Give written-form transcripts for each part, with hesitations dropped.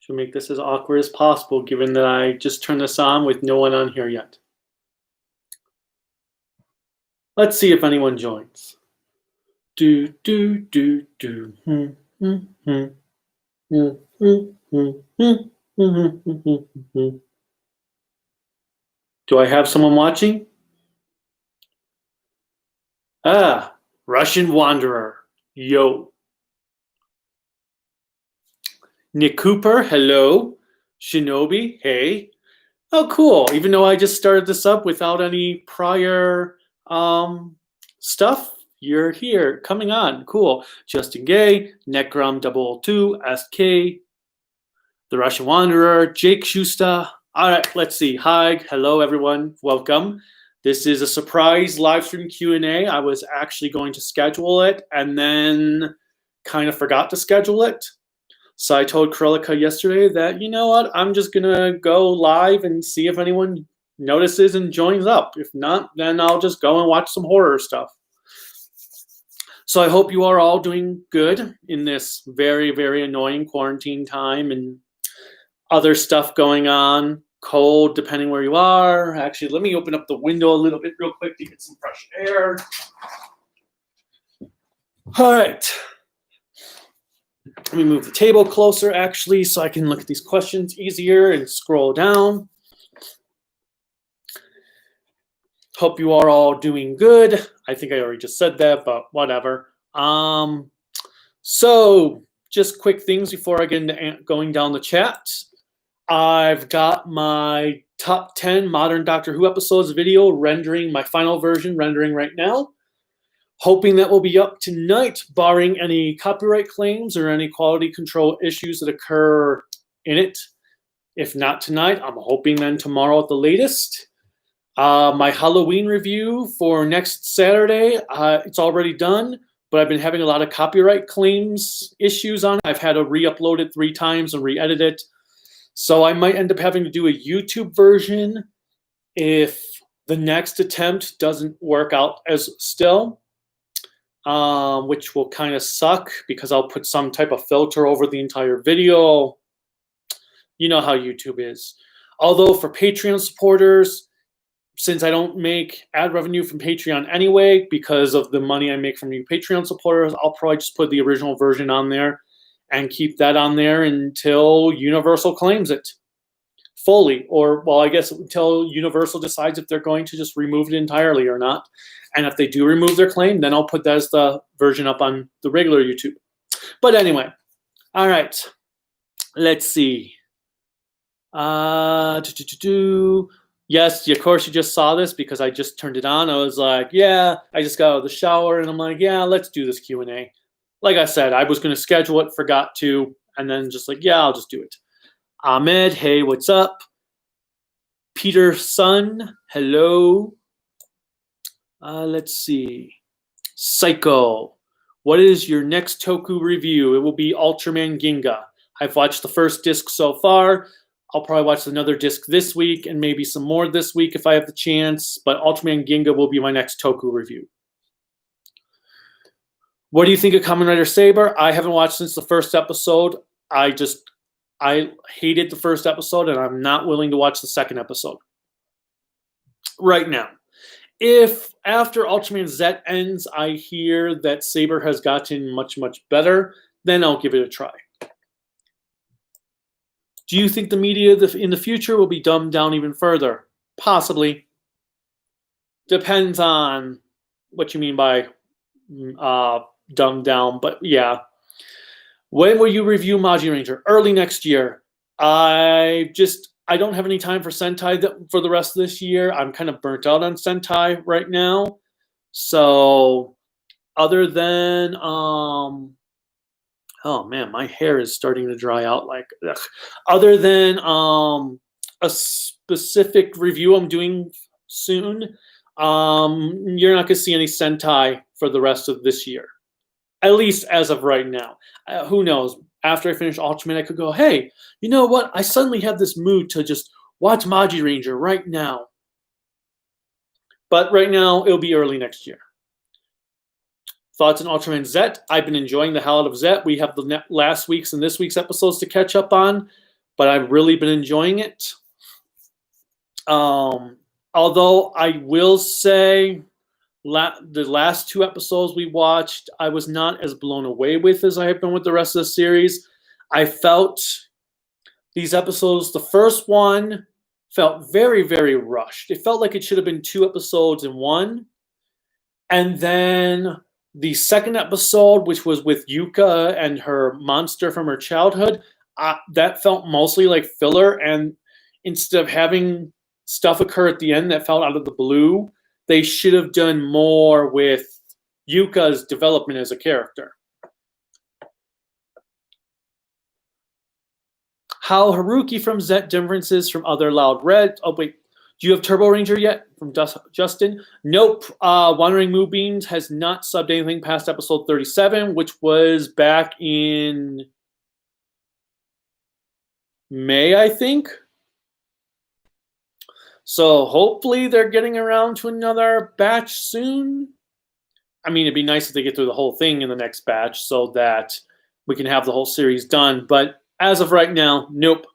To make this as awkward as possible, given that I just turned this on with no one on here yet. Let's see if anyone joins. Do. Do I have someone watching? Ah, Russian Wanderer. Yo. Nick Cooper, hello. Shinobi, hey. Oh, cool. Even though I just started this up without any prior stuff, you're here, coming on. Cool. Justin Gay, Necrom002, SK, The Russian Wanderer, Jake Schuster. All right, let's see. Hi, hello, everyone. Welcome. This is a surprise live stream Q&A. I was actually going to schedule it and then kind of forgot to schedule it. So I told Krillika yesterday that, you know what, I'm just going to go live and see if anyone notices and joins up. If not, then I'll just go and watch some horror stuff. So I hope you are all doing good in this very, very annoying quarantine time and other stuff going on. Cold, depending where you are. Actually, let me open up the window a little bit real quick to get some fresh air. All right. Let me move the table closer, actually, so I can look at these questions easier and scroll down. Hope you are all doing good. I think I already just said that, but whatever. So just quick things before I get into going down the chat. I've got my top 10 modern Doctor Who episodes video rendering, my final version rendering right now. Hoping that will be up tonight, barring any copyright claims or any quality control issues that occur in it. If not tonight, I'm hoping then tomorrow at the latest. My Halloween review for next Saturday, it's already done, but I've been having a lot of copyright claims issues on it. I've had to re-upload it 3 times and re-edit it. So I might end up having to do a YouTube version if the next attempt doesn't work out as still, which will kind of suck because I'll put some type of filter over the entire video. You know how YouTube is. Although for Patreon supporters, since I don't make ad revenue from Patreon anyway, because of the money I make from you Patreon supporters, I'll probably just put the original version on there and keep that on there until Universal claims it fully. Or, well, I guess until Universal decides if they're going to just remove it entirely or not. And if they do remove their claim, then I'll put that as the version up on the regular YouTube. But anyway, all right. Let's see. Yes, of course you just saw this because I just turned it on. I was like, yeah, I just got out of the shower and I'm like, yeah, let's do this Q&A. Like I said, I was going to schedule it, forgot to, and then just like, yeah, I'll just do it. Ahmed, hey, what's up? Peter Sun, hello. Let's see. Psycho, what is your next Toku review? It will be Ultraman Ginga. I've watched the first disc so far. I'll probably watch another disc this week and maybe some more this week if I have the chance, but Ultraman Ginga will be my next Toku review. What do you think of Kamen Rider Saber? I haven't watched since the first episode. I hated the first episode and I'm not willing to watch the second episode right now. If after Ultraman Zet ends, I hear that Saber has gotten much, much better, then I'll give it a try. Do you think the media in the future will be dumbed down even further? Possibly. Depends on what you mean by dumbed down, but yeah. When will you review Moji Ranger? Early next year. I don't have any time for Sentai for the rest of this year. I'm kind of burnt out on Sentai right now. So other than oh man, my hair is starting to dry out like ugh. Other than a specific review I'm doing soon, you're not going to see any Sentai for the rest of this year. At least as of right now. Who knows? After I finish Ultraman, I could go, hey, you know what? I suddenly have this mood to just watch Moji Ranger right now. But right now, it'll be early next year. Thoughts on Ultraman Zet? I've been enjoying the hell out of Zet. We have the last week's and this week's episodes to catch up on. but I've really been enjoying it. Although I will say the last 2 episodes we watched, I was not as blown away with as I have been with the rest of the series. I felt these episodes, the first one felt very, very rushed. It felt like it should have been 2 episodes in one. And then the second episode, which was with Yuka and her monster from her childhood, that felt mostly like filler. And instead of having stuff occur at the end that felt out of the blue, they should have done more with Yuka's development as a character. How Haruki from Zet differences from other Loud Red. Oh, wait. Do you have Turbo Ranger yet? From Justin. Nope. Wandering Moonbeams has not subbed anything past episode 37, which was back in May, I think. So hopefully they're getting around to another batch soon. I mean, it'd be nice if they get through the whole thing in the next batch so that we can have the whole series done. But as of right now, nope.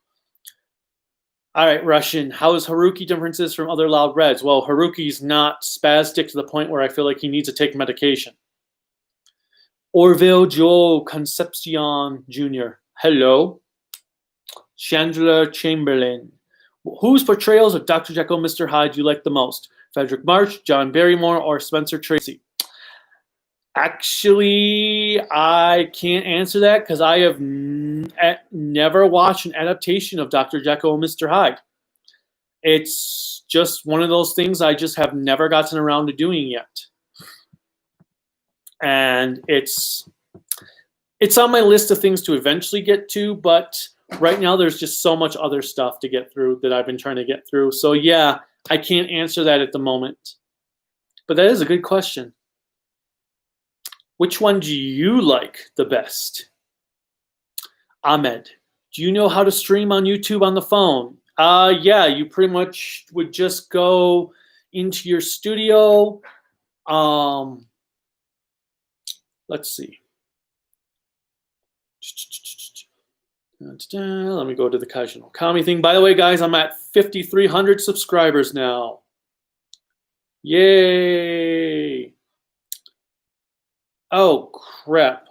All right, Russian. How is Haruki differences from other Loud Reds? Well, Haruki's not spastic to the point where I feel like he needs to take medication. Orville Joe Concepcion Jr. Hello. Chandler Chamberlain. Whose portrayals of Dr. Jekyll and Mr. Hyde do you like the most? Frederick March, John Barrymore, or Spencer Tracy? Actually, I can't answer that because I have never watched an adaptation of Dr. Jekyll and Mr. Hyde. It's just one of those things I just have never gotten around to doing yet. And it's on my list of things to eventually get to, but right now there's just so much other stuff to get through that I've been trying to get through. So yeah, I can't answer that at the moment. But that is a good question. Which one do you like the best? Ahmed, do you know how to stream on YouTube on the phone? Yeah, you pretty much would just go into your studio. Let's see. Let me go to the Kaiju no Kami thing. By the way, guys, I'm at 5,300 subscribers now. Yay! Oh, crap.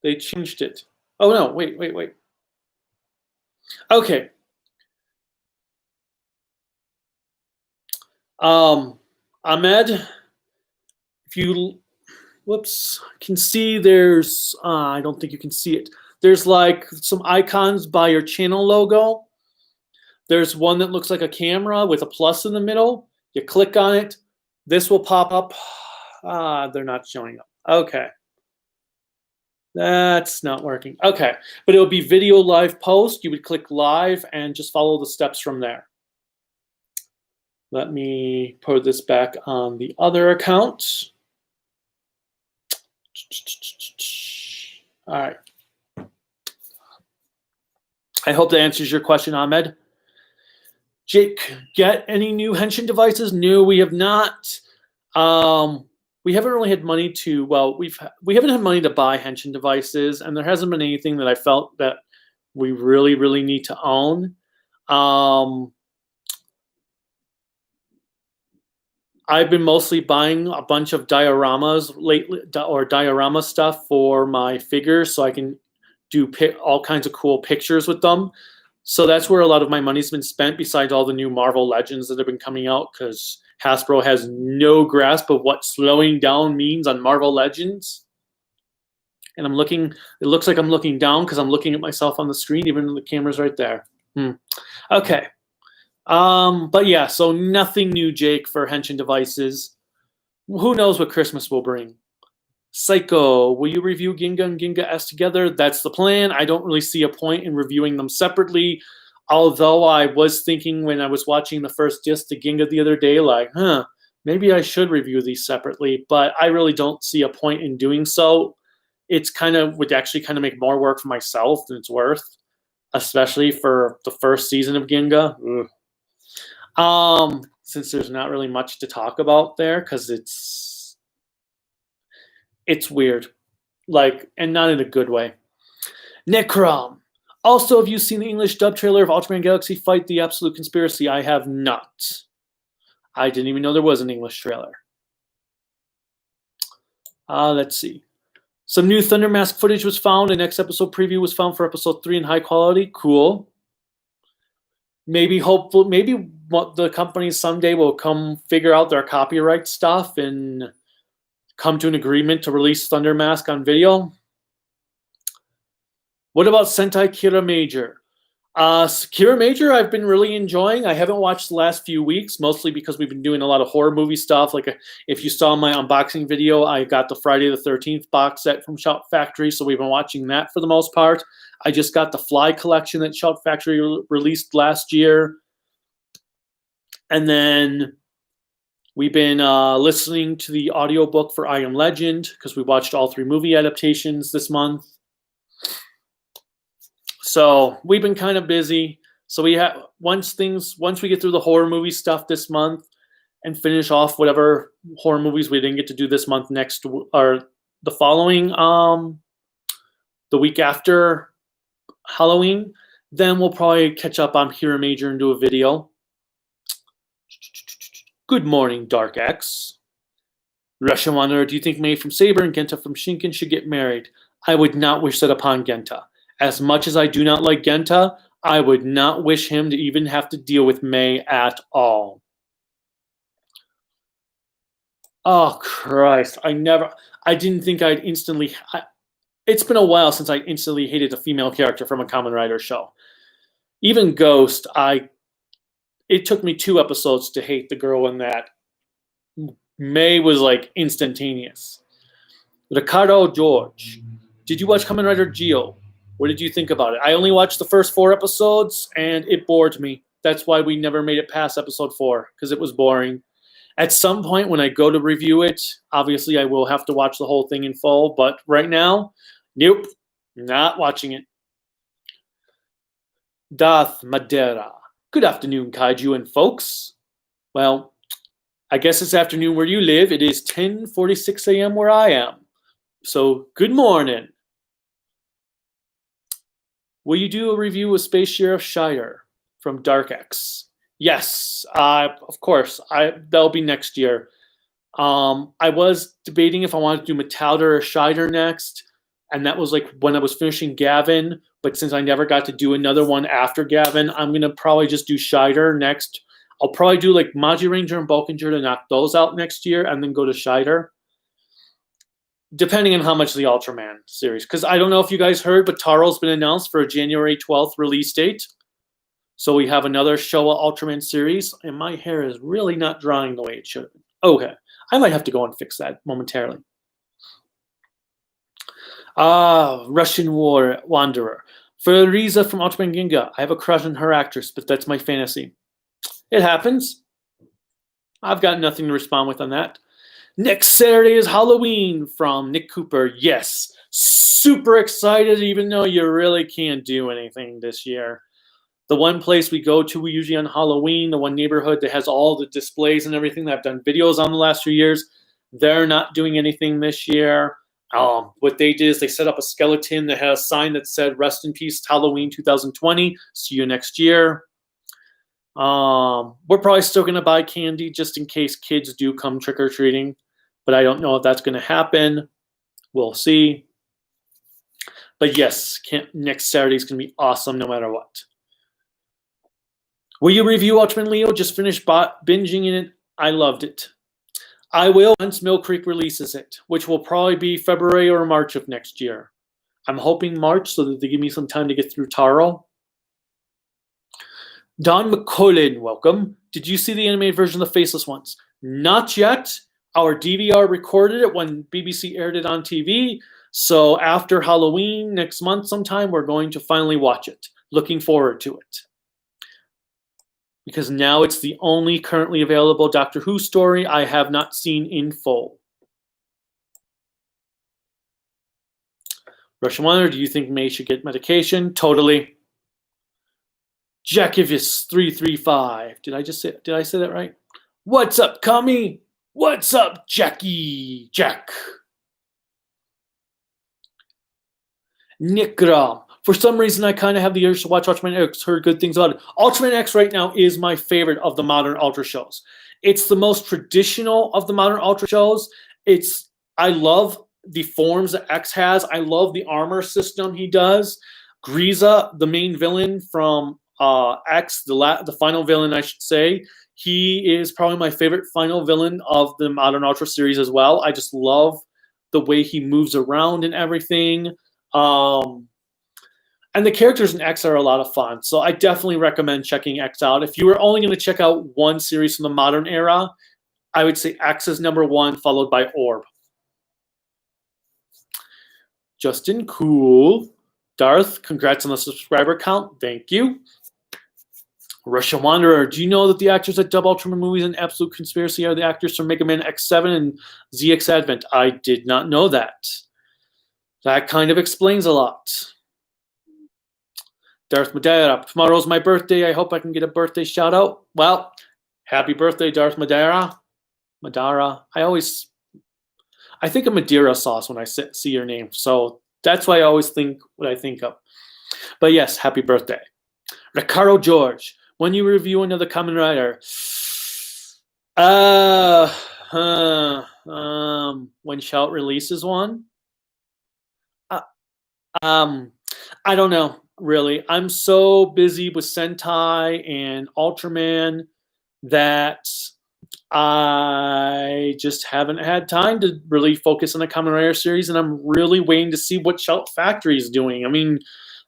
They changed it. Oh, no. Wait. Okay. Ahmed, if you, can see there's, I don't think you can see it. There's like some icons by your channel logo. There's one that looks like a camera with a plus in the middle. You click on it. This will pop up. They're not showing up. Okay. That's not working. Okay. But it'll be video live post. You would click live and just follow the steps from there. Let me put this back on the other account. All right. I hope that answers your question, Ahmed. Jake, get any new henshin devices? No, we have not. We haven't really had money to, well, we haven't had money to buy henshin devices, and there hasn't been anything that I felt that we really, really need to own. I've been mostly buying a bunch of dioramas lately, or diorama stuff for my figures, so I can do all kinds of cool pictures with them. So that's where a lot of my money's been spent, besides all the new Marvel Legends that have been coming out, because Hasbro has no grasp of what slowing down means on Marvel Legends. And I'm looking, it looks like I'm looking down because I'm looking at myself on the screen, even though the camera's right there. Okay. But yeah, so nothing new, Jake, for henshin devices. Who knows what Christmas will bring? Psycho, will you review Ginga and Ginga S together? That's the plan. I don't really see a point in reviewing them separately. Although I was thinking when I was watching the first disc to Ginga the other day, like, maybe I should review these separately, but I really don't see a point in doing so. It's would actually kind of make more work for myself than it's worth, especially for the first season of Ginga. Since there's not really much to talk about there, because it's weird, like, and not in a good way. Necrom, Also, have you seen the English dub trailer of Ultraman Galaxy Fight: The Absolute Conspiracy? I have not. I didn't even know there was an English trailer. Let's see. Some new Thunder Mask footage was found. An next episode preview was found for episode 3 in high quality. Cool. Maybe what the company someday will come figure out their copyright stuff and come to an agreement to release Thunder Mask on video. What about Sentai Kira Major? Kira Major I've been really enjoying. I haven't watched the last few weeks, mostly because we've been doing a lot of horror movie stuff. Like if you saw my unboxing video, I got the Friday the 13th box set from Shout Factory, so we've been watching that for the most part. I just got the Fly collection that Shout Factory released last year. And then we've been listening to the audiobook for I Am Legend because we watched all 3 movie adaptations this month. So we've been kind of busy. So we have once we get through the horror movie stuff this month and finish off whatever horror movies we didn't get to do this month, next or the following the week after Halloween, then we'll probably catch up on Hero Major and do a video. Good morning, Dark X. Russian Wanderer, do you think Mei from Saber and Genta from Shinken should get married? I would not wish that upon Genta. As much as I do not like Genta, I would not wish him to even have to deal with Mei at all. Oh, Christ. I didn't think I'd instantly... It's been a while since I instantly hated a female character from a Kamen Rider show. Even Ghost, it took me 2 episodes to hate the girl in that. Mei was like instantaneous. Ricardo George, did you watch Kamen Rider Geo? What did you think about it? I only watched the first 4 episodes, and it bored me. That's why we never made it past episode 4, because it was boring. At some point, when I go to review it, obviously I will have to watch the whole thing in full, but right now, nope, not watching it. Darth Madeira. Good afternoon, kaiju and folks. Well, I guess it's afternoon where you live. It is 10:46 a.m. where I am. So, good morning. Will you do a review of Space Sheriff Scheider from Dark X? Yes, of course. That'll be next year. I was debating if I wanted to do Metalder or Scheider next, and that was like when I was finishing Gavin. But since I never got to do another one after Gavin, I'm gonna probably just do Scheider next. I'll probably do like Moji Ranger and Bulkinger to knock those out next year, and then go to Scheider. Depending on how much the Ultraman series. Because I don't know if you guys heard, but Taro's been announced for a January 12th release date. So we have another Showa Ultraman series. And my hair is really not drying the way it should. Okay. I might have to go and fix that momentarily. Russian Wanderer. For Riza from Ultraman Ginga, I have a crush on her actress, but that's my fantasy. It happens. I've got nothing to respond with on that. Next Saturday is Halloween from Nick Cooper. Yes, super excited, even though you really can't do anything this year. The one place we go to usually on Halloween, the one neighborhood that has all the displays and everything that I've done videos on the last few years, they're not doing anything this year. What they did is they set up a skeleton that had a sign that said, "Rest in peace, Halloween 2020. See you next year." We're probably still going to buy candy just in case kids do come trick-or-treating. But I don't know if that's going to happen. We'll see. But yes, next Saturday is going to be awesome no matter what. Will you review Ultraman Leo? Just finished binging in it. I loved it. I will once Mill Creek releases it, which will probably be February or March of next year. I'm hoping March so that they give me some time to get through Taro. Don McCullin, welcome. Did you see the animated version of The Faceless Ones? Not yet. Our DVR recorded it when BBC aired it on TV. So after Halloween next month sometime, we're going to finally watch it. Looking forward to it. Because now it's the only currently available Doctor Who story I have not seen in full. Russian Wanderer, do you think Mei should get medication? Totally. Jackivis335. Did I say that right? What's up, Kami? What's up, Jack? Nick Ram. For some reason, I kind of have the urge to watch Ultraman X. Heard good things about it. Ultraman X right now is my favorite of the modern Ultra shows. It's the most traditional of the modern Ultra shows. I love the forms that X has. I love the armor system he does. Griza, the main villain from X, the final villain, I should say, he is probably my favorite final villain of the modern Ultra series as well. I just love the way he moves around and everything. And the characters in X are a lot of fun. So I definitely recommend checking X out. If you were only going to check out one series from the modern era, I would say X is number 1, followed by Orb. Justin, cool. Darth, congrats on the subscriber count. Thank you. Russian Wanderer, do you know that the actors that dub Ultraman movies in Absolute Conspiracy are the actors from Mega Man X7 and ZX Advent? I did not know that. That kind of explains a lot. Darth Madeira, tomorrow's my birthday. I hope I can get a birthday shout out. Well, happy birthday, Darth Madeira. Madara. I think of Madeira sauce when I see your name. So that's why I always think what I think of. But yes, happy birthday. Ricardo George, when you review another Kamen Rider, when Shout releases one, I don't know, really. I'm so busy with Sentai and Ultraman that I just haven't had time to really focus on the Kamen Rider series, and I'm really waiting to see what Shout Factory is doing. I mean,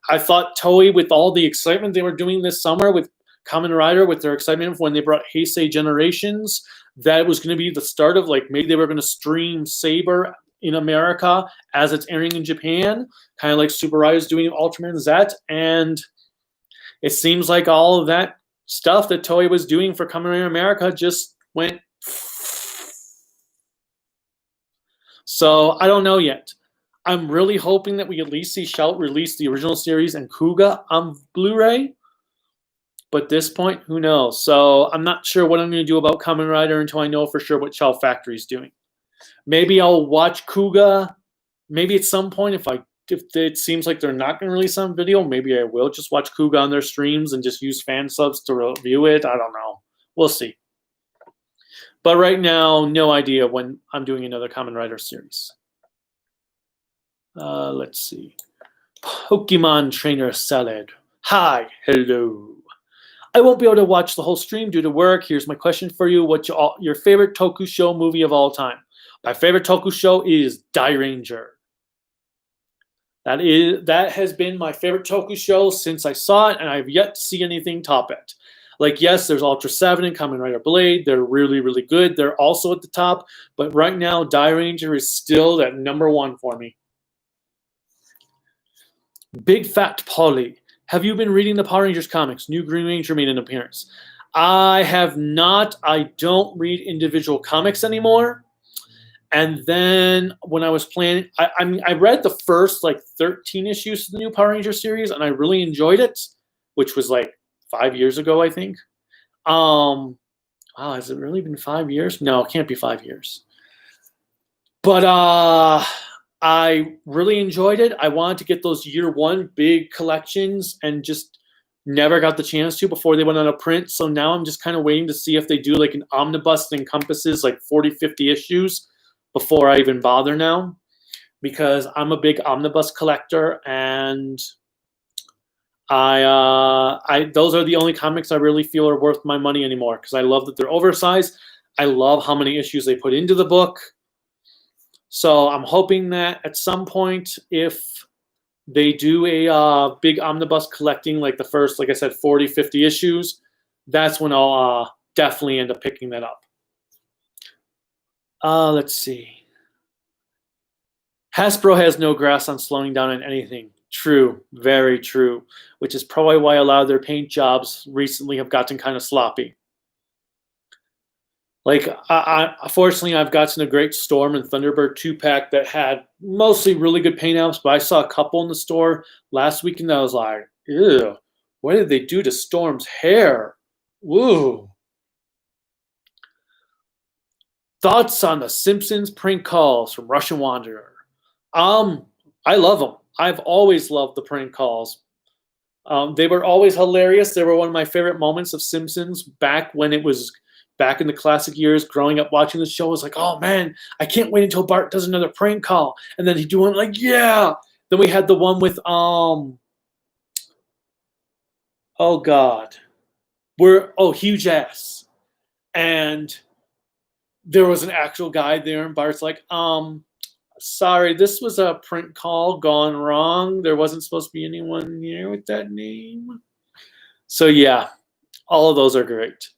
I thought Toei, with all the excitement they were doing this summer with Kamen Rider, with their excitement when they brought Heisei Generations, that it was going to be the start of, like, maybe they were going to stream Saber in America as it's airing in Japan, kind of like Super Rai is doing Ultraman Zet, and it seems like all of that stuff that Toei was doing for Kamen Rider America just went. So I don't know yet. I'm really hoping that we at least see Shout release the original series and Kuga on Blu-ray. But at this point, who knows? So I'm not sure what I'm going to do about Kamen Rider until I know for sure what Shout Factory is doing. Maybe I'll watch Kuga. Maybe at some point, if it seems like they're not going to release some video, maybe I will just watch Kuga on their streams and just use fan subs to review it. I don't know. We'll see. But right now, no idea when I'm doing another Kamen Rider series. Let's see. Pokemon Trainer Salad. Hi, hello. I won't be able to watch the whole stream due to work. Here's my question for you. What's your favorite Toku show movie of all time? My favorite Toku show is Die Ranger. That has been my favorite Toku show since I saw it, and I've yet to see anything top it. Like, yes, there's Ultra 7 and Kamen Rider Blade. They're really, really good. They're also at the top. But right now, Die Ranger is still that number 1 for me. Big Fat Polly. Have you been reading the Power Rangers comics? New Green Ranger made an appearance. I have not. I don't read individual comics anymore. And then when I was planning, I read the first like 13 issues of the new Power Ranger series, and I really enjoyed it, which was like 5 years ago, I think. Wow, has it really been 5 years? No, it can't be 5 years. But I really enjoyed it. I wanted to get those year 1 big collections and just never got the chance to before they went on a print. So now I'm just kind of waiting to see if they do like an omnibus that encompasses like 40, 50 issues before I even bother now, because I'm a big omnibus collector, and those are the only comics I really feel are worth my money anymore, because I love that they're oversized. I love how many issues they put into the book. So I'm hoping that at some point, if they do a big omnibus collecting, like the first, like I said, 40, 50 issues, that's when I'll definitely end up picking that up. Let's see. Hasbro has no grasp on slowing down on anything. True, very true, which is probably why a lot of their paint jobs recently have gotten kind of sloppy. Like, fortunately, I've gotten a great Storm and Thunderbird 2-pack that had mostly really good paint apps, but I saw a couple in the store last week, and I was like, ew, what did they do to Storm's hair? Woo. Thoughts on the Simpsons prank calls from Russian Wanderer? I love them. I've always loved the prank calls. They were always hilarious. They were one of my favorite moments of Simpsons back when it was back in the classic years. Growing up watching the show, I was like, oh man, I can't wait until Bart does another prank call, and then he'd do one like, yeah. Then we had the one with oh god, huge ass, and there was an actual guy there, and Bart's like, sorry, this was a prank call gone wrong. There wasn't supposed to be anyone here with that name. So yeah, all of those are great.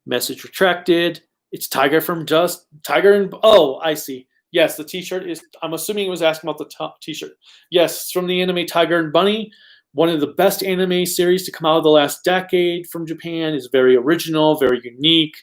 Message retracted. It's Tiger from Just Tiger and I see. Yes, the T-shirt is. I'm assuming it was asking about the T-shirt. Yes, it's from the anime Tiger and Bunny. One of the best anime series to come out of the last decade from Japan. Is very original, very unique.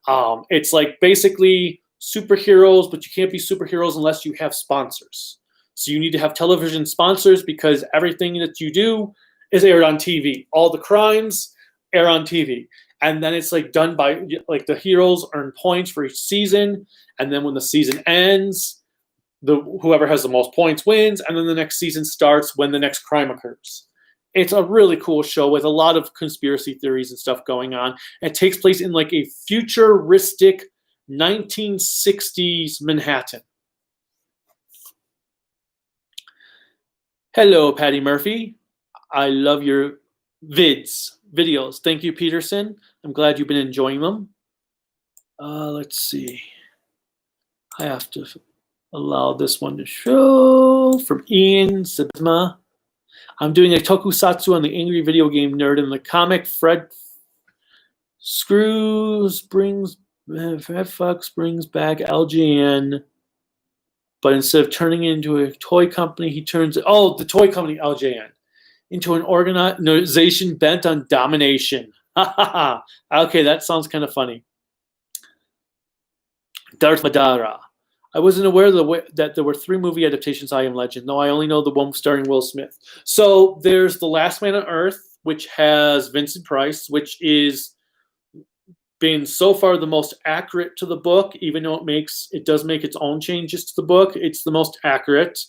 It's like basically superheroes, but you can't be superheroes unless you have sponsors. So you need to have television sponsors because everything that you do is aired on TV. All the crimes air on TV. And then it's like done by like the heroes earn points for each season. And then when the season ends, whoever has the most points wins. And then the next season starts when the next crime occurs. It's a really cool show with a lot of conspiracy theories and stuff going on. It takes place in like a futuristic 1960s Manhattan. Hello, Patty Murphy. I love your videos. Thank you, Peterson. I'm glad you've been enjoying them. Let's see. I have to allow this one to show from Ian Sibma. I'm doing a tokusatsu on the Angry Video Game Nerd in the comic. Fred fucks brings back LJN, but instead of turning it into a toy company, he turns it, the toy company LJN, into an organization bent on domination. Okay, that sounds kind of funny. Darth Vader. I wasn't aware that there were 3 movie adaptations of I Am Legend. No, I only know the one starring Will Smith. So there's The Last Man on Earth, which has Vincent Price, which is been so far the most accurate to the book, even though it does make its own changes to the book. It's the most accurate.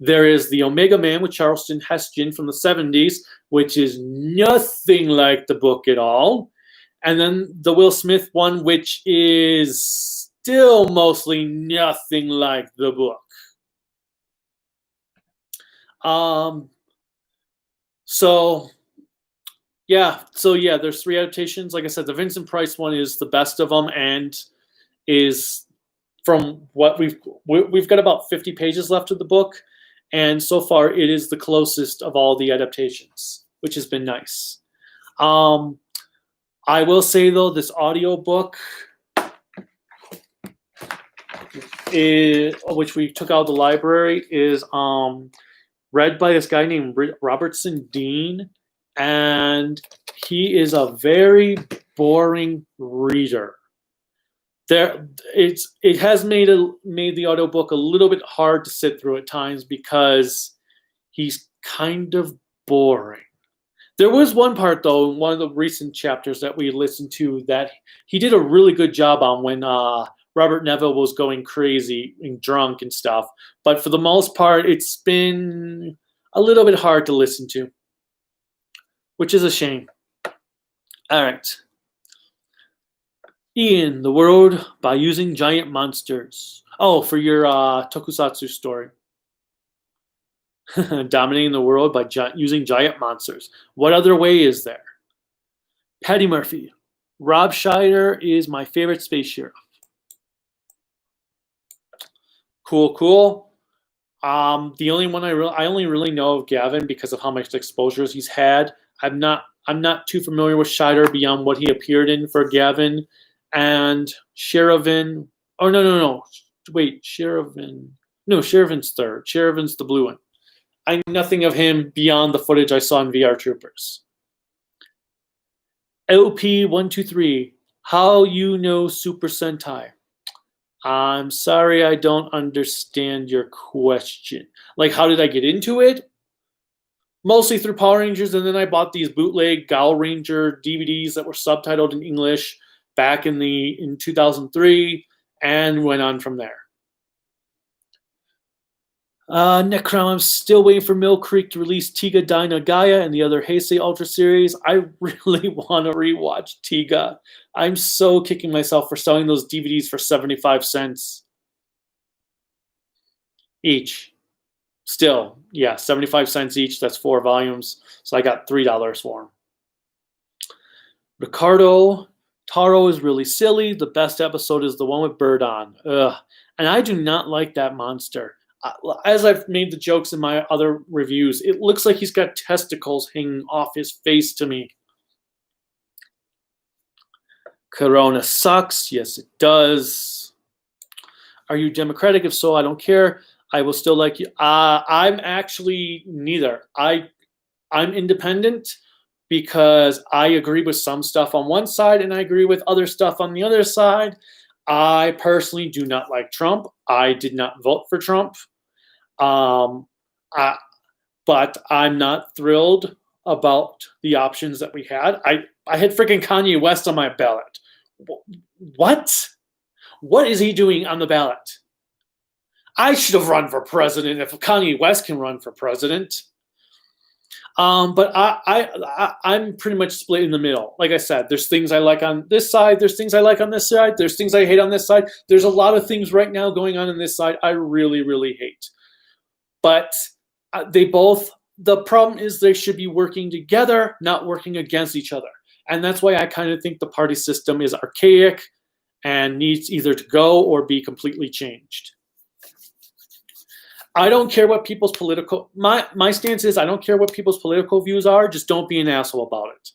There is The Omega Man with Charlton Heston from the 70s, which is nothing like the book at all. And then the Will Smith one, which is still mostly nothing like the book. There's 3 adaptations. Like I said, the Vincent Price one is the best of them, and is from what we've got about 50 pages left of the book, and so far it is the closest of all the adaptations, which has been nice. I will say though, this audio book, which we took out of the library, is read by this guy named Robertson Dean, and he is a very boring reader. It has made the audiobook a little bit hard to sit through at times because he's kind of boring. There was one part though in one of the recent chapters that we listened to that he did a really good job on when Robert Neville was going crazy and drunk and stuff. But for the most part, it's been a little bit hard to listen to, which is a shame. All right. Ian, the world by using giant monsters. Oh, for your tokusatsu story. Dominating the world by using giant monsters. What other way is there? Patty Murphy. Rob Schneider is my favorite space sheriff. Cool. The only one I only really know of Gavin because of how much exposures he's had. I'm not too familiar with Schneider beyond what he appeared in for Gavin and Sherivan. Oh no. Wait, Sherivan. No, Sherivan's third. Sherivan's the blue one. I know nothing of him beyond the footage I saw in VR Troopers. LP123. How you know Super Sentai? I'm sorry, I don't understand your question. Like, how did I get into it? Mostly through Power Rangers, and then I bought these bootleg Gal Ranger DVDs that were subtitled in English back in 2003, and went on from there. Necrom, I'm still waiting for Mill Creek to release Tiga Dyna Gaia and the other Heisei Ultra series. I really want to rewatch Tiga. I'm so kicking myself for selling those DVDs for 75 cents each. Still, yeah, 75 cents each. That's 4 volumes. So I got $3 for them. Ricardo, Taro is really silly. The best episode is the one with Bird on. Ugh. And I do not like that monster. As I've made the jokes in my other reviews, it looks like he's got testicles hanging off his face to me. Corona sucks. Yes, it does. Are you Democratic? If so, I don't care. I will still like you. I'm actually neither. I'm independent because I agree with some stuff on one side and I agree with other stuff on the other side. I personally do not like Trump. I did not vote for Trump. But I'm not thrilled about the options that we had. I had freaking Kanye West on my ballot. What? What is he doing on the ballot? I should have run for president if Kanye West can run for president. But I'm pretty much split in the middle. Like I said, there's things I like on this side. There's things I like on this side. There's things I hate on this side. There's a lot of things right now going on this side I really, really hate. But the problem is they should be working together, not working against each other. And that's why I kind of think the party system is archaic and needs either to go or be completely changed. I don't care what people's political, my stance is I don't care what people's political views are, just don't be an asshole about it.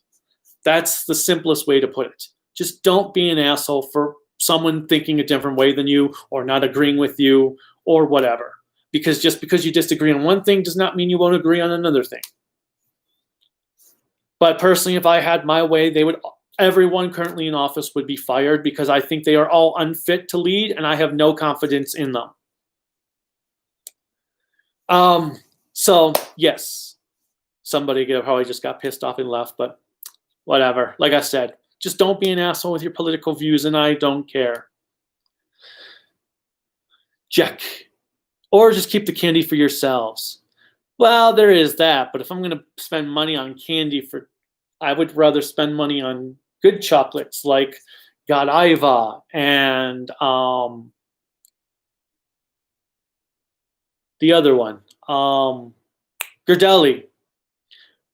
That's the simplest way to put it. Just don't be an asshole for someone thinking a different way than you or not agreeing with you or whatever. Because just because you disagree on one thing does not mean you won't agree on another thing. But personally, if I had my way, everyone currently in office would be fired because I think they are all unfit to lead and I have no confidence in them. So yes, somebody probably just got pissed off and left, but whatever. Like I said, just don't be an asshole with your political views and I don't care. Jack. Or just keep the candy for yourselves. Well, there is that, but if I'm going to spend money on candy I would rather spend money on good chocolates like Godiva and the other one, Girdelli.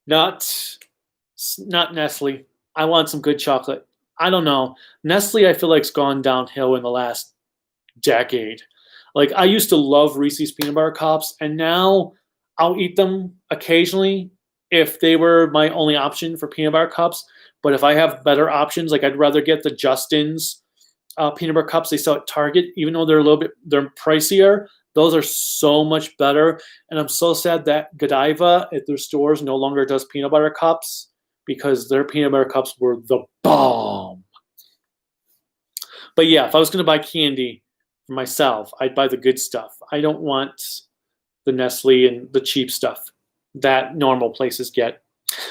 Not Nestle. I want some good chocolate. I don't know. Nestle, I feel like, has gone downhill in the last decade. Like, I used to love Reese's Peanut Butter Cups, and now I'll eat them occasionally if they were my only option for peanut butter cups. But if I have better options, like I'd rather get the Justin's peanut butter cups they sell at Target, even though they're pricier. Those are so much better. And I'm so sad that Godiva at their stores no longer does peanut butter cups because their peanut butter cups were the bomb. But yeah, if I was going to buy candy for myself, I'd buy the good stuff. I don't want the Nestle and the cheap stuff that normal places get.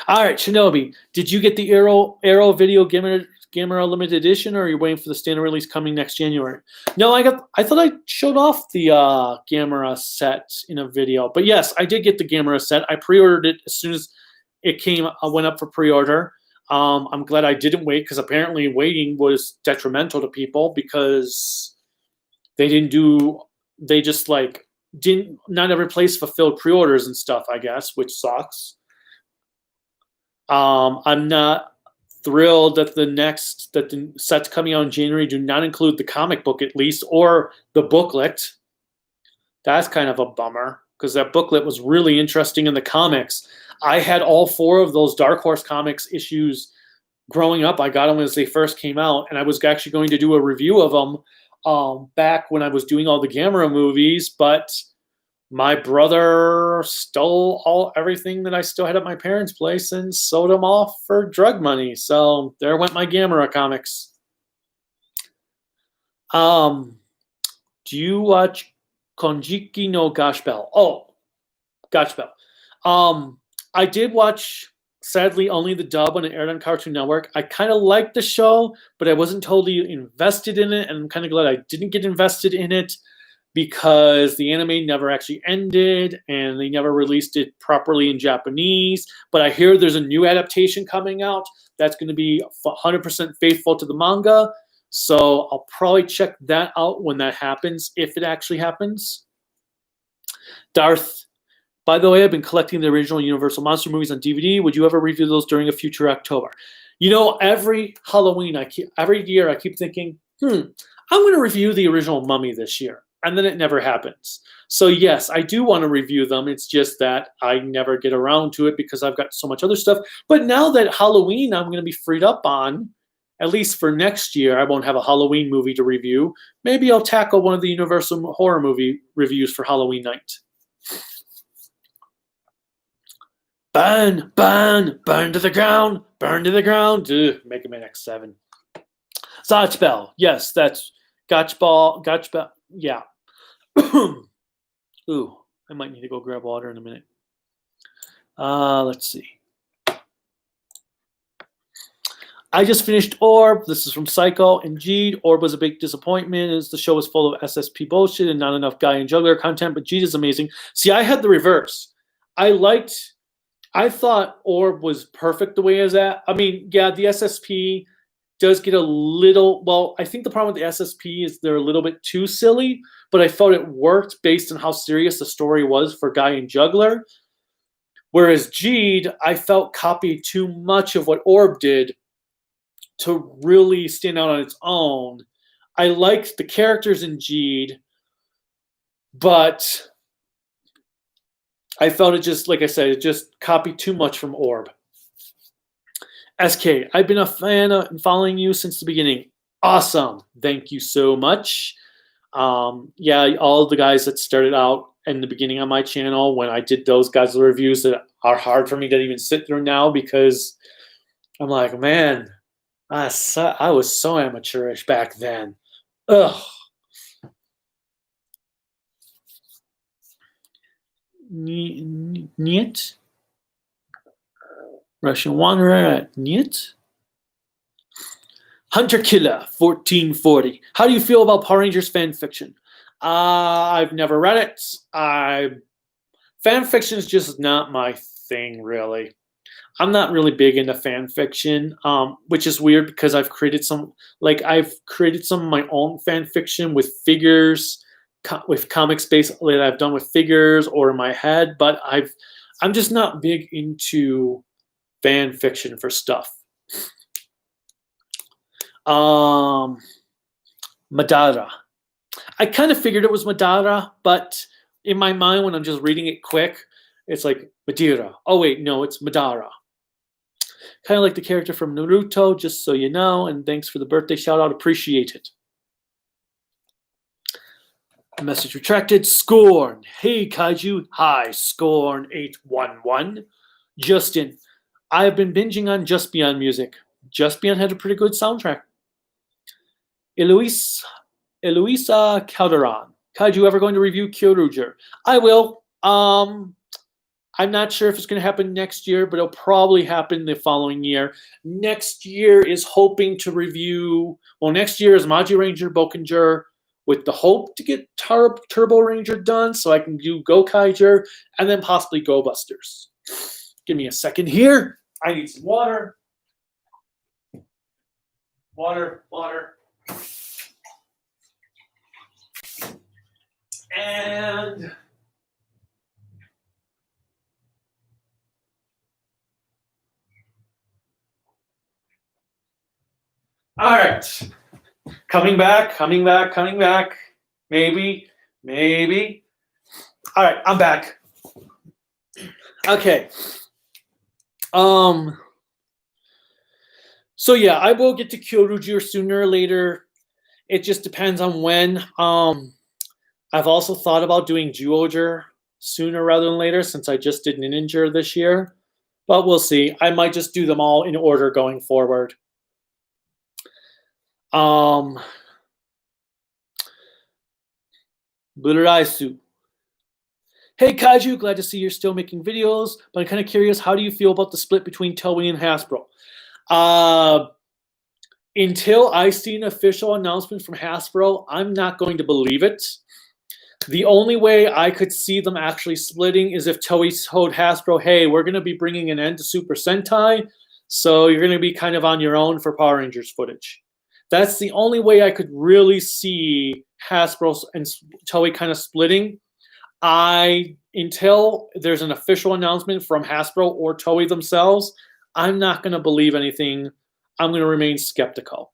All right, Shinobi, did you get the Aero video Gamera limited edition, or are you waiting for the standard release coming next January? No, I thought I showed off the Gamera set in a video, but yes, I did get the Gamera set. I pre-ordered it as soon as it went up for pre-order. I'm glad I didn't wait because apparently waiting was detrimental to people because not every place fulfilled pre-orders and stuff, I guess, which sucks. I'm not thrilled that the sets coming out in January do not include the comic book at least, or the booklet. That's kind of a bummer because that booklet was really interesting in the comics. I had all 4 of those Dark Horse Comics issues growing up. I got them as they first came out, and I was actually going to do a review of them back when I was doing all the Gamera movies, but my brother stole everything that I still had at my parents' place and sold them off for drug money. So there went my Gamera comics. Do you watch Konjiki no Gash Bell? Oh, Gash Bell. I did watch, sadly, only the dub when it aired on Cartoon Network. I kind of liked the show, but I wasn't totally invested in it, and I'm kind of glad I didn't get invested in it because the anime never actually ended and they never released it properly in Japanese. But I hear there's a new adaptation coming out that's going to be 100% faithful to the manga. So I'll probably check that out when that happens, if it actually happens. Darth, by the way, I've been collecting the original Universal Monster movies on DVD. Would you ever review those during a future October? You know, every Halloween, every year I keep thinking, I'm going to review the original Mummy this year. And then it never happens. So yes, I do want to review them. It's just that I never get around to it because I've got so much other stuff. But now that Halloween I'm going to be freed up on, at least for next year, I won't have a Halloween movie to review. Maybe I'll tackle one of the Universal horror movie reviews for Halloween night. Burn, burn, burn to the ground, burn to the ground. Ugh, Mega Man X7. Zotchbell. Yes, that's Gotchball. Yeah. Ooh, I might need to go grab water in a minute. Let's see. I just finished Orb. This is from Psycho and Jeed. Orb was a big disappointment as the show was full of SSP bullshit and not enough guy and juggler content, but Jeed is amazing. See, I had the reverse. I thought Orb was perfect the way it was at. I mean, yeah, the SSP does get a little, well, I think the problem with the SSP is they're a little bit too silly, but I felt it worked based on how serious the story was for Guy and Juggler. Whereas Jeed, I felt copied too much of what Orb did to really stand out on its own. I liked the characters in Jeed, but I felt it just, like I said, it just copied too much from Orb. SK, I've been a fan and following you since the beginning. Awesome. Thank you so much. Yeah, all the guys that started out in the beginning on my channel, when I did those Godzilla reviews that are hard for me to even sit through now because I'm like, man, I was so amateurish back then. Ugh. Niet. Russian Wanderer at Niet. Hunter Killer 1440. How do you feel about Power Rangers fan fiction? I've never read it. Fan fiction is just not my thing, really. I'm not really big into fan fiction, which is weird because I've created some of my own fan fiction with figures, with comics basically that I've done with figures or in my head, but I'm just not big into fan fiction for stuff. Madara. I kind of figured it was Madara, but in my mind when I'm just reading it quick, it's like Madeira. Oh wait, no, it's Madara. Kind of like the character from Naruto, just so you know, and thanks for the birthday shout out, appreciate it. Message retracted. Scorn. Hey Kaiju. Hi, Scorn811. Justin. I've been binging on Just Beyond music. Just Beyond had a pretty good soundtrack. Eloisa Calderon. Kaiju ever going to review Kyoryuger? I will. I'm not sure if it's going to happen next year, but it'll probably happen the following year. Next year is hoping to review, well, next year is Moji Ranger Bokenger with the hope to get Turbo Ranger done so I can do Go Kaiger and then possibly Go Busters. Give me a second here. I need some water. Water. And all right. Coming back. Maybe. All right, I'm back. Okay. So yeah, I will get to Kyoryuger sooner or later. It just depends on when. I've also thought about doing Zyuohger sooner rather than later since I just did Ninja this year. But we'll see. I might just do them all in order going forward. Buraisu. Hey Kaiju, glad to see you're still making videos, but I'm kind of curious, how do you feel about the split between Toby and Hasbro? Until I see an official announcement from Hasbro, I'm not going to believe it. The only way I could see them actually splitting is if Toei told Hasbro, hey, we're going to be bringing an end to Super Sentai, so you're going to be kind of on your own for Power Rangers footage. That's the only way I could really see Hasbro and Toei kind of splitting. Until there's an official announcement from Hasbro or Toei themselves, I'm not going to believe anything. I'm going to remain skeptical.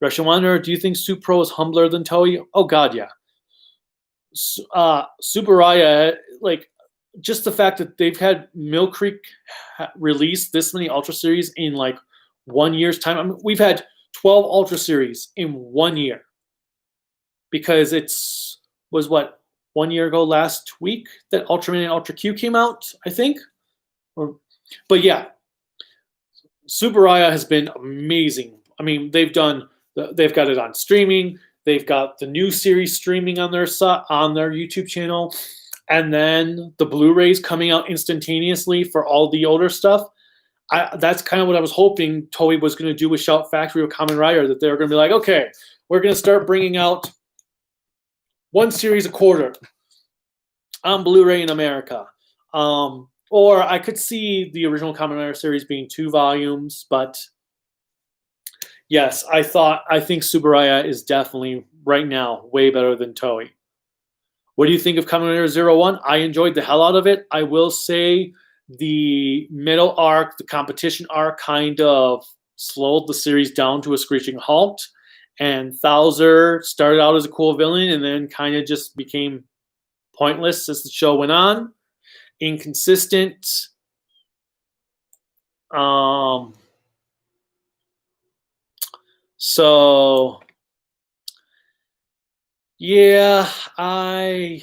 Russian Wanderer, do you think Supro is humbler than Toei? Oh, God, yeah. Subaraya, like, just the fact that they've had Mill Creek release this many Ultra Series in, like, 1 year's time. I mean, we've had 12 Ultra Series in 1 year. Because was what, 1 year ago last week that Ultraman and Ultra Q came out, I think? But yeah, Subaraya has been amazing. I mean, they've got it on streaming. They've got the new series streaming on their YouTube channel, and then the Blu-rays coming out instantaneously for all the older stuff. That's kind of what I was hoping Toei was going to do with Shout Factory or Kamen Rider, that they were going to be like, okay, we're going to start bringing out one series a quarter on Blu-ray in America. Or I could see the original Kamen Rider series being 2 volumes, but yes, I think Subaraya is definitely, right now, way better than Toei. What do you think of Kamen Rider 01? I enjoyed the hell out of it. I will say the middle arc, the competition arc, kind of slowed the series down to a screeching halt. And Thouser started out as a cool villain and then kind of just became pointless as the show went on. Inconsistent. So yeah, I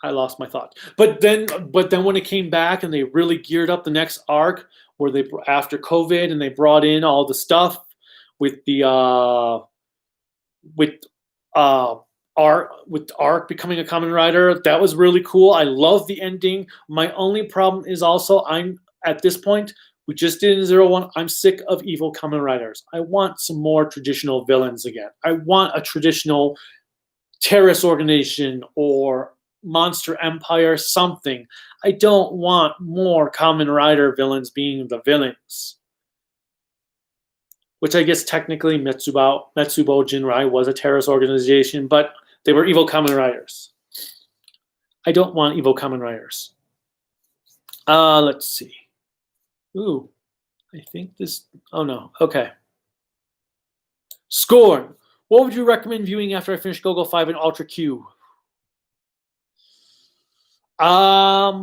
lost my thought. But then when it came back and they really geared up the next arc, where they, after COVID, and they brought in all the stuff with the Arc becoming a Kamen Rider, that was really cool. I love the ending. My only problem is also, I'm at this point, we just did in 01, I'm sick of evil Kamen Riders. I want some more traditional villains again. I want a traditional terrorist organization or monster empire, something. I don't want more Kamen Rider villains being the villains. Which I guess technically Metsubo Jinrai was a terrorist organization, but they were evil Kamen Riders. I don't want evil Kamen Riders. Let's see. Ooh, I think this, oh no, okay. Scorn. What would you recommend viewing after I finish Go-Go 5 and Ultra Q? Have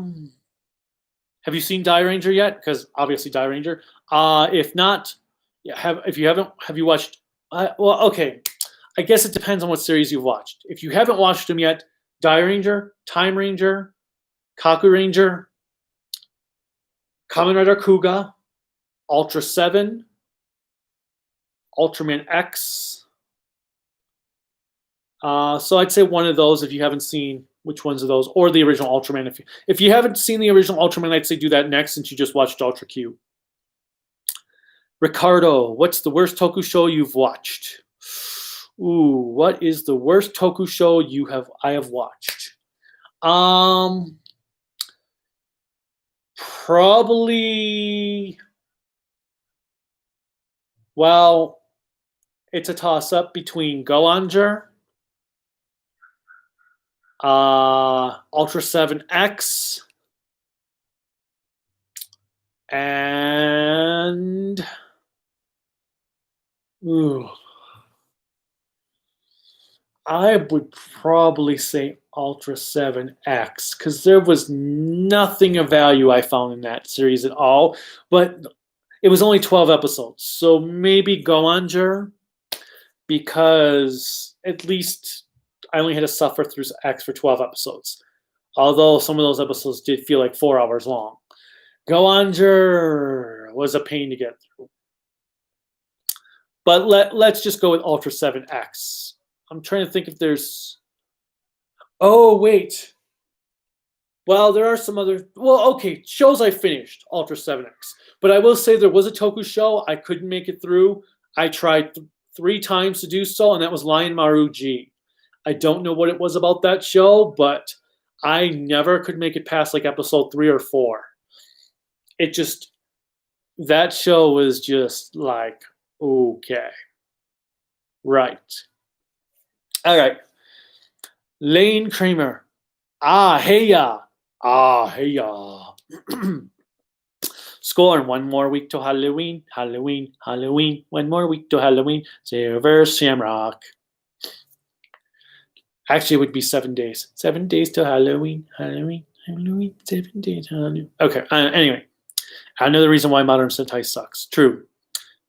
you seen Die Ranger yet? Because obviously Die Ranger. If not, have you watched? Well, okay. I guess it depends on what series you've watched. If you haven't watched them yet, Die Ranger, Time Ranger, Kaku Ranger, Kamen Rider Kuga, Ultra 7, Ultraman X. So I'd say one of those if you haven't seen which ones of those, or the original Ultraman. If you haven't seen the original Ultraman, I'd say do that next since you just watched Ultra Q. Ricardo, what's the worst Toku show you've watched? Ooh, what is the worst Toku show I have watched? Probably, well, it's a toss-up between Go-Onger, Ultra 7X, and I would probably say Ultra 7X, because there was nothing of value I found in that series at all. But it was only 12 episodes, so maybe Go-Onger, because at least I only had to suffer through X for 12 episodes. Although some of those episodes did feel like 4 hours long. Go-Onger was a pain to get through. But let's just go with Ultra 7X. I'm trying to think if there's... Oh, wait. Well, there are some other... Well, okay, shows I finished, Ultra 7X. But I will say there was a Toku show I couldn't make it through. I tried 3 times to do so, and that was Lion Maru G. I don't know what it was about that show, but I never could make it past like episode 3 or 4. It just, that show was just like, okay. Right. All right. Lane Kramer. Hey ya. Hey ya. Score, one more week to Halloween. Halloween. Halloween. One more week to Halloween. Silver Shamrock. Actually, it would be 7 days. 7 days to Halloween. Halloween. Halloween. 7 days to Halloween. Okay. Anyway, another reason why modern Sentai sucks. True.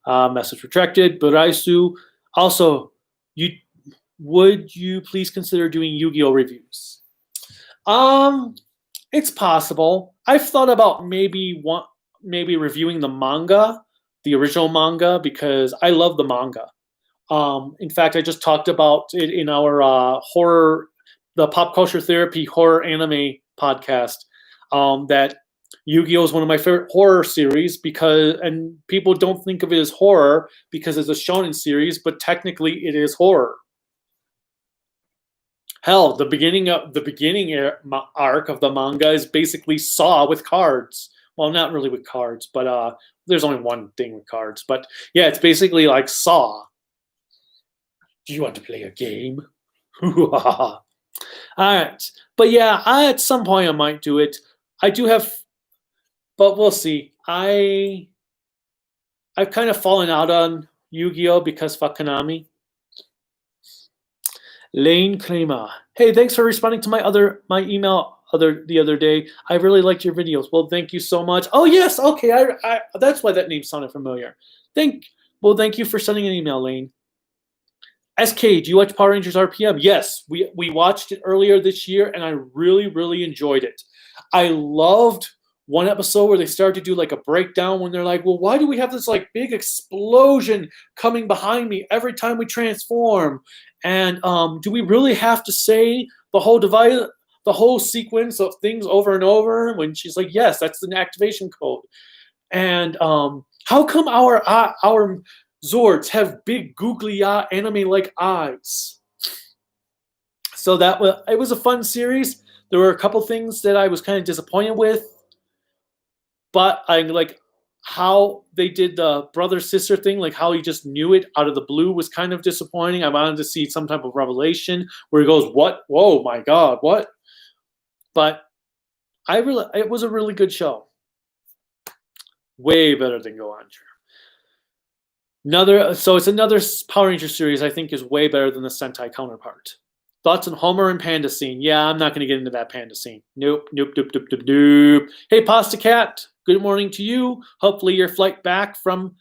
Message retracted. Buraisu. Also, would you please consider doing Yu-Gi-Oh reviews? It's possible. I've thought about maybe reviewing the manga, the original manga, because I love the manga. In fact, I just talked about it in our the Pop Culture Therapy horror anime podcast. That Yu-Gi-Oh is one of my favorite horror series and people don't think of it as horror because it's a shonen series, but technically it is horror. Hell, the beginning arc of the manga is basically Saw with cards. Well, not really with cards, but there's only one thing with cards. But yeah, it's basically like Saw. Do you want to play a game? All right. But yeah, at some point I might do it. I do have, but we'll see. I've kind of fallen out on Yu-Gi-Oh because fuck Konami. Lane Klima. Hey, thanks for responding to my email the other day. I really liked your videos. Well, thank you so much. Oh yes, okay. I that's why that name sounded familiar. Thank you for sending an email, Lane. SK, do you watch Power Rangers RPM? Yes, we watched it earlier this year, and I really, really enjoyed it. I loved one episode where they started to do like a breakdown when they're like, well, why do we have this like big explosion coming behind me every time we transform? And do we really have to say the whole sequence of things over and over? When she's like, yes, that's an activation code. And how come our Zords have big googly anime-like eyes? So it was a fun series. There were a couple things that I was kind of disappointed with, but I like how they did the brother-sister thing, like how he just knew it out of the blue was kind of disappointing. I wanted to see some type of revelation where he goes, what? Whoa, my God, what? But it was a really good show. Way better than Go On. So it's another Power Ranger series I think is way better than the Sentai counterpart. Thoughts on Homer and Panda scene? Yeah, I'm not going to get into that Panda scene. Nope. Hey, Pasta Cat, good morning to you. Hopefully your flight back from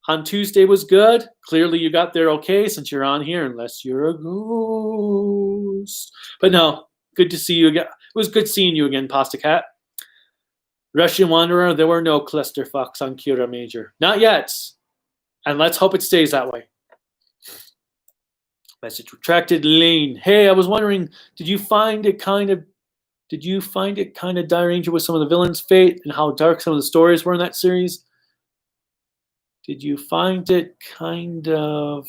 on Tuesday was good. Clearly you got there okay since you're on here, unless you're a ghost. But no, good to see you again. It was good seeing you again, Pasta Cat. Russian Wanderer, there were no clusterfucks on Kira Major. Not yet. And let's hope it stays that way. Message retracted. Lane. Hey, I was wondering, did you find it kind of Die Ranger with some of the villains' fate and how dark some of the stories were in that series? Did you find it kind of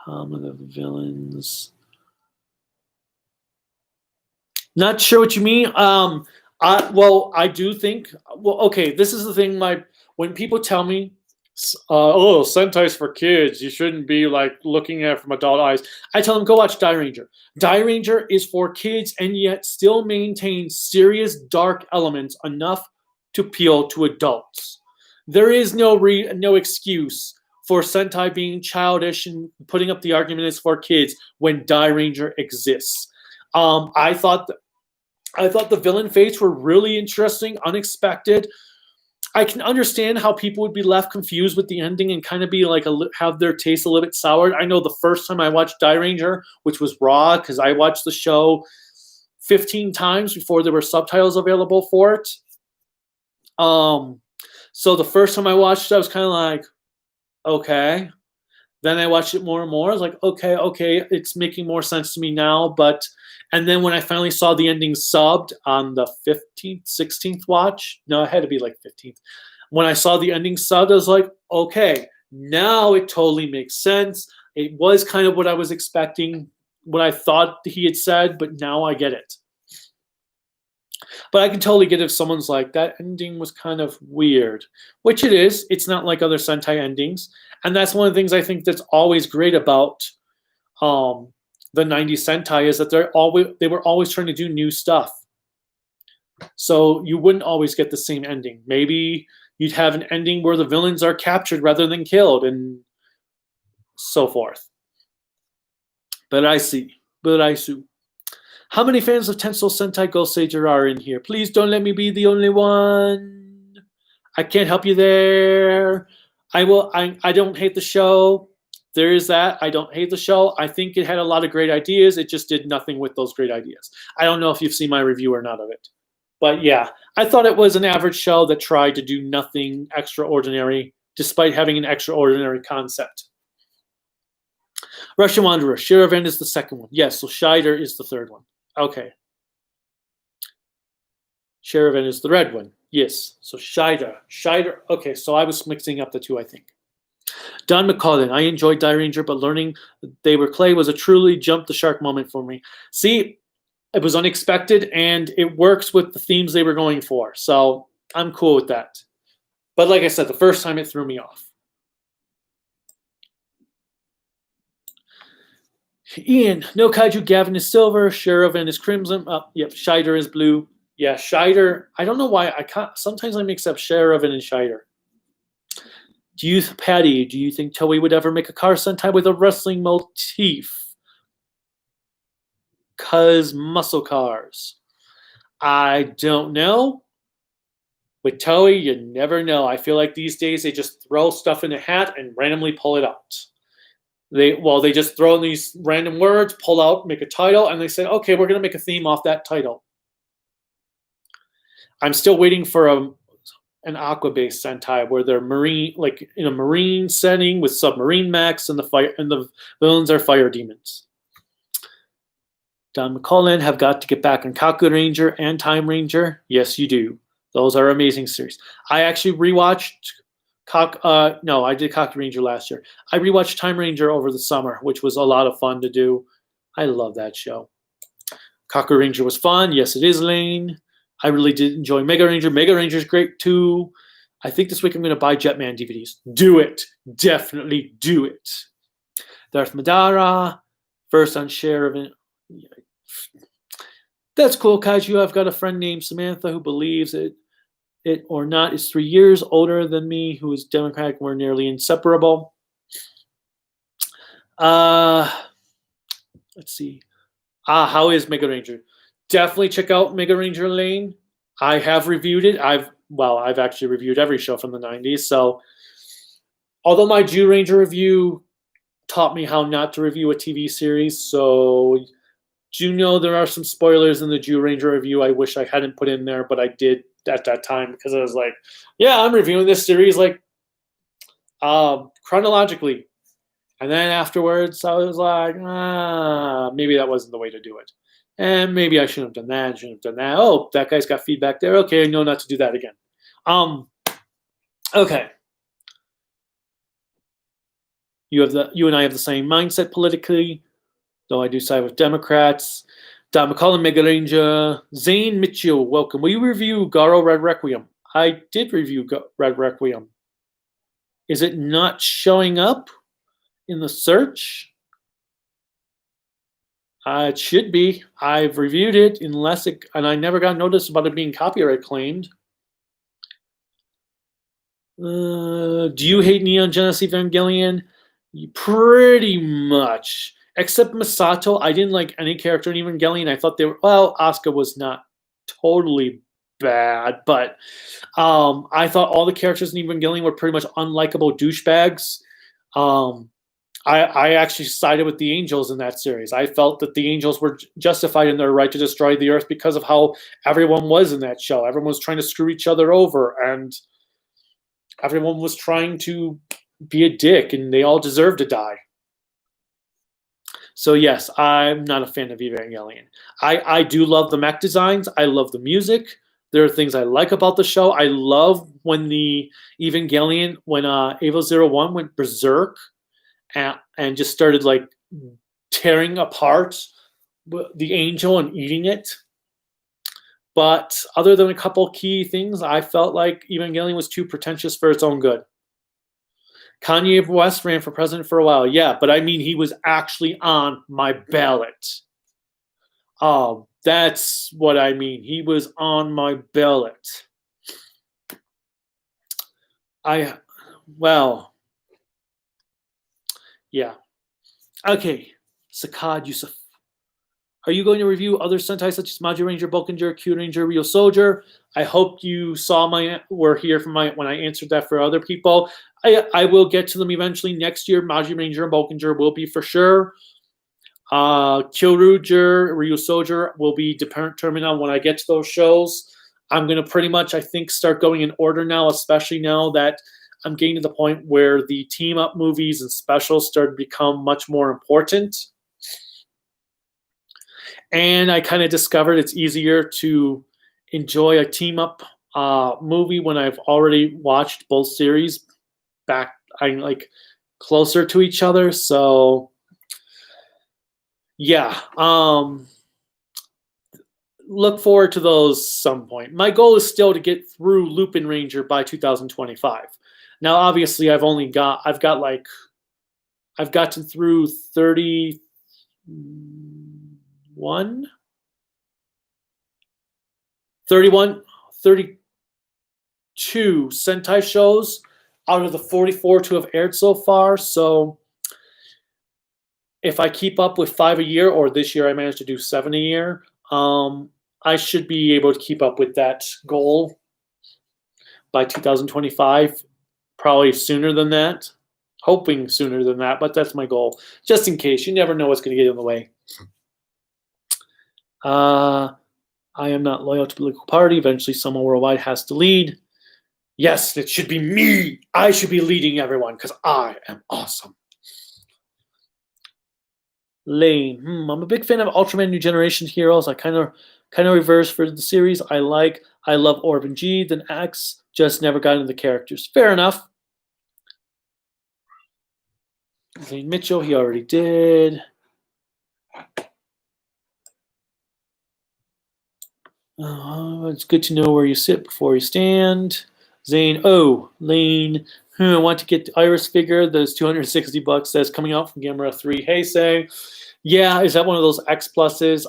some of the villains? Not sure what you mean. I do think. Well, okay. This is the thing. When people tell me, "Oh, Sentai's for kids. You shouldn't be like looking at it from adult eyes," I tell them, "Go watch Die Ranger. Die Ranger is for kids, and yet still maintains serious dark elements enough to appeal to adults. There is no excuse for Sentai being childish and putting up the argument as for kids when Die Ranger exists." I thought the villain fates were really interesting, unexpected. I can understand how people would be left confused with the ending and kind of be like have their taste a little bit soured. I know the first time I watched Die Ranger, which was raw because I watched the show 15 times before there were subtitles available for it. So the first time I watched it, I was kind of like, okay. Then I watched it more and more. I was like, okay, it's making more sense to me now. And then when I finally saw the ending subbed on the 15th, 16th watch, no, it had to be like 15th. When I saw the ending subbed, I was like, okay, now it totally makes sense. It was kind of what I was expecting, what I thought he had said, but now I get it. But I can totally get if someone's like, that ending was kind of weird, which it is. It's not like other Sentai endings. And that's one of the things I think that's always great about the 90s Sentai is that they were always trying to do new stuff. So you wouldn't always get the same ending. Maybe you'd have an ending where the villains are captured rather than killed and so forth. But I see. How many fans of Tensou Sentai Goseiger are in here? Please don't let me be the only one. I can't help you there. I don't hate the show. There is that. I don't hate the show. I think it had a lot of great ideas. It just did nothing with those great ideas. I don't know if you've seen my review or not of it. But yeah, I thought it was an average show that tried to do nothing extraordinary despite having an extraordinary concept. Russian Wanderer. Shiraven is the second one. Yes, so Scheider is the third one. Okay. Shiraven is the red one. Yes, so Scheider. Okay, so I was mixing up the two, I think. Don McCollin. I enjoyed Die Ranger, but learning they were clay was a truly jump the shark moment for me. See, it was unexpected, and it works with the themes they were going for. So I'm cool with that. But like I said, the first time it threw me off. Ian, no kaiju. Gavin is silver. Sherivan is crimson. Yep, Scheider is blue. Yeah, Scheider. I don't know why I can't. Sometimes I mix up Sherivan and Scheider. Patty, do you think Toei would ever make a car Sentai with a wrestling motif? Cause muscle cars. I don't know. With Toei, you never know. I feel like these days they just throw stuff in a hat and randomly pull it out. They just throw in these random words, pull out, make a title, and they say, okay, we're going to make a theme off that title. I'm still waiting for an aqua-based Sentai where they're marine, like in a marine setting with submarine mechs, and the villains are fire demons. Don McCollin, have got to get back on Kaku Ranger and Time Ranger. Yes, you do. Those are amazing series. I actually rewatched I did Kaku Ranger last year. I rewatched Time Ranger over the summer, which was a lot of fun to do. I love that show. Kaku Ranger was fun. Yes, it is, Lane. I really did enjoy Mega Ranger. Mega Ranger is great too. I think this week I'm going to buy Jetman DVDs. Do it. Definitely do it. Darth Madara. First on share of it. That's cool, Kaiju. I've got a friend named Samantha who believes it or not is 3 years older than me, who is Democratic. We're nearly inseparable. Let's see. How is Mega Ranger? Definitely check out Mega Ranger Lane. I have reviewed it. I've actually reviewed every show from the 90s. So although my Jew Ranger review taught me how not to review a TV series, so do know there are some spoilers in the Jew Ranger review I wish I hadn't put in there, but I did at that time because I was like, yeah, I'm reviewing this series like chronologically. And then afterwards I was like, maybe that wasn't the way to do it. And maybe I shouldn't have done that. Oh, that guy's got feedback there. Okay, I know not to do that again. Okay. You and I have the same mindset politically, though I do side with Democrats. Don McCollum, Mega Ranger. Zane Mitchell, welcome. Will you review Garo Red Requiem? I did review Red Requiem. Is it not showing up in the search? It should be. I've reviewed it, and I never got notice about it being copyright claimed. Do you hate Neon Genesis Evangelion? Pretty much. Except Masato, I didn't like any character in Evangelion. I thought Asuka was not totally bad, but I thought all the characters in Evangelion were pretty much unlikable douchebags. I actually sided with the Angels in that series. I felt that the Angels were justified in their right to destroy the Earth because of how everyone was in that show. Everyone was trying to screw each other over, and everyone was trying to be a dick, and they all deserved to die. So yes, I'm not a fan of Evangelion. I do love the mech designs. I love the music. There are things I like about the show. I love when the Evangelion, when Eva 01 went berserk, and just started like tearing apart the angel and eating it. But other than a couple key things, I felt like Evangelion was too pretentious for its own good. Kanye West ran for president for a while, yeah, but I mean he was actually on my ballot. That's what I mean. He was on my ballot. Yeah. Okay, Sakad Yusuf. Are you going to review other Sentai such as Moji Ranger, Bulkinger, Q Ranger, Real Soldier? I hope you were here for when I answered that for other people. I will get to them eventually next year. Moji Ranger and Bulkinger will be for sure. Kyoruger, Real Soldier will be determined on when I get to those shows. I'm going to pretty much, I think, start going in order now, especially now that I'm getting to the point where the team-up movies and specials start to become much more important. And I kind of discovered it's easier to enjoy a team-up movie when I've already watched both series back. I'm like closer to each other, so yeah. Look forward to those some point. My goal is still to get through Lupin Ranger by 2025. Now, obviously, I've gotten through 31, 32 Sentai shows out of the 44 to have aired so far. So if I keep up with 5 a year, or this year I managed to do 7 a year, I should be able to keep up with that goal by 2025, probably sooner than that. Hoping sooner than that, but that's my goal. Just in case. You never know what's going to get in the way. I am not loyal to a political party. Eventually someone worldwide has to lead. Yes, it should be me. I should be leading everyone because I am awesome. Lane. I'm a big fan of Ultraman New Generation heroes. I kind of reverse for the series. I love Orb and G, then X. Just never got into the characters. Fair enough. Lane Mitchell, he already did. It's good to know where you sit before you stand. Zane, Lane, I want to get the Iris figure. There's $260 that's coming out from Gamera 3 Heisei. Yeah, is that one of those X pluses?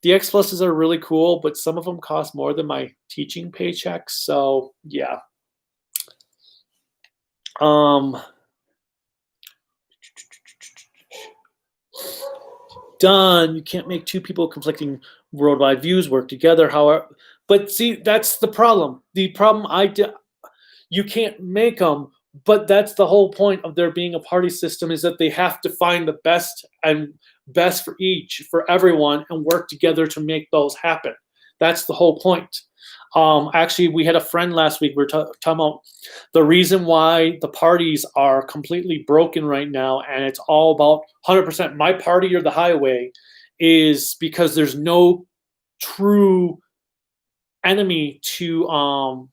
The X pluses are really cool, but some of them cost more than my teaching paychecks. So yeah. Done. You can't make two people conflicting worldwide views work together. However, but see, that's the problem. The problem you can't make them, but that's the whole point of there being a party system, is that they have to find the best for everyone and work together to make those happen. That's the whole point. Actually, we had a friend last week. We were talking about the reason why the parties are completely broken right now, and it's all about 100% my party or the highway, is because there's no true enemy to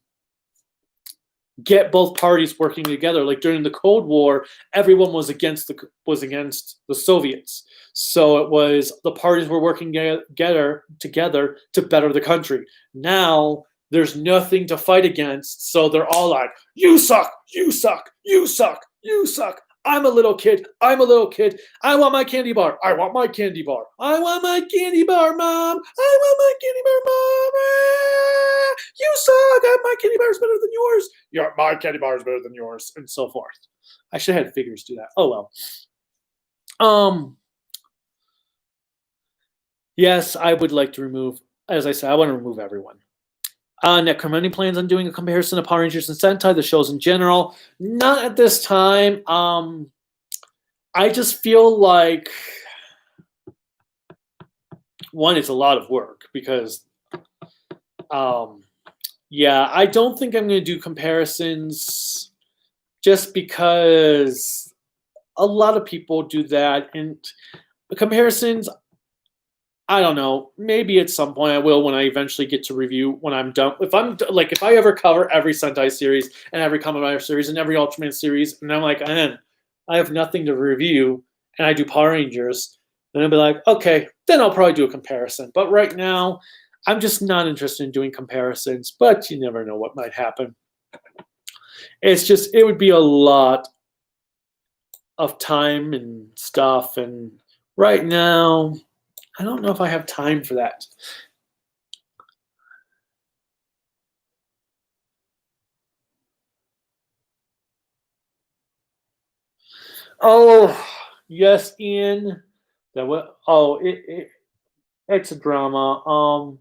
get both parties working together. Like during the Cold War, everyone was against the Soviets. So it was the parties were working together to better the country. Now there's nothing to fight against, so they're all like, "You suck, you suck, you suck, you suck. I'm a little kid. I'm a little kid. I want my candy bar. I want my candy bar. I want my candy bar, Mom. I want my candy bar, Mom. Ah, you suck. My candy bar is better than yours. Yeah, my candy bar is better than yours," and so forth. I should have had figures do that. Oh well. Yes, I would like to remove. As I said, I want to remove everyone. Necromani plans on doing a comparison of Power Rangers and Sentai, the shows in general. Not at this time. I just feel like, one, it's a lot of work because, yeah, I don't think I'm going to do comparisons just because a lot of people do that. And comparisons, I don't know. Maybe at some point I will when I eventually get to review when I'm done. If I ever cover every Sentai series and every Kamen Rider series and every Ultraman series, and I'm like, I have nothing to review, and I do Power Rangers, then I'll be like, okay, then I'll probably do a comparison. But right now, I'm just not interested in doing comparisons, but you never know what might happen. It's just, it would be a lot of time and stuff, and right now, I don't know if I have time for that. Oh, yes, Ian. That was, oh, it's a drama.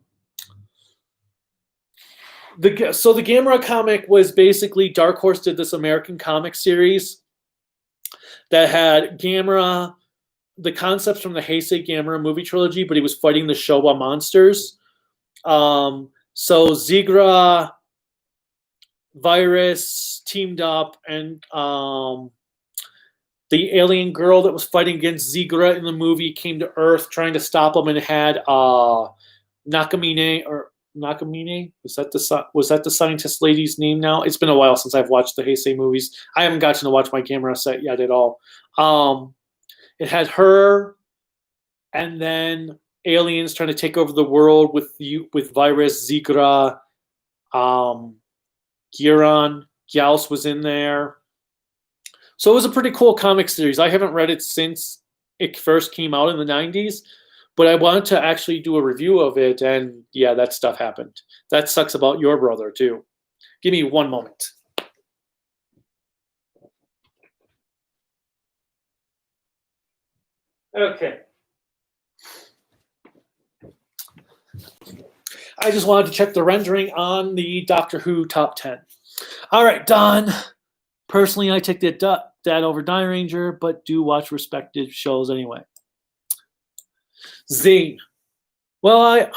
The Gamera comic was basically Dark Horse did this American comic series that had Gamera, the concepts from the Heisei Gamera movie trilogy, but he was fighting the Showa monsters. So Zigra, Virus teamed up, and the alien girl that was fighting against Zigra in the movie came to Earth trying to stop him, and had Nakamine or Nakamine. Was that the scientist lady's name? Now it's been a while since I've watched the Heisei movies. I haven't gotten to watch my Gamera set yet at all. It had her, and then aliens trying to take over the world with Virus, Zigra, Giron, Gyaos was in there. So it was a pretty cool comic series. I haven't read it since it first came out in the 90s, but I wanted to actually do a review of it, and yeah, that stuff happened. That sucks about your brother, too. Give me one moment. Okay. I just wanted to check the rendering on the Doctor Who top 10. All right, Don. Personally, I take that over Die Ranger, but do watch respected shows anyway. Zane. Will I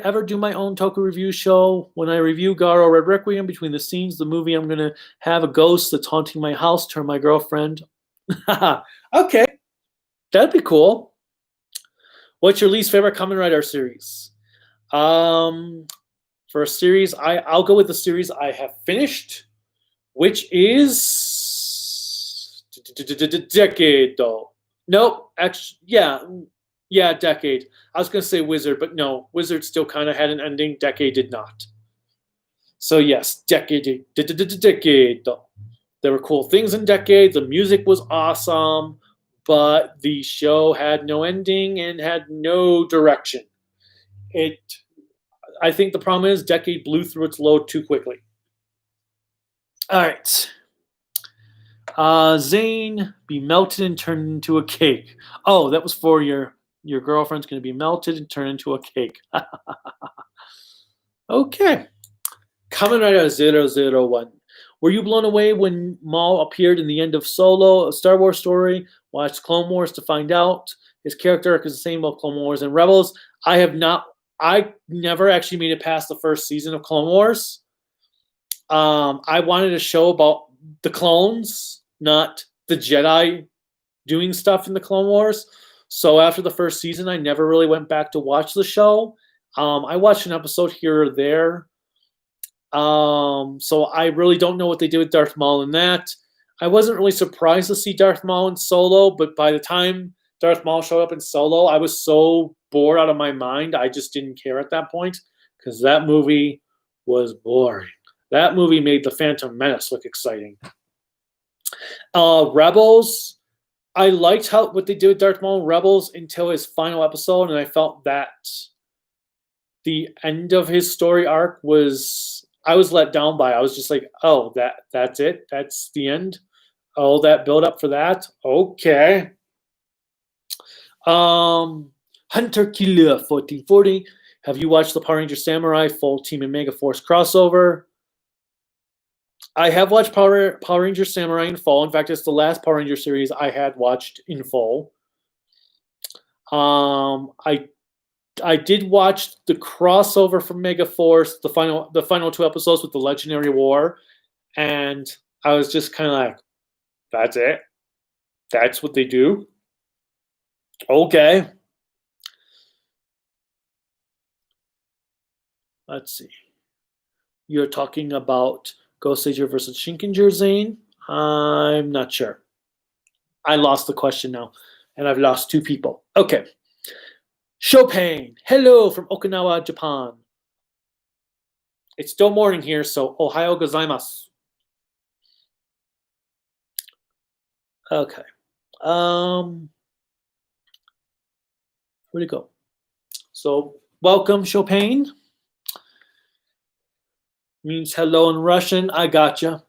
ever do my own Toku review show? When I review Garo Red Requiem, between the scenes of the movie, I'm going to have a ghost that's haunting my house turn my girlfriend. Okay. That'd be cool. What's your least favorite Kamen Rider series? For a series, I'll go with the series I have finished, which is Decade, though. Nope, actually, yeah, Decade. I was gonna say Wizard, but no, Wizard still kind of had an ending. Decade did not. So yes, Decade, Decade, though. There were cool things in Decade. The music was awesome, but the show had no ending and had no direction. I think the problem is Decade blew through its load too quickly. All right. Zane, be melted and turned into a cake. Oh, that was for your girlfriend's going to be melted and turned into a cake. Okay. Kamen Rider 001. Were you blown away when Maul appeared in the end of Solo, a Star Wars story? Watched Clone Wars to find out. His character arc is the same about Clone Wars and Rebels. I never actually made it past the first season of Clone Wars. I wanted a show about the clones, not the Jedi doing stuff in the Clone Wars. So after the first season, I never really went back to watch the show. I watched an episode here or there. So I really don't know what they did with Darth Maul in that. I wasn't really surprised to see Darth Maul in Solo, but by the time Darth Maul showed up in Solo, I was so bored out of my mind. I just didn't care at that point because that movie was boring. That movie made the Phantom Menace look exciting. Rebels, I liked what they did with Darth Maul in Rebels until his final episode, and I felt that the end of his story arc I was let down by. I was just like, oh, that's it? That's the end? Oh, that build up for that? Okay. Hunter Killer 1440. Have you watched the Power Ranger Samurai Full Team and Mega Force crossover? I have watched Power Ranger Samurai in full. In fact, it's the last Power Ranger series I had watched in full. I did watch the crossover from Mega Force, the final two episodes with the Legendary War, and I was just kind of like, that's it? That's what they do? Okay. Let's see. You're talking about Ghost Sager versus Shinkenger, Zane? I'm not sure. I lost the question now, and I've lost 2 people. Okay. Chopin, hello from Okinawa, Japan. It's still morning here, so ohayo gozaimasu. Okay. Where'd it go? So, welcome, Chopin. Means hello in Russian. I gotcha.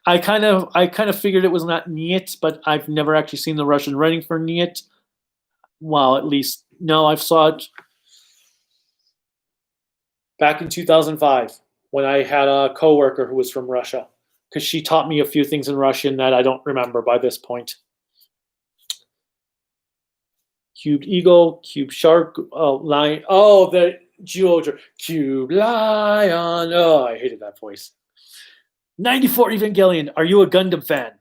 I kind of figured it was not Niet, but I've never actually seen the Russian writing for Niet. Well, at least no, I've saw it back in 2005 when I had a coworker who was from Russia, because she taught me a few things in Russian that I don't remember by this point. Cubed eagle, cube shark, lion. Oh, the Geodra. Cube lion. Oh, I hated that voice. 94 Evangelion. Are you a Gundam fan?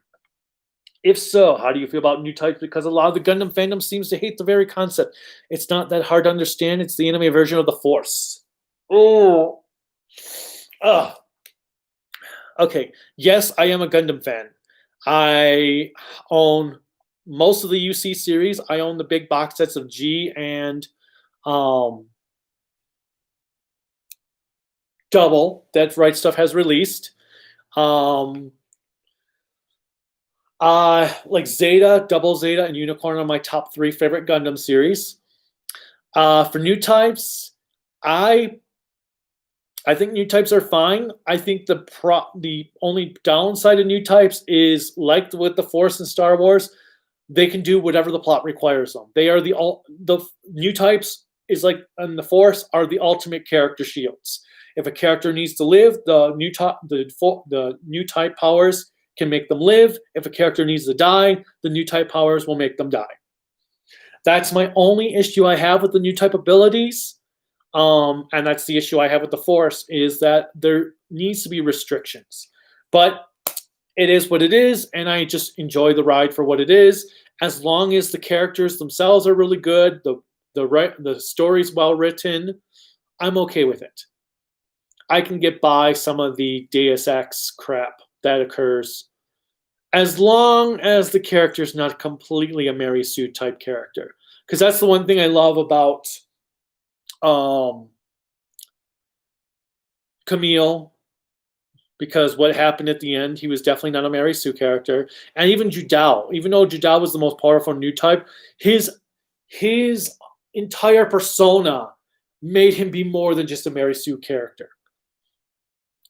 If so, how do you feel about new types? Because a lot of the Gundam fandom seems to hate the very concept. It's not that hard to understand. It's the anime version of the Force. Oh. Ugh. Okay. Yes, I am a Gundam fan. I own most of the UC series. I own the big box sets of G and Double that Rightstuf has released. Like Zeta, Double Zeta, and Unicorn are my top 3 favorite Gundam series. For new types, I think new types are fine. I think the only downside of new types is, like with the Force and Star Wars, they can do whatever the plot requires them. They are the new types is like in the Force are the ultimate character shields. If a character needs to live, the new type powers can make them live. If a character needs to die, the new type powers will make them die. That's my only issue I have with the new type abilities. And that's the issue I have with the Force, is that there needs to be restrictions. But it is what it is, and I just enjoy the ride for what it is. As long as the characters themselves are really good, the story's well written, I'm okay with it. I can get by some of the Deus Ex crap that occurs, as long as the character's not completely a Mary Sue type character. Because that's the one thing I love about Camille, because what happened at the end, he was definitely not a Mary Sue character. And even Judao, even though Judao was the most powerful new type, his entire persona made him be more than just a Mary Sue character.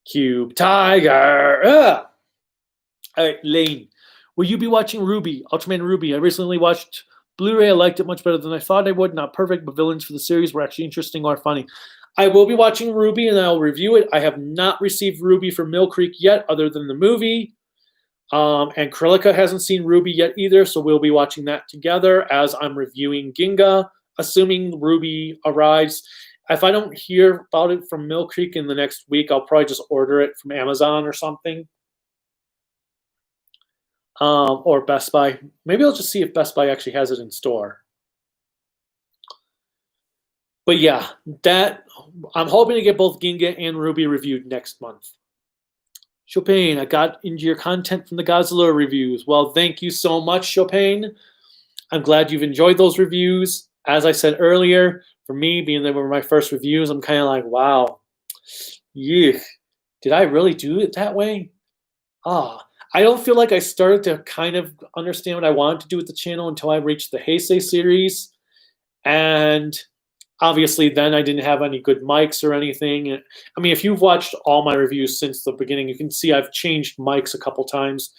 Cube Tiger. All right, Lane. Will you be watching Ruby, Ultraman Ruby? I recently watched Blu-ray. I liked it much better than I thought I would. Not perfect, but villains for the series were actually interesting or funny. I will be watching Ruby, and I'll review it. I have not received Ruby from Mill Creek yet, other than the movie. And Krillika hasn't seen Ruby yet either, so we'll be watching that together as I'm reviewing Ginga, assuming Ruby arrives. If I don't hear about it from Mill Creek in the next week, I'll probably just order it from Amazon or something. Or Best Buy. Maybe I'll just see if Best Buy actually has it in store. But yeah, I'm hoping to get both Ginga and Ruby reviewed next month. Chopin, I got into your content from the Godzilla reviews. Well, thank you so much, Chopin. I'm glad you've enjoyed those reviews. As I said earlier, for me, being they were my first reviews, I'm kind of like, wow, yeah, did I really do it that way? I don't feel like I started to kind of understand what I wanted to do with the channel until I reached the Heisei series. And obviously then I didn't have any good mics or anything. I mean, if you've watched all my reviews since the beginning, you can see I've changed mics a couple times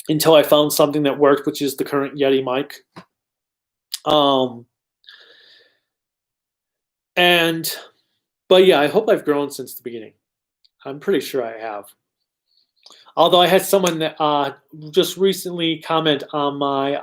until I found something that worked, which is the current Yeti mic. But yeah, I hope I've grown since the beginning. I'm pretty sure I have. Although I had someone that just recently comment on my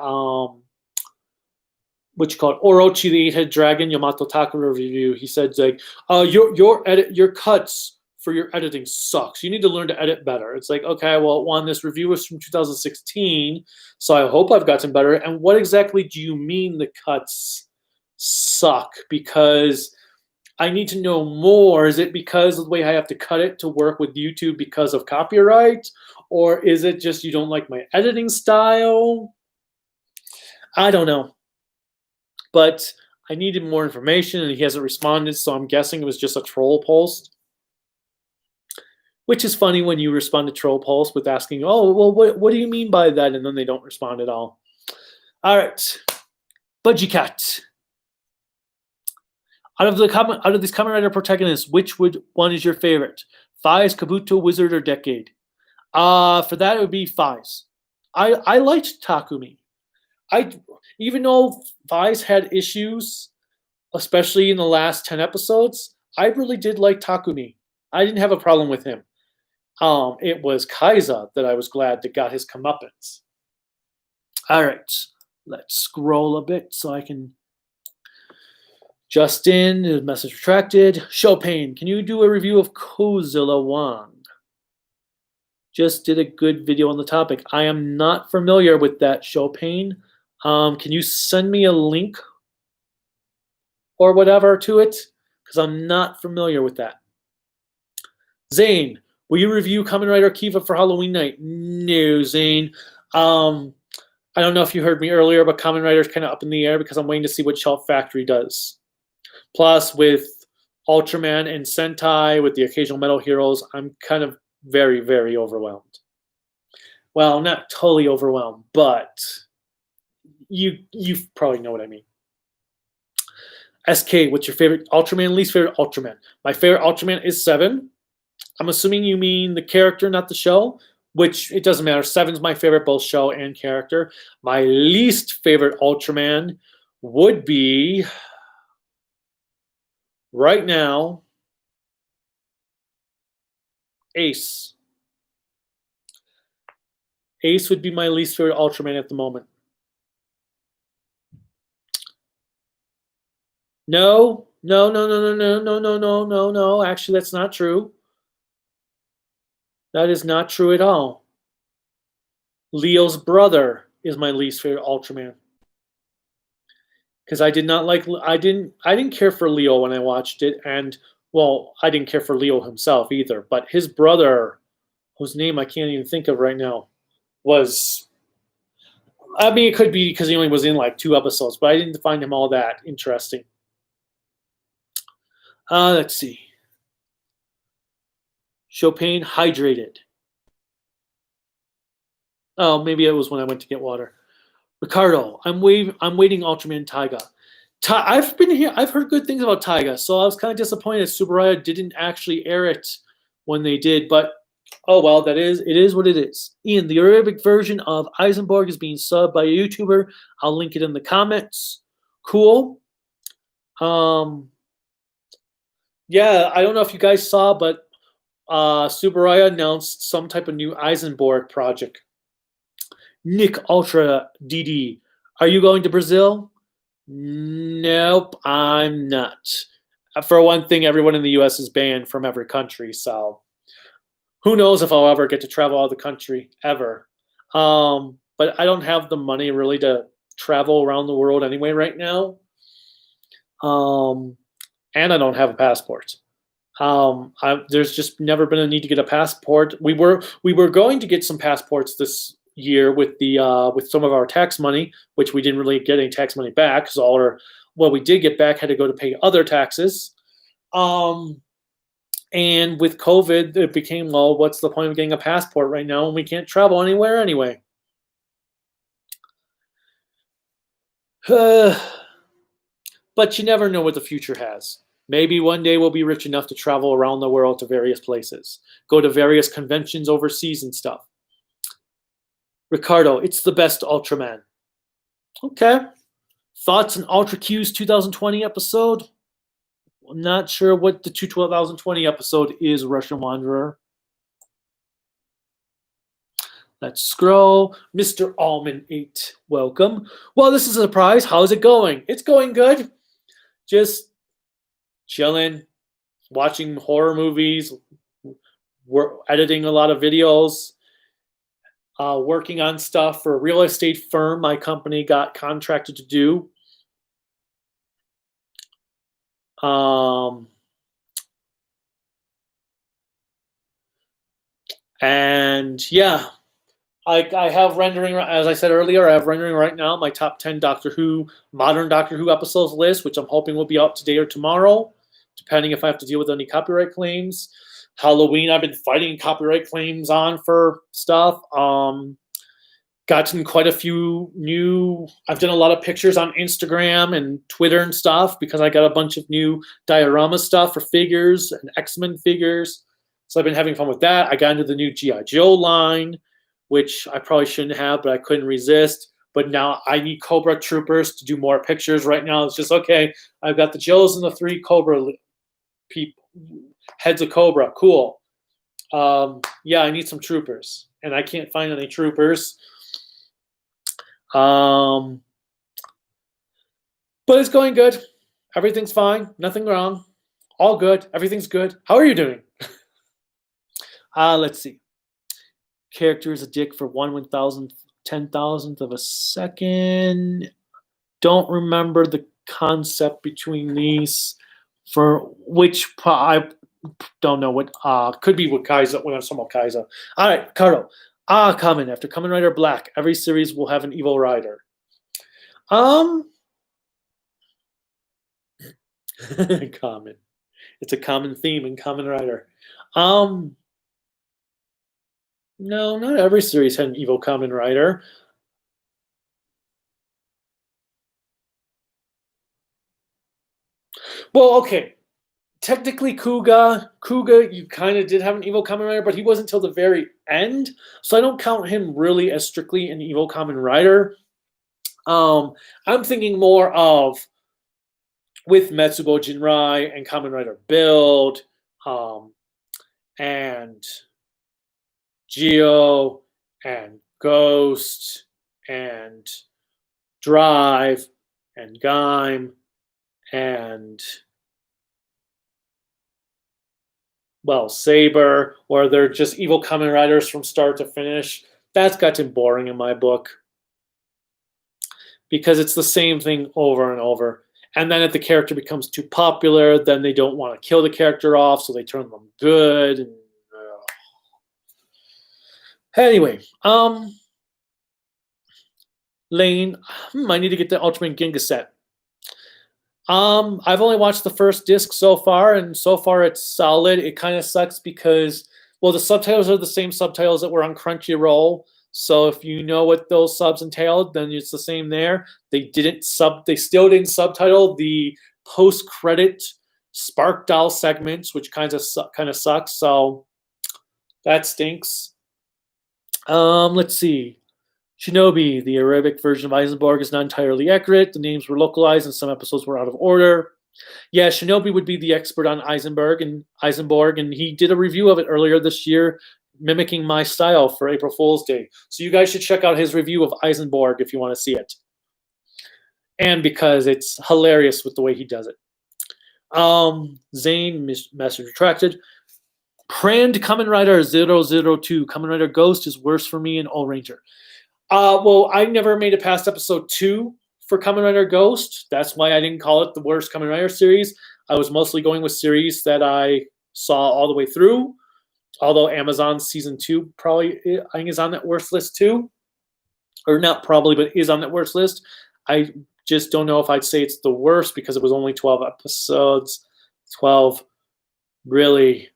what you call it, Orochi the Eight-Headed Dragon Yamato Takara review. He said like, your cuts for your editing sucks. You need to learn to edit better. It's like, okay, well, one, this review was from 2016, so I hope I've gotten better. And what exactly do you mean the cuts suck? Because I need to know more. Is it because of the way I have to cut it to work with YouTube because of copyright? Or is it just you don't like my editing style? I don't know. But I needed more information, and he hasn't responded, so I'm guessing it was just a troll post. Which is funny when you respond to troll posts with asking, oh, well, what do you mean by that? And then they don't respond at all. All right. Budgie Cat. Out of these Kamen Rider protagonists, which one is your favorite? Faiz, Kabuto, Wizard, or Decade? For that, it would be Faiz. I liked Takumi. Even though Faiz had issues, especially in the last 10 episodes, I really did like Takumi. I didn't have a problem with him. It was Kaiza that I was glad that got his comeuppance. All right, let's scroll a bit so I can. Justin, the message retracted. Chopin, can you do a review of Godzilla 1? Just did a good video on the topic. I am not familiar with that, Chopin. Can you send me a link or whatever to it? Because I'm not familiar with that. Zane, will you review Kamen Rider Kiva for Halloween night? No, Zane. I don't know if you heard me earlier, but Kamen Rider is kind of up in the air because I'm waiting to see what Shelf Factory does. Plus, with Ultraman and Sentai, with the occasional Metal Heroes, I'm kind of very, very overwhelmed. Well, not totally overwhelmed, but you probably know what I mean. SK, what's your favorite Ultraman, least favorite Ultraman? My favorite Ultraman is 7. I'm assuming you mean the character, not the show, which it doesn't matter. 7's my favorite, both show and character. My least favorite Ultraman would be, right now, Ace. Ace would be my least favorite Ultraman at the moment. No. Actually, that's not true. That is not true at all. Leo's brother is my least favorite Ultraman. Because I didn't care for Leo when I watched it, and well, I didn't care for Leo himself either, but his brother, whose name I can't even think of right now, was, I mean, it could be because he only was in like 2 episodes, but I didn't find him all that interesting. Let's see. Chopin, hydrated. Oh, maybe it was when I went to get water. Ricardo, I'm waiting Ultraman Taiga. I've been here. I've heard good things about Taiga, so I was kind of disappointed Subaraya didn't actually air it when they did. But oh well, it is what it is. Ian, the Arabic version of Eisenberg is being subbed by a YouTuber. I'll link it in the comments. Cool. Yeah, I don't know if you guys saw, but Subaraya announced some type of new Eisenberg project. Nick Ultra DD, are you going to Brazil? Nope, I'm not. For one thing, everyone in the U.S. is banned from every country, so who knows if I'll ever get to travel out of the country, ever. But I don't have the money really to travel around the world anyway right now. And I don't have a passport. There's just never been a need to get a passport. We were going to get some passports this year with some of our tax money, which we didn't really get any tax money back because what we did get back had to go to pay other taxes. And with COVID, it became, well, what's the point of getting a passport right now when we can't travel anywhere anyway? But you never know what the future has. Maybe one day we'll be rich enough to travel around the world to various places, go to various conventions overseas and stuff. Ricardo, it's the best Ultraman. Okay. Thoughts on Ultra Q's 2020 episode? I'm not sure what the 2020 episode is, Russian Wanderer. Let's scroll. Mr. Allman 8, welcome. Well, this is a surprise. How's it going? It's going good. Just chilling, watching horror movies, editing a lot of videos, working on stuff for a real estate firm my company got contracted to do. And yeah, I have rendering, as I said earlier, I have rendering right now my top 10 Doctor Who, modern Doctor Who episodes list, which I'm hoping will be out today or tomorrow, depending if I have to deal with any copyright claims. Halloween, I've been fighting copyright claims on for stuff. Gotten quite a few new, I've done a lot of pictures on Instagram and Twitter and stuff because I got a bunch of new diorama stuff for figures and X-Men figures. So I've been having fun with that. I got into the new G.I. Joe line, which I probably shouldn't have, but I couldn't resist. But now I need Cobra Troopers to do more pictures. Right now it's just, okay, I've got the Joes and the 3 Cobra people, heads of Cobra. Cool. Yeah, I need some troopers. And I can't find any troopers. But it's going good. Everything's fine. Nothing wrong. All good. Everything's good. How are you doing? Let's see. Character is a dick for 1/1000th, 10,000th of a second. Don't remember the concept between these. For which I don't know what. Could be with Kaiser when I'm talking about Kaiser. All right, Carlo. Kamen. After Kamen Rider Black, every series will have an evil rider. Kamen. It's a common theme in Kamen Rider. No, not every series had an evil Kamen Rider. Well, okay. Technically, Kuga, you kind of did have an evil Kamen Rider, but he wasn't until the very end, so I don't count him really as strictly an evil Kamen Rider. I'm thinking more of with Metsubo Jinrai and Kamen Rider Build, and Geo and Ghost and Drive and Gaim and Saber, where they're just evil Kamen Riders from start to finish. That's gotten boring in my book because it's the same thing over and over. And then if the character becomes too popular, then they don't want to kill the character off, so they turn them good. And, anyway, Lane, I need to get the Ultraman Ginga set. I've only watched the first disc so far, and so far it's solid. It kind of sucks because, well, the subtitles are the same subtitles that were on Crunchyroll. So if you know what those subs entailed, then it's the same there. They still didn't subtitle the post-credit Spark Doll segments, which kind of sucks. So that stinks. Let's see. Shinobi, the Arabic version of Eisenberg, is not entirely accurate. The names were localized and some episodes were out of order. Yeah, Shinobi would be the expert on Eisenberg, and he did a review of it earlier this year, mimicking my style for April Fool's Day. So you guys should check out his review of Eisenberg if you want to see it. And because it's hilarious with the way he does it. Zane, message retracted. Brand Kamen Rider 002. Kamen Rider Ghost is worse for me in All Ranger. Well, I never made it past episode 2 for Kamen Rider Ghost. That's why I didn't call it the worst Kamen Rider series. I was mostly going with series that I saw all the way through. Although Amazon season 2 probably, I think, is on that worst list too. Or not probably, but is on that worst list. I just don't know if I'd say it's the worst because it was only 12 episodes. 12 really,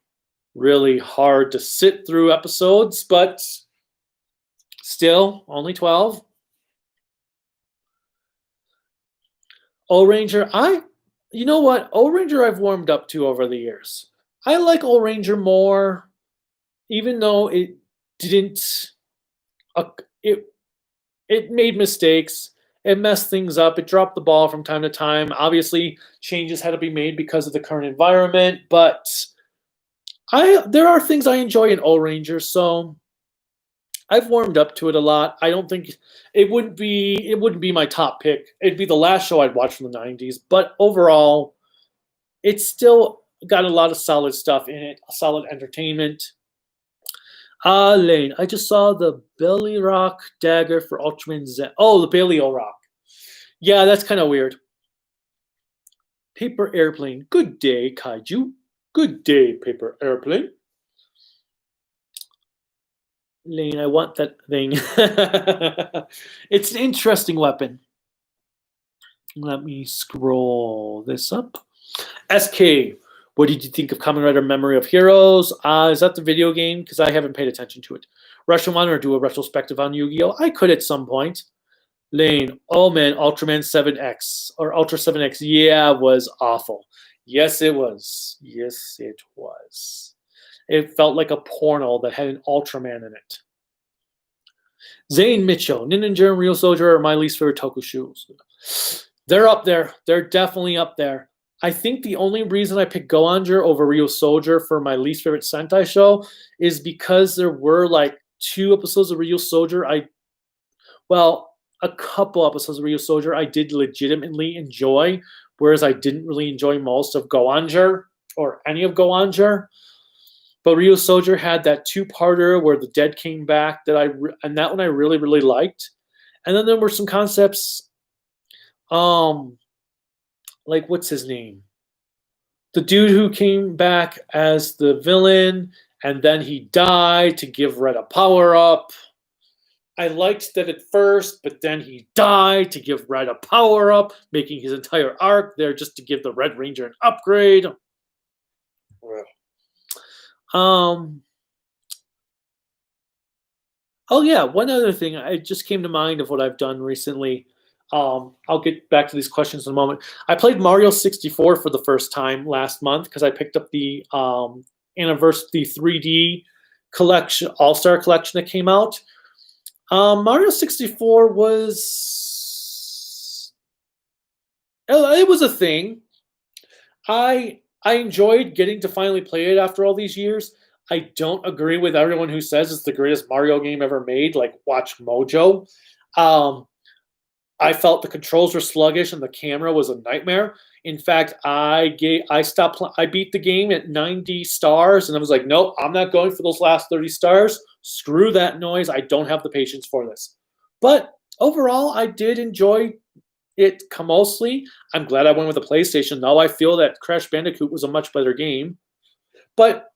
really hard to sit through episodes, but still, only 12. O-Ranger, you know what? O-Ranger I've warmed up to over the years. I like O-Ranger more, even though it didn't, it made mistakes. It messed things up. It dropped the ball from time to time. Obviously, changes had to be made because of the current environment, but there are things I enjoy in O-Ranger, so I've warmed up to it a lot. I don't think it wouldn't be my top pick. It'd be the last show I'd watch from the 90s, but overall, it's still got a lot of solid stuff in it, solid entertainment. Lane, I just saw the Belly Rock dagger for Ultraman Zet. Oh, the Baleo Rock. Yeah, that's kind of weird. Paper Airplane. Good day, Kaiju. Good day, Paper Airplane. Lane, I want that thing. It's an interesting weapon. Let me scroll this up. SK, what did you think of Kamen Rider Memory of Heroes? Is that the video game? Because I haven't paid attention to it. Russian one or do a retrospective on Yu-Gi-Oh? I could at some point. Lane, oh man, Ultraman 7X or Ultra 7X, yeah, was awful. Yes, it was. Yes, it was. It felt like a porno that had an Ultraman in it. Zane Mitchell, Ninja and Real Soldier are my least favorite Toku shoes. They're up there. They're definitely up there. I think the only reason I picked Goanger over Real Soldier for my least favorite Sentai show is because there were like 2 episodes of Real Soldier. A couple episodes of Real Soldier I did legitimately enjoy, whereas I didn't really enjoy most of Goanger or any of Goanger. But Real Soldier had that 2-parter where the dead came back and that one I really, really liked. And then there were some concepts, like what's his name? The dude who came back as the villain and then he died to give Red a power up. I liked that at first, but then he died to give Red a power up, making his entire arc there just to give the Red Ranger an upgrade. Oh yeah, one other thing I just came to mind of what I've done recently. I'll get back to these questions in a moment. I played Mario 64 for the first time last month because I picked up the anniversary 3D collection, All-Star collection that came out. Mario 64 was it was a thing. I enjoyed getting to finally play it after all these years. I don't agree with everyone who says it's the greatest Mario game ever made, like watch Mojo. I felt the controls were sluggish and the camera was a nightmare. In fact, I beat the game at 90 stars and I was like, nope, I'm not going for those last 30 stars. Screw that noise. I don't have the patience for this. But overall, I did enjoy it mostly. I'm glad I went with the PlayStation. Now I feel that Crash Bandicoot was a much better game. But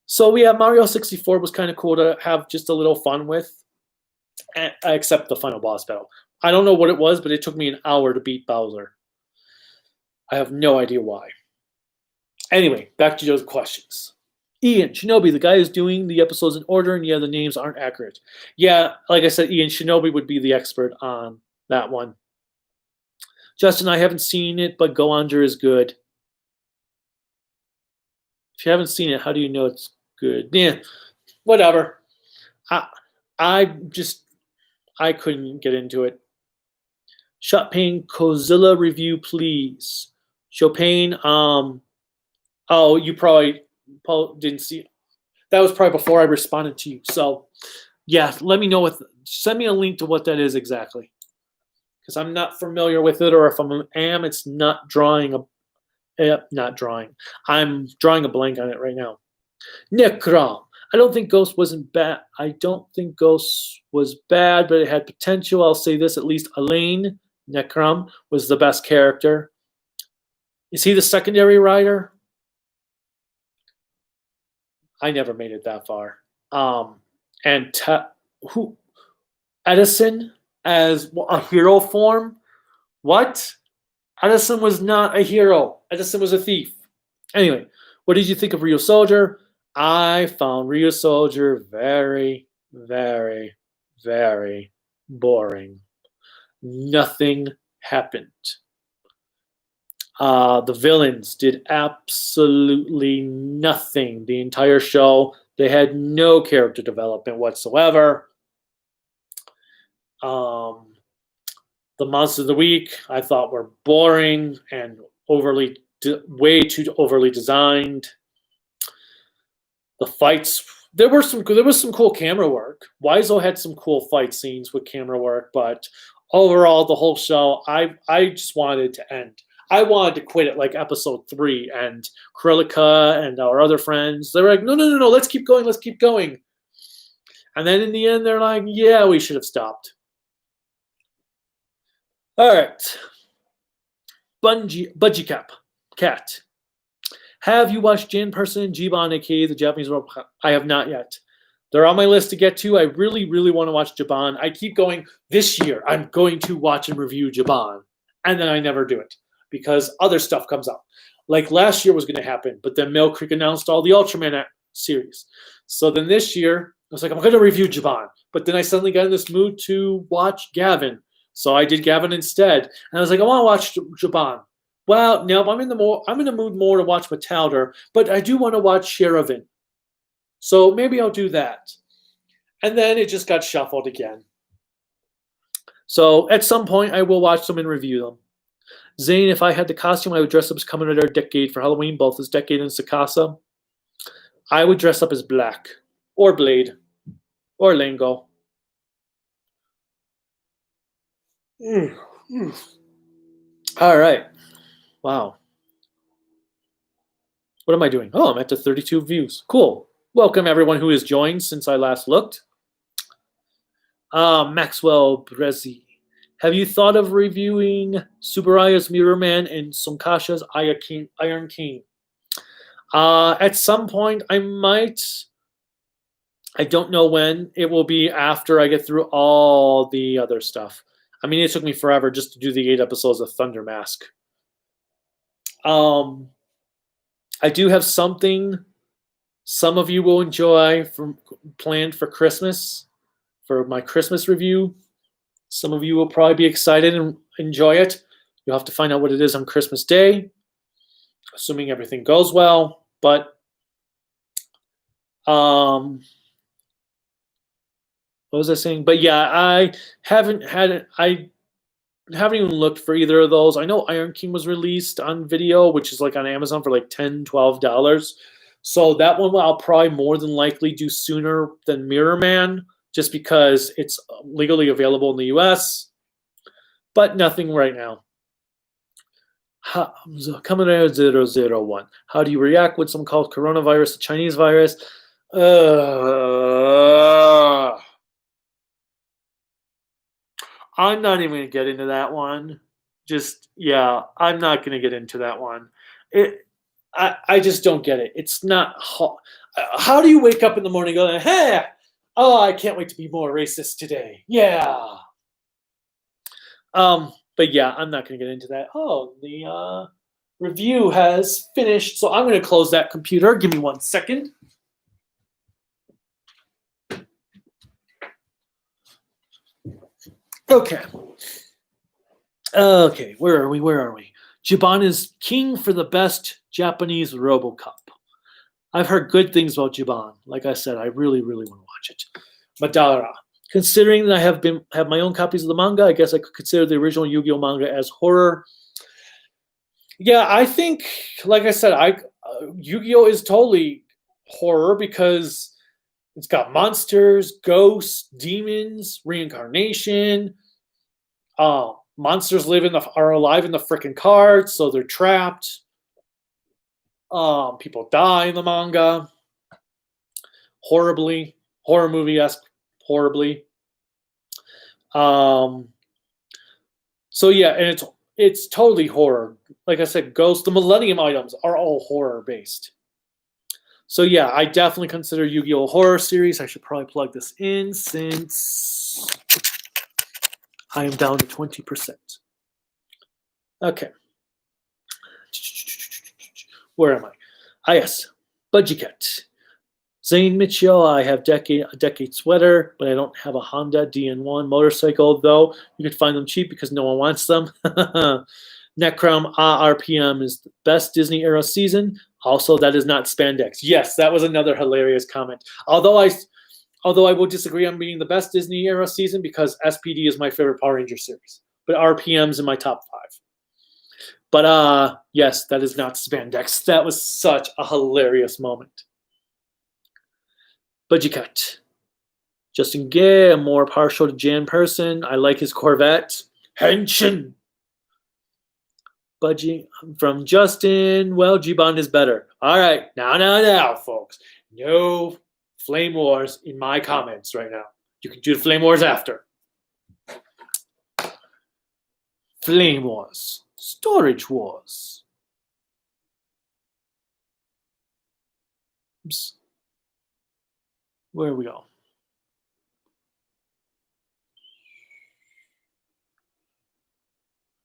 so yeah, Mario 64 was kind of cool to have just a little fun with, except the final boss battle. I don't know what it was, but it took me an hour to beat Bowser. I have no idea why. Anyway, back to those questions. Ian, Shinobi, the guy who's doing the episodes in order, and yeah, the names aren't accurate. Yeah, like I said, Ian, Shinobi would be the expert on that one. Justin, I haven't seen it, but Goanger is good. If you haven't seen it, how do you know it's good? Yeah, whatever. I couldn't get into it. Chopin Godzilla review, please. Chopin, oh, you probably didn't see it. That was probably before I responded to you. So, yeah, let me know send me a link to what that is exactly. Because I'm not familiar with it, or if I am, it's not I'm drawing a blank on it right now. Necrom. I don't think Ghost wasn't bad. I don't think Ghost was bad, but it had potential. I'll say this, at least Elaine Necrom was the best character. Is he the secondary writer? I never made it that far. Edison as a hero form? What? Edison was not a hero. Edison was a thief. Anyway, what did you think of Rio Soldier? I found Rio Soldier very, very, very boring. Nothing happened. The villains did absolutely nothing the entire show. They had no character development whatsoever. The monsters of the week I thought were boring and way too overly designed. The fights, there was some cool camera work. Wiseau had some cool fight scenes with camera work, but overall the whole show, I just wanted it to end. I wanted to quit at like episode 3, and Krillika and our other friends, they were like, no, let's keep going. And then in the end, they're like, yeah, we should have stopped. All right. Budgie Cat. Have you watched Jin Person, Jiban, aka the Japanese robot? I have not yet. They're on my list to get to. I really, really want to watch Jaban. I keep going, this year I'm going to watch and review Jaban. And then I never do it because other stuff comes out. Like last year was going to happen, but then Mill Creek announced all the Ultraman series. So then this year, I was like, I'm going to review Jaban. But then I suddenly got in this mood to watch Gavin. So I did Gavin instead. And I was like, I want to watch Jaban. Well, no, I'm in the mood more to watch Metalder, but I do want to watch Sherivan. So maybe I'll do that. And then it just got shuffled again. So at some point, I will watch them and review them. Zane, if I had the costume, I would dress up as Kamen Rider Decade for Halloween, both as Decade and Sakasa. I would dress up as Black, or Blade, or Lingo. All right. Wow. What am I doing? Oh, I'm at the 32 views. Cool. Welcome everyone who has joined since I last looked. Maxwell Brezzi. Have you thought of reviewing Tsuburaya's Mirror Man and Sunkasha's Iron King? At some point, I might. I don't know when. It will be after I get through all the other stuff. I mean, it took me forever just to do the 8 episodes of Thunder Mask. I do have something some of you will enjoy planned for Christmas, for my Christmas review. Some of you will probably be excited and enjoy it. You'll have to find out what it is on Christmas Day, assuming everything goes well. But what was I saying? But yeah, I haven't even looked for either of those. I know Iron King was released on video, which is like on Amazon for like $10, $12. So that one I'll probably more than likely do sooner than Mirror Man, just because it's legally available in the US, but nothing right now. Kamen Rider 001. How do you react when someone calls coronavirus a Chinese virus? I'm not even going to get into that one. I'm not going to get into that one. I just don't get it. It's not. How do you wake up in the morning going, hey, oh, I can't wait to be more racist today. Yeah. But yeah, I'm not going to get into that. Oh, the review has finished, so I'm going to close that computer. Give me 1 second. Okay. Okay, where are we? Jaban is king for the best Japanese RoboCop. I've heard good things about Jaban. Like I said, I really, really want to watch it. Madara. Considering that I have my own copies of the manga, I guess I could consider the original Yu-Gi-Oh manga as horror. Yeah, I think, like I said, Yu-Gi-Oh is totally horror because it's got monsters, ghosts, demons, reincarnation. Monsters are alive in the freaking cards, so they're trapped. People die in the manga horribly, horror movie-esque, horribly. So yeah, and it's totally horror. Like I said, Ghost, the Millennium items are all horror based. So yeah, I definitely consider Yu-Gi-Oh! A horror series. I should probably plug this in since I am down to 20%. Okay. Where am I? Ah, yes. Budget. Zane Mitchell, I have a decade sweater, but I don't have a Honda DN1 motorcycle, though. You can find them cheap because no one wants them. Necrom RPM is the best Disney era season. Also, that is not spandex. Yes, that was another hilarious comment. Although I will disagree on being the best Disney era season because SPD is my favorite Power Ranger series. But RPM's in my top 5. But yes, that is not spandex. That was such a hilarious moment. Budget. Justin Gay, a more partial to Jan person. I like his Corvette. Henshin. Budget from Justin. Well, Jiban is better. All right, now, folks. No Flame Wars in my comments right now. You can do the Flame Wars after. Flame Wars. Storage Wars. Oops. Where we go?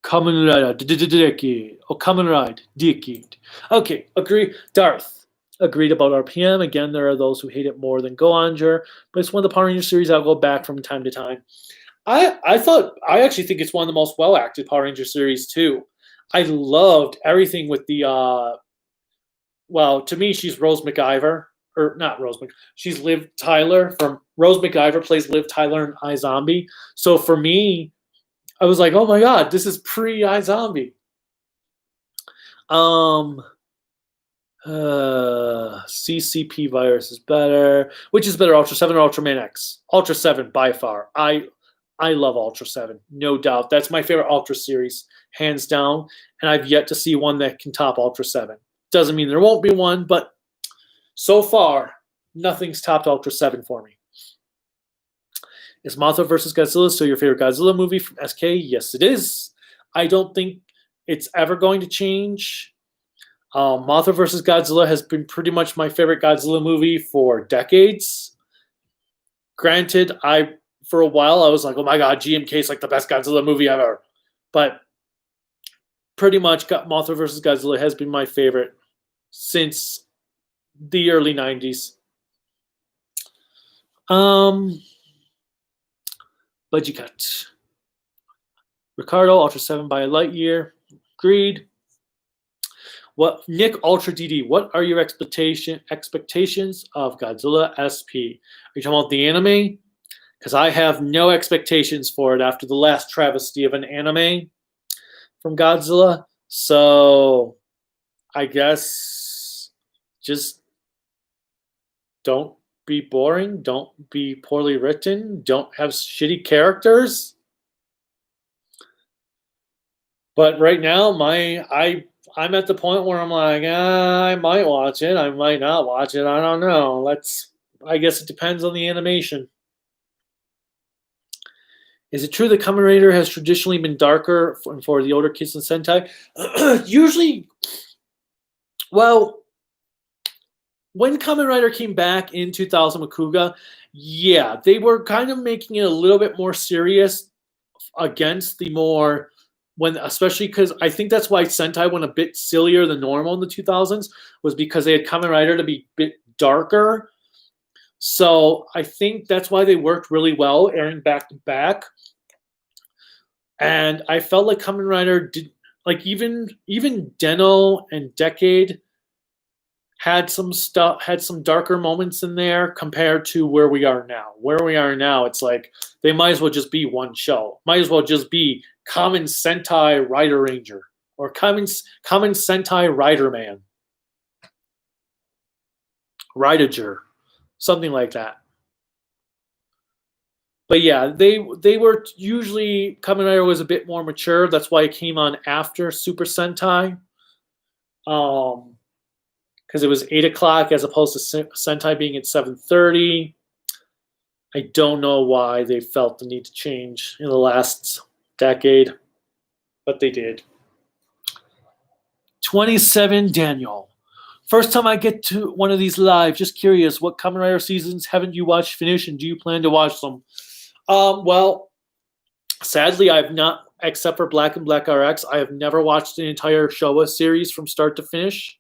Kamen Rider Decade. Oh, Kamen Rider Decade. Okay, agree. Darth. Agreed about RPM. Again, there are those who hate it more than Goanger, but it's one of the Power Ranger series I'll go back from time to time. I actually think it's one of the most well acted Power Ranger series too. I loved everything with the well, to me she's Rose McIver, or not Rose Mc, she's Liv Tyler from Rose McIver plays Liv Tyler in iZombie. So for me, I was like, oh my god, this is pre iZombie. CCP virus is better. Which is better, Ultra 7 or Ultraman X? Ultra 7 by far. I love Ultra 7, no doubt. That's my favorite Ultra series, hands down. And I've yet to see one that can top Ultra 7. Doesn't mean there won't be one, but so far, nothing's topped Ultra 7 for me. Is Mothra vs. Godzilla still your favorite Godzilla movie from SK? Yes, it is. I don't think it's ever going to change. Mothra vs. Godzilla has been pretty much my favorite Godzilla movie for decades. Granted, for a while I was like, oh my god, GMK is like the best Godzilla movie ever. But pretty much Mothra vs. Godzilla has been my favorite since the early 90s. Budgie cut. Ricardo, Ultra 7 by a light year. Agreed. What Nick Ultra DD, what are your expectations of Godzilla SP? Are you talking about the anime? Because I have no expectations for it after the last travesty of an anime from Godzilla. So I guess just don't be boring, don't be poorly written, don't have shitty characters. But right now, I'm at the point where I'm like, I might watch it, I might not watch it, I don't know. I guess it depends on the animation. Is it true that Kamen Rider has traditionally been darker for the older kids in Sentai? Usually, well, when Kamen Rider came back in 2000 with Kuga, yeah, they were kind of making it a little bit more serious against the more, especially because I think that's why Sentai went a bit sillier than normal in the 2000s, was because they had Kamen Rider to be a bit darker. So I think that's why they worked really well, airing back to back. And I felt like Kamen Rider did, like even Den-O and Decade had some darker moments in there compared to where we are now. Where we are now, it's like they might as well just be one show. Might as well just be Kamen Sentai Rider Ranger or Kamen Sentai Rider Man, Ridager, something like that. But yeah, they were usually, Kamen Rider was a bit more mature. That's why it came on after Super Sentai. Because it was 8 o'clock as opposed to Sentai being at 7:30. I don't know why they felt the need to change in the last decade, but they did. 27 Daniel. First time I get to one of these live, just curious, what Kamen Rider seasons haven't you watched finish, and do you plan to watch them? Well, sadly, I've not, except for Black and Black RX, I have never watched an entire Showa series from start to finish.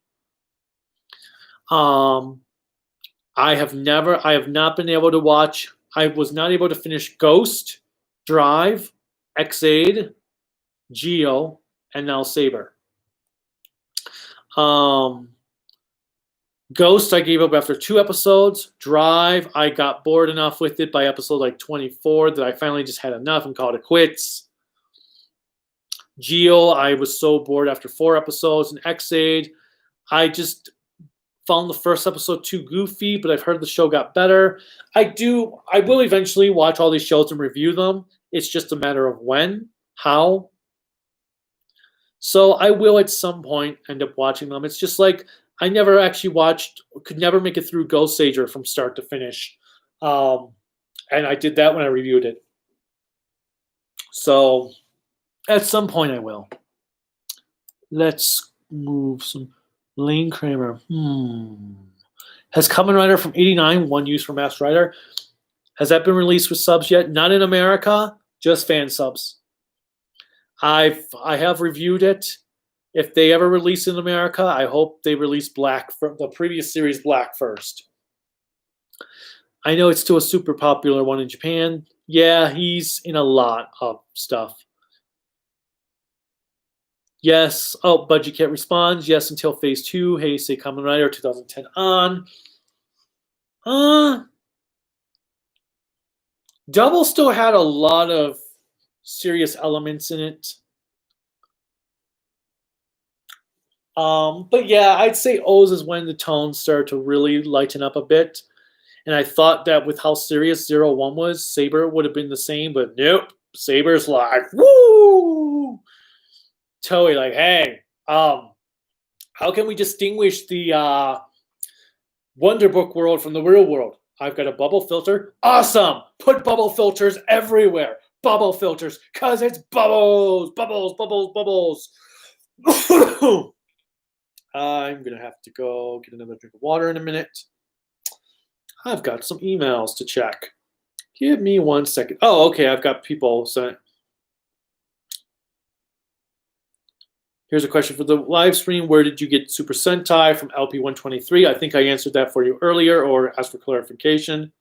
I have not been able to watch, I was not able to finish Ghost, Drive, X-Aid, Geo, and now Saber. Ghost, I gave up after 2 episodes. Drive, I got bored enough with it by episode like 24 that I finally just had enough and called it quits. Geo, I was so bored after 4 episodes. And X-Aid, I just found the first episode too goofy, but I've heard the show got better. I will eventually watch all these shows and review them. It's just a matter of when, how. So I will at some point end up watching them. It's just like I never actually could never make it through Ghost Sager from start to finish. And I did that when I reviewed it. So at some point I will. Let's move some. Lane Kramer. Has Kamen Rider from '89 one use for Masked Rider? Has that been released with subs yet? Not in America, just fan subs. I have reviewed it. If they ever release in America, I hope they release Black from the previous series Black first. I know it's still a super popular one in Japan. Yeah, he's in a lot of stuff. Yes. Oh, Budgie Cat responds. Yes, until Phase 2. Hey, say Kamen Rider 2010 on. Double still had a lot of serious elements in it. But yeah, I'd say O's is when the tones started to really lighten up a bit. And I thought that with how serious 01 was, Saber would have been the same, but nope. Saber's like, woo! Toei like, hey, how can we distinguish the Wonder Book world from the real world? I've got a bubble filter. Awesome! Put bubble filters everywhere. Bubble filters, cause it's bubbles, bubbles, bubbles, bubbles. I'm gonna have to go get another drink of water in a minute. I've got some emails to check. Give me 1 second. Oh, okay, I've got people sent. Here's a question for the live stream. Where did you get Super Sentai from LP 123? I think I answered that for you earlier or asked for clarification.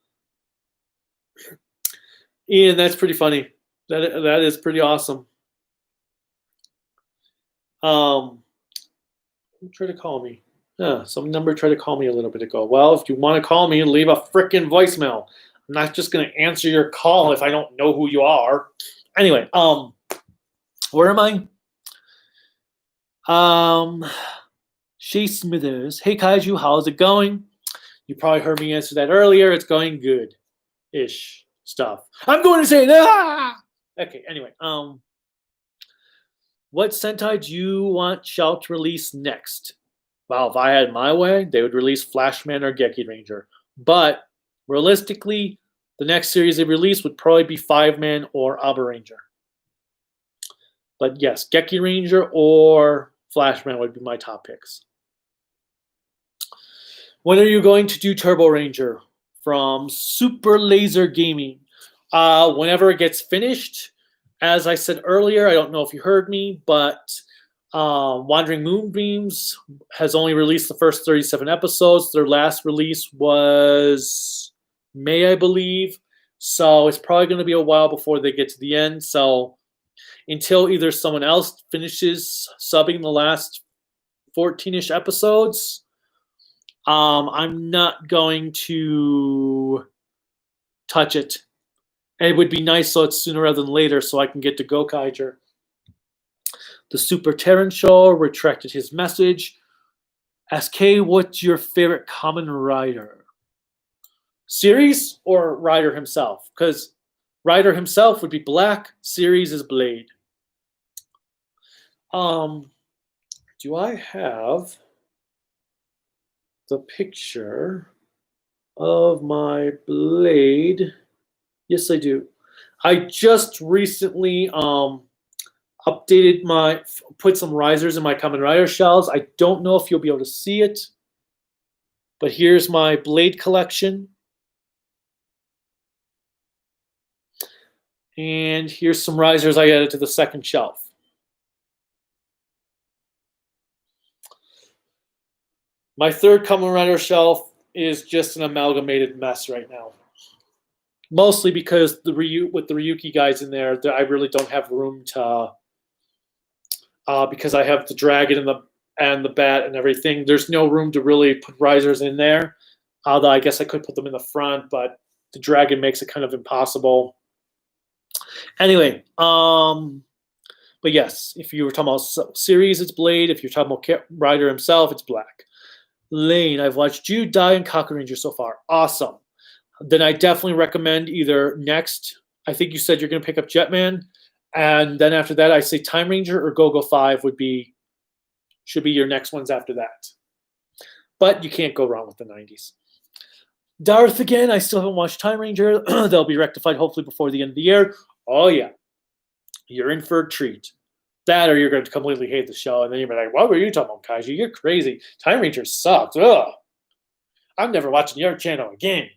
Ian, that's pretty funny. That is pretty awesome. Who tried to call me? Yeah, some number tried to call me a little bit ago. Well, if you want to call me, leave a frickin' voicemail. I'm not just going to answer your call if I don't know who you are. Anyway, where am I? Shea Smithers. Hey, Kaiju, how's it going? You probably heard me answer that earlier. It's going good-ish stuff. I'm going to say ah! Okay, anyway, what Sentai do you want Shout to release next? Well, if I had my way, they would release Flashman or Geki Ranger. But realistically, the next series they release would probably be Five-Man or Aba Ranger. But yes, Geki Ranger or Flashman would be my top picks. When are you going to do Turbo Ranger? From Super Laser Gaming. Whenever it gets finished. As I said earlier, I don't know if you heard me, but Wandering Moonbeams has only released the first 37 episodes. Their last release was May, I believe. So it's probably going to be a while before they get to the end. So until either someone else finishes subbing the last 14-ish episodes, I'm not going to touch it. And it would be nice so it's sooner rather than later so I can get to Gokaiger. The Super Terran Show retracted his message. SK, what's your favorite Kamen Rider? Series or Rider himself? Because Rider himself would be Black, series is Blade. Do I have the picture of my Blade? Yes, I do. I just recently updated put some risers in my Kamen Rider shells. I don't know if you'll be able to see it, but here's my Blade collection. And here's some risers I added to the second shelf. My third Kamen Rider shelf is just an amalgamated mess right now. Mostly because with the Ryuki guys in there, I really don't have room to, because I have the dragon and the bat and everything. There's no room to really put risers in there. Although I guess I could put them in the front, but the dragon makes it kind of impossible. Anyway, but yes, if you were talking about series, it's Blade. If you're talking about Rider himself, it's Black. Lane, I've watched you die in Kaku Ranger so far. Awesome. Then I definitely recommend either next. I think you said you're going to pick up Jetman, and then after that, I say Time Ranger or Go-Go 5 should be your next ones after that. But you can't go wrong with the 90s. Darth again. I still haven't watched Time Ranger. They'll be rectified hopefully before the end of the year. Oh yeah, you're in for a treat. That or you're going to completely hate the show, and then you're like, "What were you talking about, Kaiju? You're crazy. Time Ranger sucks." Ugh. I'm never watching your channel again.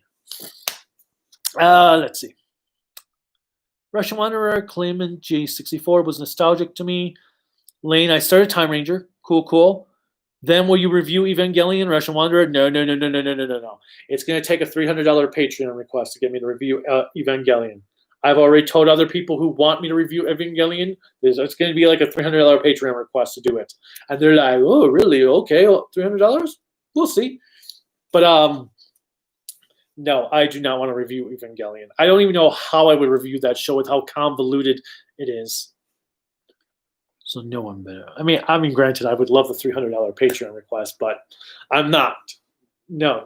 Let's see. Russian Wanderer, Clayman J64 was nostalgic to me. Lane, I started Time Ranger. Cool. Then will you review Evangelion, Russian Wanderer? No. It's going to take a $300 Patreon request to get me to review Evangelion. I've already told other people who want me to review Evangelion, it's going to be like a $300 Patreon request to do it. And they're like, oh, really? Okay, $300? We'll see. But no, I do not want to review Evangelion. I don't even know how I would review that show with how convoluted it is. So no one better. I mean, granted, I would love the $300 Patreon request, but I'm not. No.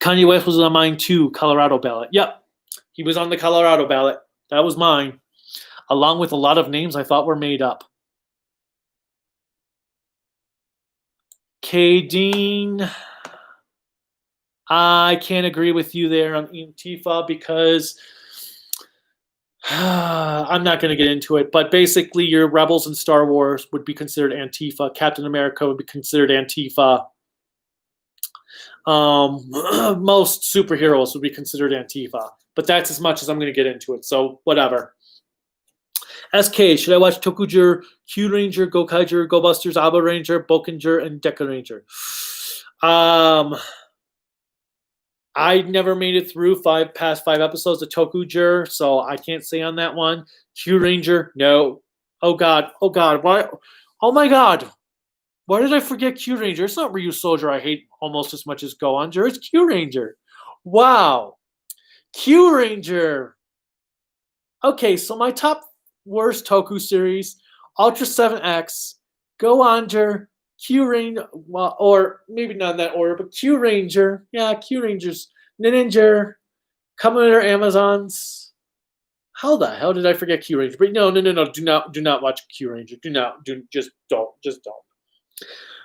Kanye West was on mine too, Colorado ballot. Yep, he was on the Colorado ballot. That was mine, along with a lot of names I thought were made up. K. Dean, I can't agree with you there on Antifa because I'm not going to get into it, but basically your rebels in Star Wars would be considered Antifa. Captain America would be considered Antifa. Most superheroes would be considered Antifa, but that's as much as I'm going to get into it, so whatever. SK, should I watch Tokuger, Q Ranger, Gokaiger, Go Busters, Aba Ranger, Bokinger, and Deca Ranger? I never made it through past five episodes of Tokuger, so I can't say on that one. Q Ranger, no. Oh God, why? Oh my God. Why did I forget Q Ranger? It's not Ryu Soldier I hate almost as much as Go-Onger. It's Q Ranger. Wow. Q Ranger. Okay, so my top worst Toku series, Ultra 7X, Go-Onger, Q Ranger, well, or maybe not in that order, but Q Ranger. Yeah, Q Rangers. Ninja, Kamen Amazons. How the hell did I forget Q Ranger? But no. Do not watch Q Ranger. Just don't.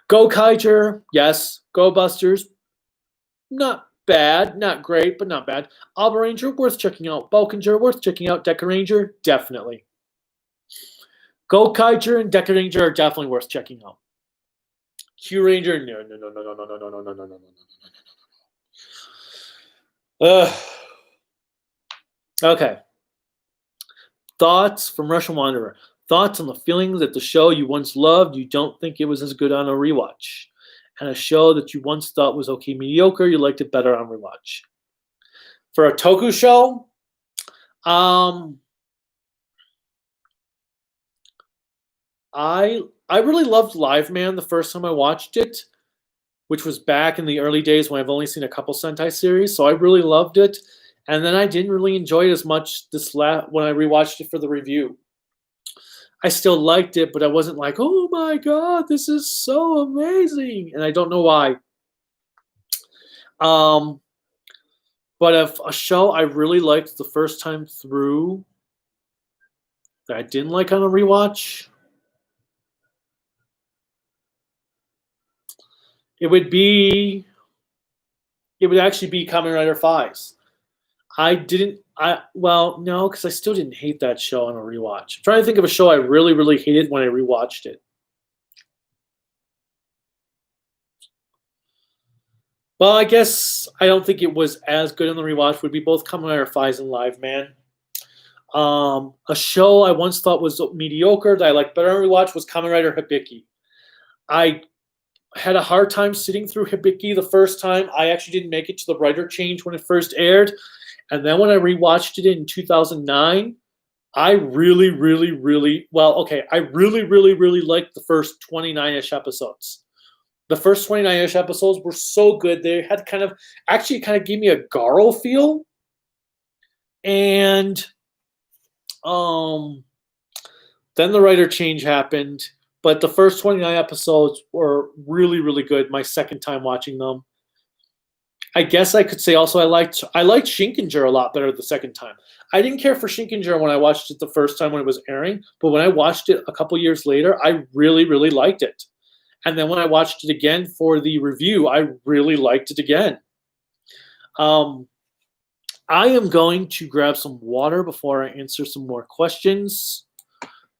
Go Kaiger, yes. Go Busters, not bad, not great, but not bad. Alba Ranger, worth checking out. Bokinger, worth checking out. Deca Ranger, definitely. Go Kaiger and Deca Ranger are definitely worth checking out. Q Ranger, no. Okay. Thoughts from Russian Wanderer. Thoughts on the feelings that the show you once loved, you don't think it was as good on a rewatch. And a show that you once thought was okay, mediocre, you liked it better on rewatch. For a Toku show, I really loved Live Man the first time I watched it, which was back in the early days when I've only seen a couple Sentai series, so I really loved it. And then I didn't really enjoy it as much when I rewatched it for the review. I still liked it, but I wasn't like, oh my God, this is so amazing. And I don't know why. But if a show I really liked the first time through that I didn't like on a rewatch, it would actually be Kamen Rider Fives. No, because I still didn't hate that show on a rewatch. I'm trying to think of a show I really, really hated when I rewatched it. Well, I guess I don't think it was as good on the rewatch. Would be both Kamen Rider Fives and Live Man. A show I once thought was mediocre that I liked better on rewatch was Kamen Rider Hibiki. I had a hard time sitting through Hibiki the first time. I actually didn't make it to the writer change when it first aired. And then when I rewatched it in 2009, I really, really, really liked the first 29-ish episodes. The first 29-ish episodes were so good. They had kind of gave me a Garo feel. And then the writer change happened. But the first 29 episodes were really, really good. My second time watching them. I guess I could say also I liked Shinkenger a lot better the second time. I didn't care for Shinkenger when I watched it the first time when it was airing, but when I watched it a couple years later, I really, really liked it. And then when I watched it again for the review, I really liked it again. I am going to grab some water before I answer some more questions.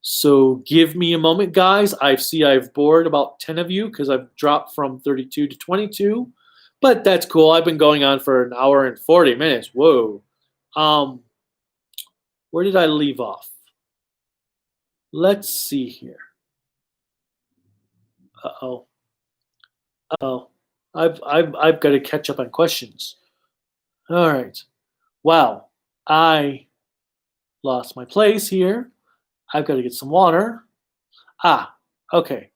So give me a moment, guys. I see I've bored about 10 of you because I've dropped from 32 to 22. But that's cool. I've been going on for an hour and 40 minutes. Whoa. Where did I leave off? Let's see here. Uh-oh. Uh-oh. I've got to catch up on questions. All right. Wow. I lost my place here. I've got to get some water. Okay.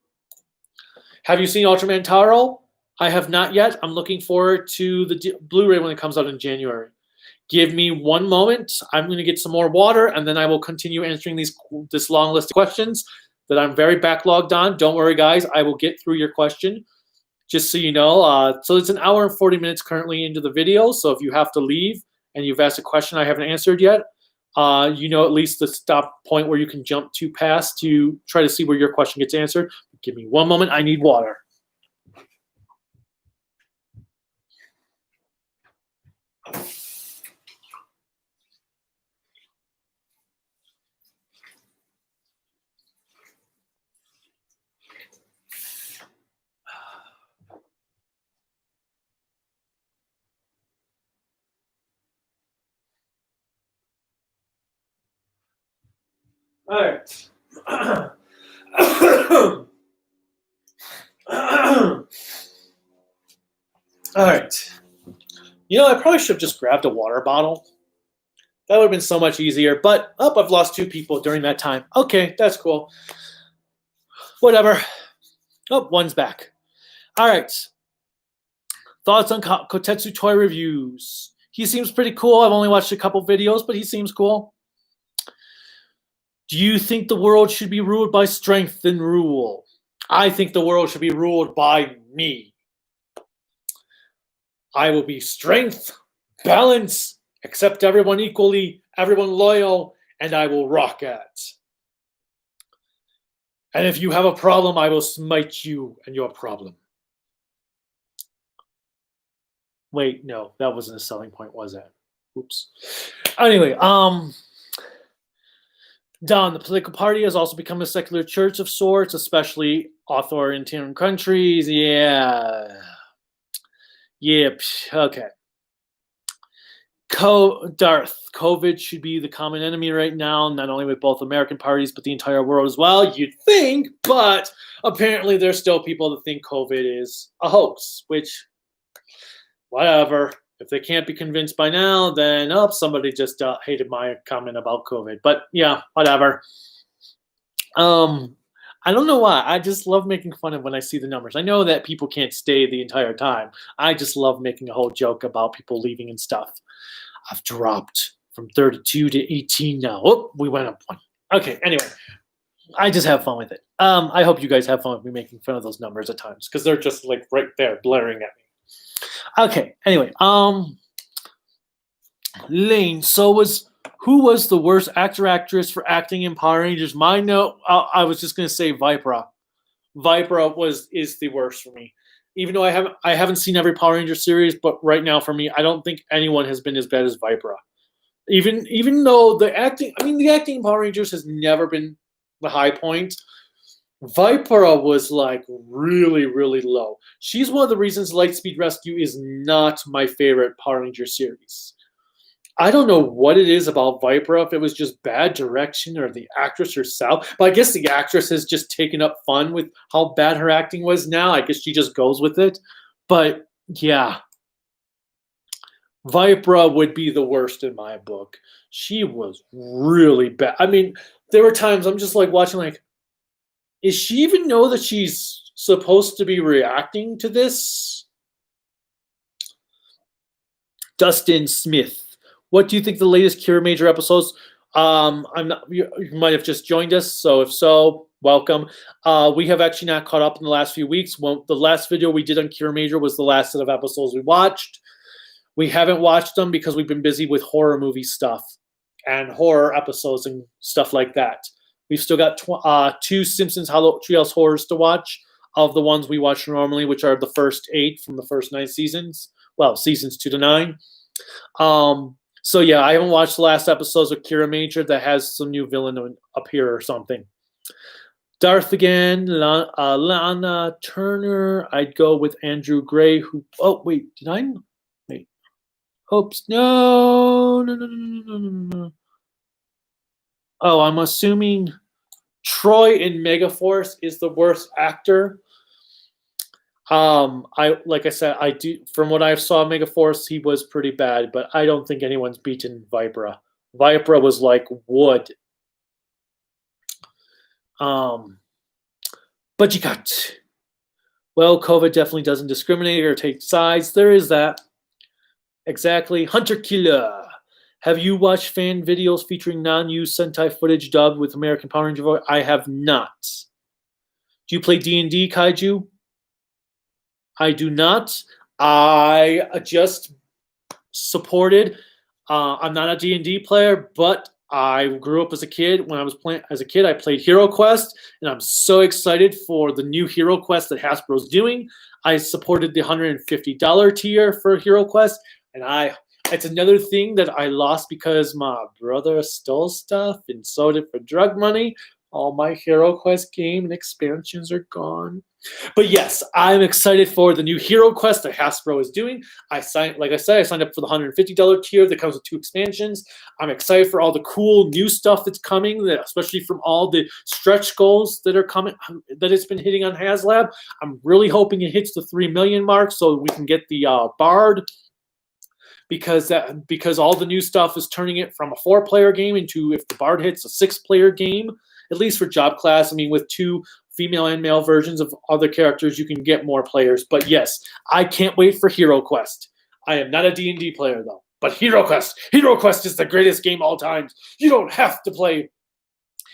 Have you seen Ultraman Taro? I have not yet. I'm looking forward to the Blu-ray when it comes out in January. Give me one moment. I'm going to get some more water, and then I will continue answering this long list of questions that I'm very backlogged on. Don't worry, guys. I will get through your question, just so you know. So it's an hour and 40 minutes currently into the video, so if you have to leave and you've asked a question I haven't answered yet, you know at least the stop point where you can jump to past to try to see where your question gets answered. Give me one moment. I need water. All right. All right. You know, I probably should have just grabbed a water bottle. That would have been so much easier. But, I've lost 2 people during that time. Okay, that's cool. Whatever. One's back. All right. Thoughts on Kotetsu toy reviews? He seems pretty cool. I've only watched a couple videos, but he seems cool. Do you think the world should be ruled by strength and rule? I think the world should be ruled by me. I will be strength, balance, accept everyone equally, everyone loyal, and I will rock it. And if you have a problem, I will smite you and your problem. Wait, no, that wasn't a selling point, was it? Oops. Anyway, Don, the political party has also become a secular church of sorts, especially authoritarian countries. Yeah. Yep. Okay. Darth, COVID should be the common enemy right now, not only with both American parties, but the entire world as well. You'd think, but apparently there's still people that think COVID is a hoax, which, whatever. If they can't be convinced by now, then somebody just hated my comment about COVID. But yeah, whatever. I don't know why. I just love making fun of when I see the numbers. I know that people can't stay the entire time. I just love making a whole joke about people leaving and stuff. I've dropped from 32 to 18 now. Oh, we went up 1. Okay, anyway. I just have fun with it. I hope you guys have fun with me making fun of those numbers at times, because they're just like right there blaring at me. Okay, anyway, Lane, who was the worst actor/actress for acting in Power Rangers? My note, I was just gonna say Vipera. Vipera is the worst for me. Even though I haven't seen every Power Ranger series, but right now for me, I don't think anyone has been as bad as Vipera. Even though the acting in Power Rangers has never been the high point. Vipera was like really, really low. She's one of the reasons Lightspeed Rescue is not my favorite Power Ranger series. I don't know what it is about Vipera, if it was just bad direction or the actress herself. But I guess the actress has just taken up fun with how bad her acting was now. I guess she just goes with it. But yeah, Vipera would be the worst in my book. She was really bad. I mean, there were times I'm just like watching like, is she even know that she's supposed to be reacting to this? Dustin Smith, what do you think the latest Kira Major episodes? You might have just joined us, so if so, welcome. We have actually not caught up in the last few weeks. The last video we did on Kira Major was the last set of episodes we watched. We haven't watched them because we've been busy with horror movie stuff and horror episodes and stuff like that. We've still got 2 Simpsons Treehouse Horrors to watch of the ones we watch normally, which are the first 8 from the first 9 seasons. Well, seasons 2 to 9. So yeah, I haven't watched the last episodes of Kira Major that has some new villain up here or something. Darth again, Lana Turner. I'd go with Andrew Gray. Who? Oh wait, did I? Wait. Oops. No. Oh, I'm assuming Troy in Megaforce is the worst actor. Like I said, I do from what I saw Megaforce, he was pretty bad, but I don't think anyone's beaten Vipera. Vipera was like wood. But you got COVID definitely doesn't discriminate or take sides. There is that. Exactly. Hunter Killer. Have you watched fan videos featuring non-used Sentai footage dubbed with American Power Ranger voice? I have not. Do you play D&D, Kaiju? I do not. I just supported. I'm not a D&D player, but I grew up as a kid. When I was playing as a kid, I played Hero Quest, and I'm so excited for the new Hero Quest that Hasbro's doing. I supported the $150 tier for Hero Quest, and it's another thing that I lost because my brother stole stuff and sold it for drug money. All my Hero Quest game and expansions are gone. But yes, I'm excited for the new Hero Quest that Hasbro is doing. Like I said, I signed up for the $150 tier that comes with 2 expansions. I'm excited for all the cool new stuff that's coming, especially from all the stretch goals that are coming, that it's been hitting on HasLab. I'm really hoping it hits the 3 million mark so we can get the Bard, because all the new stuff is turning it from a 4-player game into, if the Bard hits, a 6-player game, at least for job class. I mean, with 2 female and male versions of other characters, you can get more players. But yes, I can't wait for Hero Quest. I am not a D&D player, though. But Hero Quest is the greatest game of all time. You don't have to play.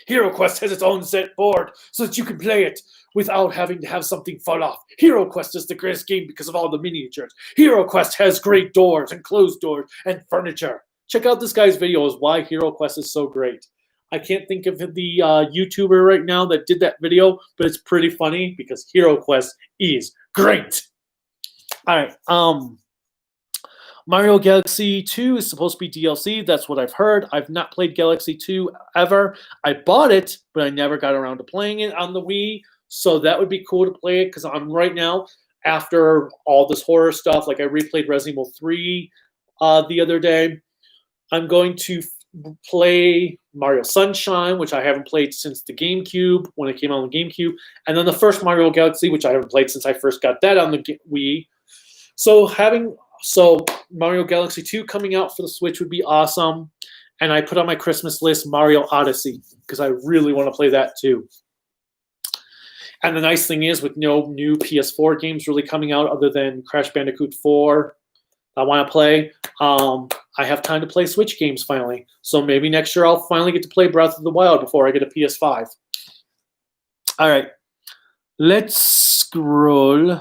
Hero Quest has its own set board so that you can play it without having to have something fall off. Hero Quest is the greatest game because of all the miniatures. Hero Quest has great doors and closed doors and furniture. Check out this guy's videos, why Hero Quest is so great. I can't think of the YouTuber right now that did that video, but it's pretty funny because Hero Quest is great. All right. Mario Galaxy 2 is supposed to be DLC. That's what I've heard. I've not played Galaxy 2 ever. I bought it, but I never got around to playing it on the Wii. So that would be cool to play it because I'm right now, after all this horror stuff, like I replayed Resident Evil 3 the other day. I'm going to play Mario Sunshine, which I haven't played since the GameCube, when it came out on the GameCube, and then the first Mario Galaxy, which I haven't played since I first got that on the Wii. So Mario Galaxy 2 coming out for the Switch would be awesome, and I put on my Christmas list Mario Odyssey because I really want to play that too. And the nice thing is, with no new PS4 games really coming out other than Crash Bandicoot 4, I want to play. I have time to play Switch games finally. So maybe next year I'll finally get to play Breath of the Wild before I get a PS5. All right. Let's scroll.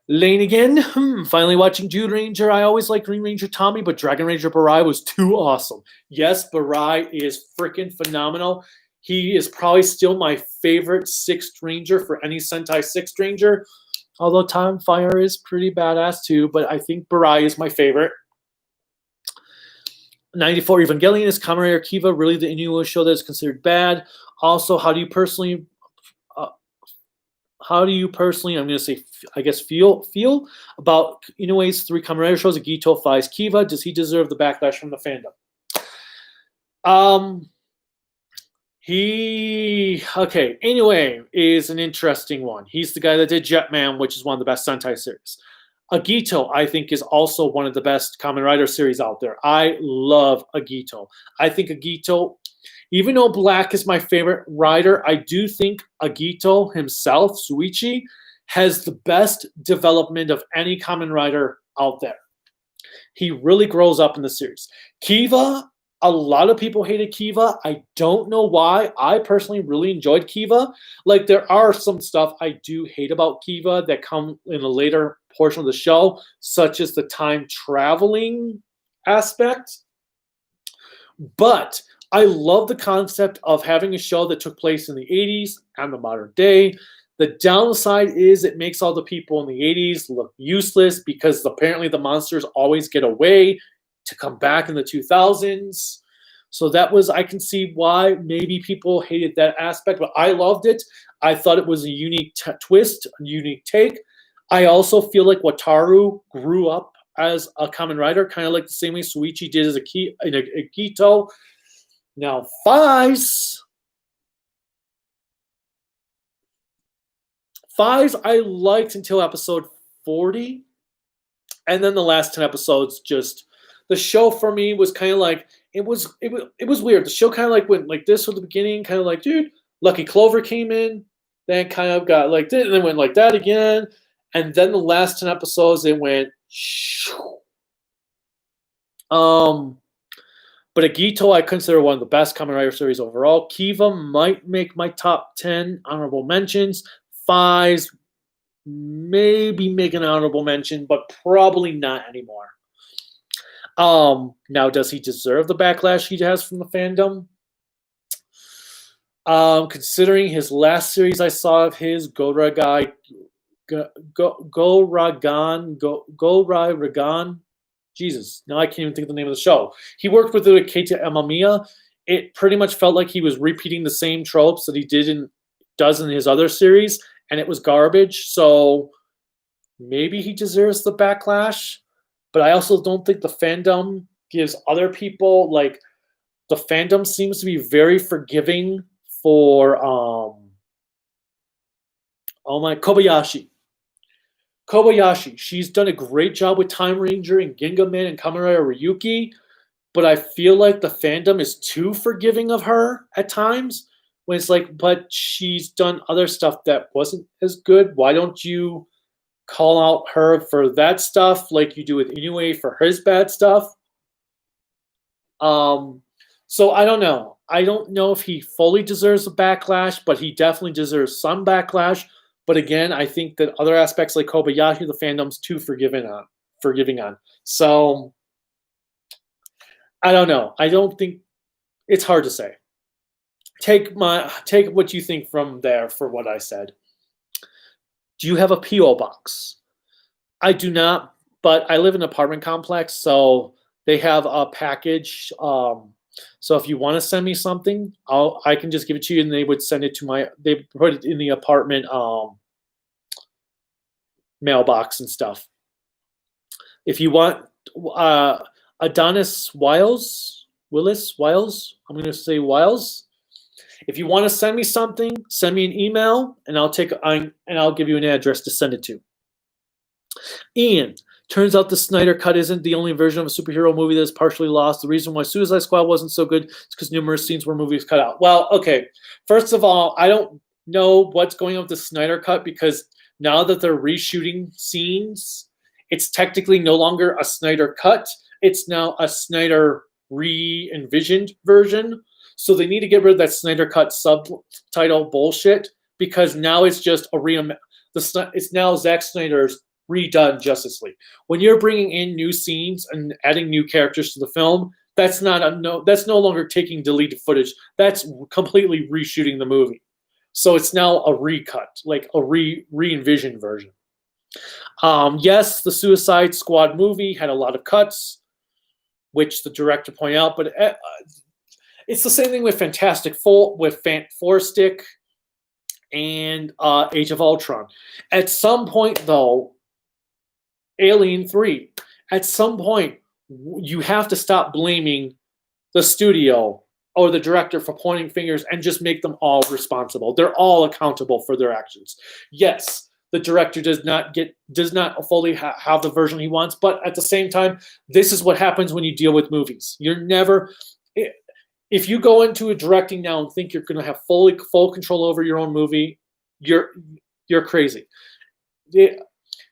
Lane again. Finally watching Dude Ranger. I always liked Green Ranger Tommy, but Dragon Ranger Barai was too awesome. Yes, Barai is freaking phenomenal. He is probably still my favorite 6th Ranger for any Sentai 6th Ranger. Although Tom Fire is pretty badass too, but I think Barai is my favorite. 94 Evangelion is Kamen Rider Kiva really the Inuo show that is considered bad? Also, how do you personally, I'm going to say, I guess, feel about Inoue's 3 Kamen Rider shows? Agito fights Kiva. Does he deserve the backlash from the fandom? Anyway, is an interesting one. He's the guy that did Jetman, which is one of the best Sentai series. Agito, I think, is also one of the best Kamen Rider series out there. I love Agito. I think Agito, even though Black is my favorite rider, I do think Agito himself, Suichi, has the best development of any Kamen Rider out there. He really grows up in the series. Kiva, a lot of people hated Kiva. I don't know why. I personally really enjoyed Kiva. Like, there are some stuff I do hate about Kiva that come in a later portion of the show, such as the time traveling aspect. But I love the concept of having a show that took place in the 80s and the modern day. The downside is it makes all the people in the 80s look useless because apparently the monsters always get away to come back in the 2000s. So that was, I can see why maybe people hated that aspect, but I loved it. I thought it was a unique twist, a unique take. I also feel like Wataru grew up as a Kamen Rider, kind of like the same way Suichi did as a Gito. Now, Fives I liked until episode 40. And then the last 10 episodes, just the show for me was kind of like it was weird. The show kind of like went like this from the beginning, kind of like, dude, Lucky Clover came in, then kind of got like this, and then went like that again. And then the last 10 episodes, it went but Agito I consider one of the best Kamen Rider series overall. Kiva might make my top 10 honorable mentions. Fives maybe make an honorable mention, but probably not anymore. Now, does he deserve the backlash he has from the fandom? Considering his last series I saw of his, Go Ragan. Jesus, now I can't even think of the name of the show. He worked with Keita Amamiya. It pretty much felt like he was repeating the same tropes that he does in his other series, and it was garbage. So maybe he deserves the backlash, but I also don't think the fandom gives other people, like, the fandom seems to be very forgiving for Kobayashi. She's done a great job with Time Ranger and Gingaman and Kamen Rider Ryuki, but I feel like the fandom is too forgiving of her at times, when it's like, but she's done other stuff that wasn't as good. Why don't you call out her for that stuff like you do with Inoue for his bad stuff? So I don't know. I don't know if he fully deserves a backlash, but he definitely deserves some backlash. But again, I think that other aspects like Kobayashi, the fandom's too forgiving on. So I don't know. I don't think it's hard to say. Take what you think from there for what I said. Do you have a P.O. box? I do not, but I live in an apartment complex, so they have a package. So if you want to send me something, I can just give it to you, and they would send it to they put it in the apartment mailbox and stuff. If you want Adonis Willis, I'm going to say Wiles. If you want to send me something, send me an email, and I'll give you an address to send it to. Ian, turns out the Snyder Cut isn't the only version of a superhero movie that is partially lost. The reason why Suicide Squad wasn't so good is because numerous scenes were movies cut out. Well, okay. First of all, I don't know what's going on with the Snyder Cut, because now that they're reshooting scenes, it's technically no longer a Snyder Cut. It's now a Snyder re-envisioned version. So they need to get rid of that Snyder Cut subtitle bullshit, because now it's just it's now Zack Snyder's redone Justice League. When you're bringing in new scenes and adding new characters to the film, that's no longer taking deleted footage. That's completely reshooting the movie. So it's now a recut, like a re-envisioned version. Yes, the Suicide Squad movie had a lot of cuts, which the director pointed out, but it's the same thing with Fantastic Four, with Four Stick and Age of Ultron. At some point, though, Alien 3, at some point, you have to stop blaming the studio or the director for pointing fingers and just make them all responsible. They're all accountable for their actions. Yes, the director does not fully have the version he wants, but at the same time, this is what happens when you deal with movies. If you go into a directing now and think you're going to have full control over your own movie, you're crazy.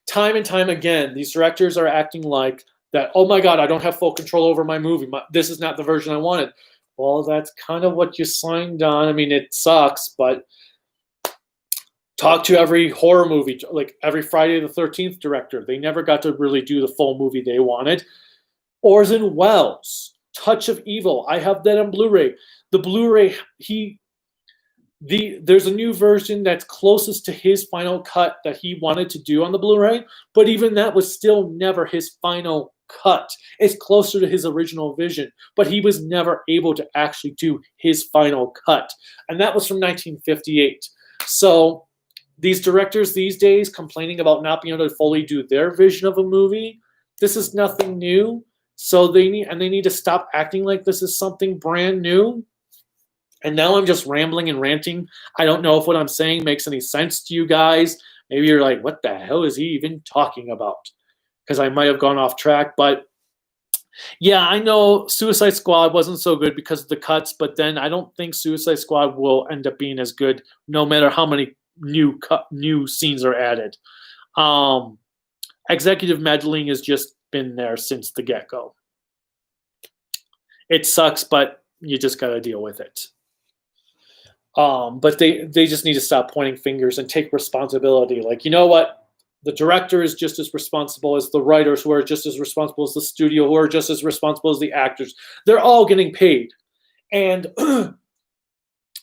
Time and time again, these directors are acting like that, oh my God, I don't have full control over my movie. This is not the version I wanted. Well, that's kind of what you signed on. I mean, it sucks, but talk to every horror movie, like every Friday the 13th director. They never got to really do the full movie they wanted. Orson Welles, Touch of Evil. I have that on Blu-ray. The Blu-ray, there's a new version that's closest to his final cut that he wanted to do on the Blu-ray, but even that was still never his final cut. It's closer to his original vision, but he was never able to actually do his final cut. And that was from 1958. So these directors these days complaining about not being able to fully do their vision of a movie, this is nothing new. So they need to stop acting like this is something brand new. And now I'm just rambling and ranting. I don't know if what I'm saying makes any sense to you guys. Maybe you're like, what the hell is he even talking about? Because I might have gone off track. But yeah, I know Suicide Squad wasn't so good because of the cuts, but then I don't think Suicide Squad will end up being as good no matter how many new scenes are added. Executive meddling has just been there since the get-go. It sucks, but you just got to deal with it. But they just need to stop pointing fingers and take responsibility. Like, you know what? The director is just as responsible as the writers, who are just as responsible as the studio, who are just as responsible as the actors. They're all getting paid. And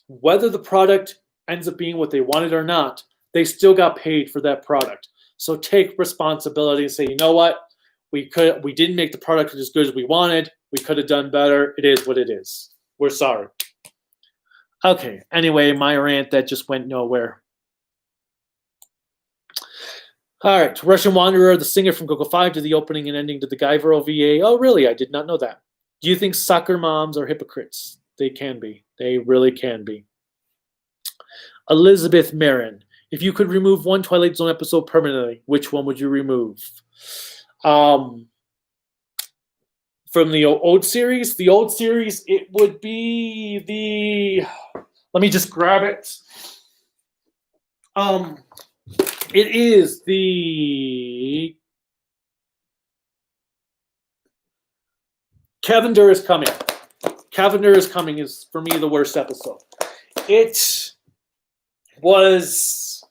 whether the product ends up being what they wanted or not, they still got paid for that product. So take responsibility and say, you know what? We didn't make the product as good as we wanted. We could have done better. It is what it is. We're sorry. Okay, anyway, my rant that just went nowhere. All right, Russian Wanderer, the singer from Coco 5, did the opening and ending to the Guyver OVA. Oh, really? I did not know that. Do you think soccer moms are hypocrites? They can be. They really can be. Elizabeth Marin, if you could remove one Twilight Zone episode permanently, which one would you remove? From the old series? The old series, it would be the... Let me just grab it. It is the... Cavender is Coming. Cavender is Coming is, for me, the worst episode. It was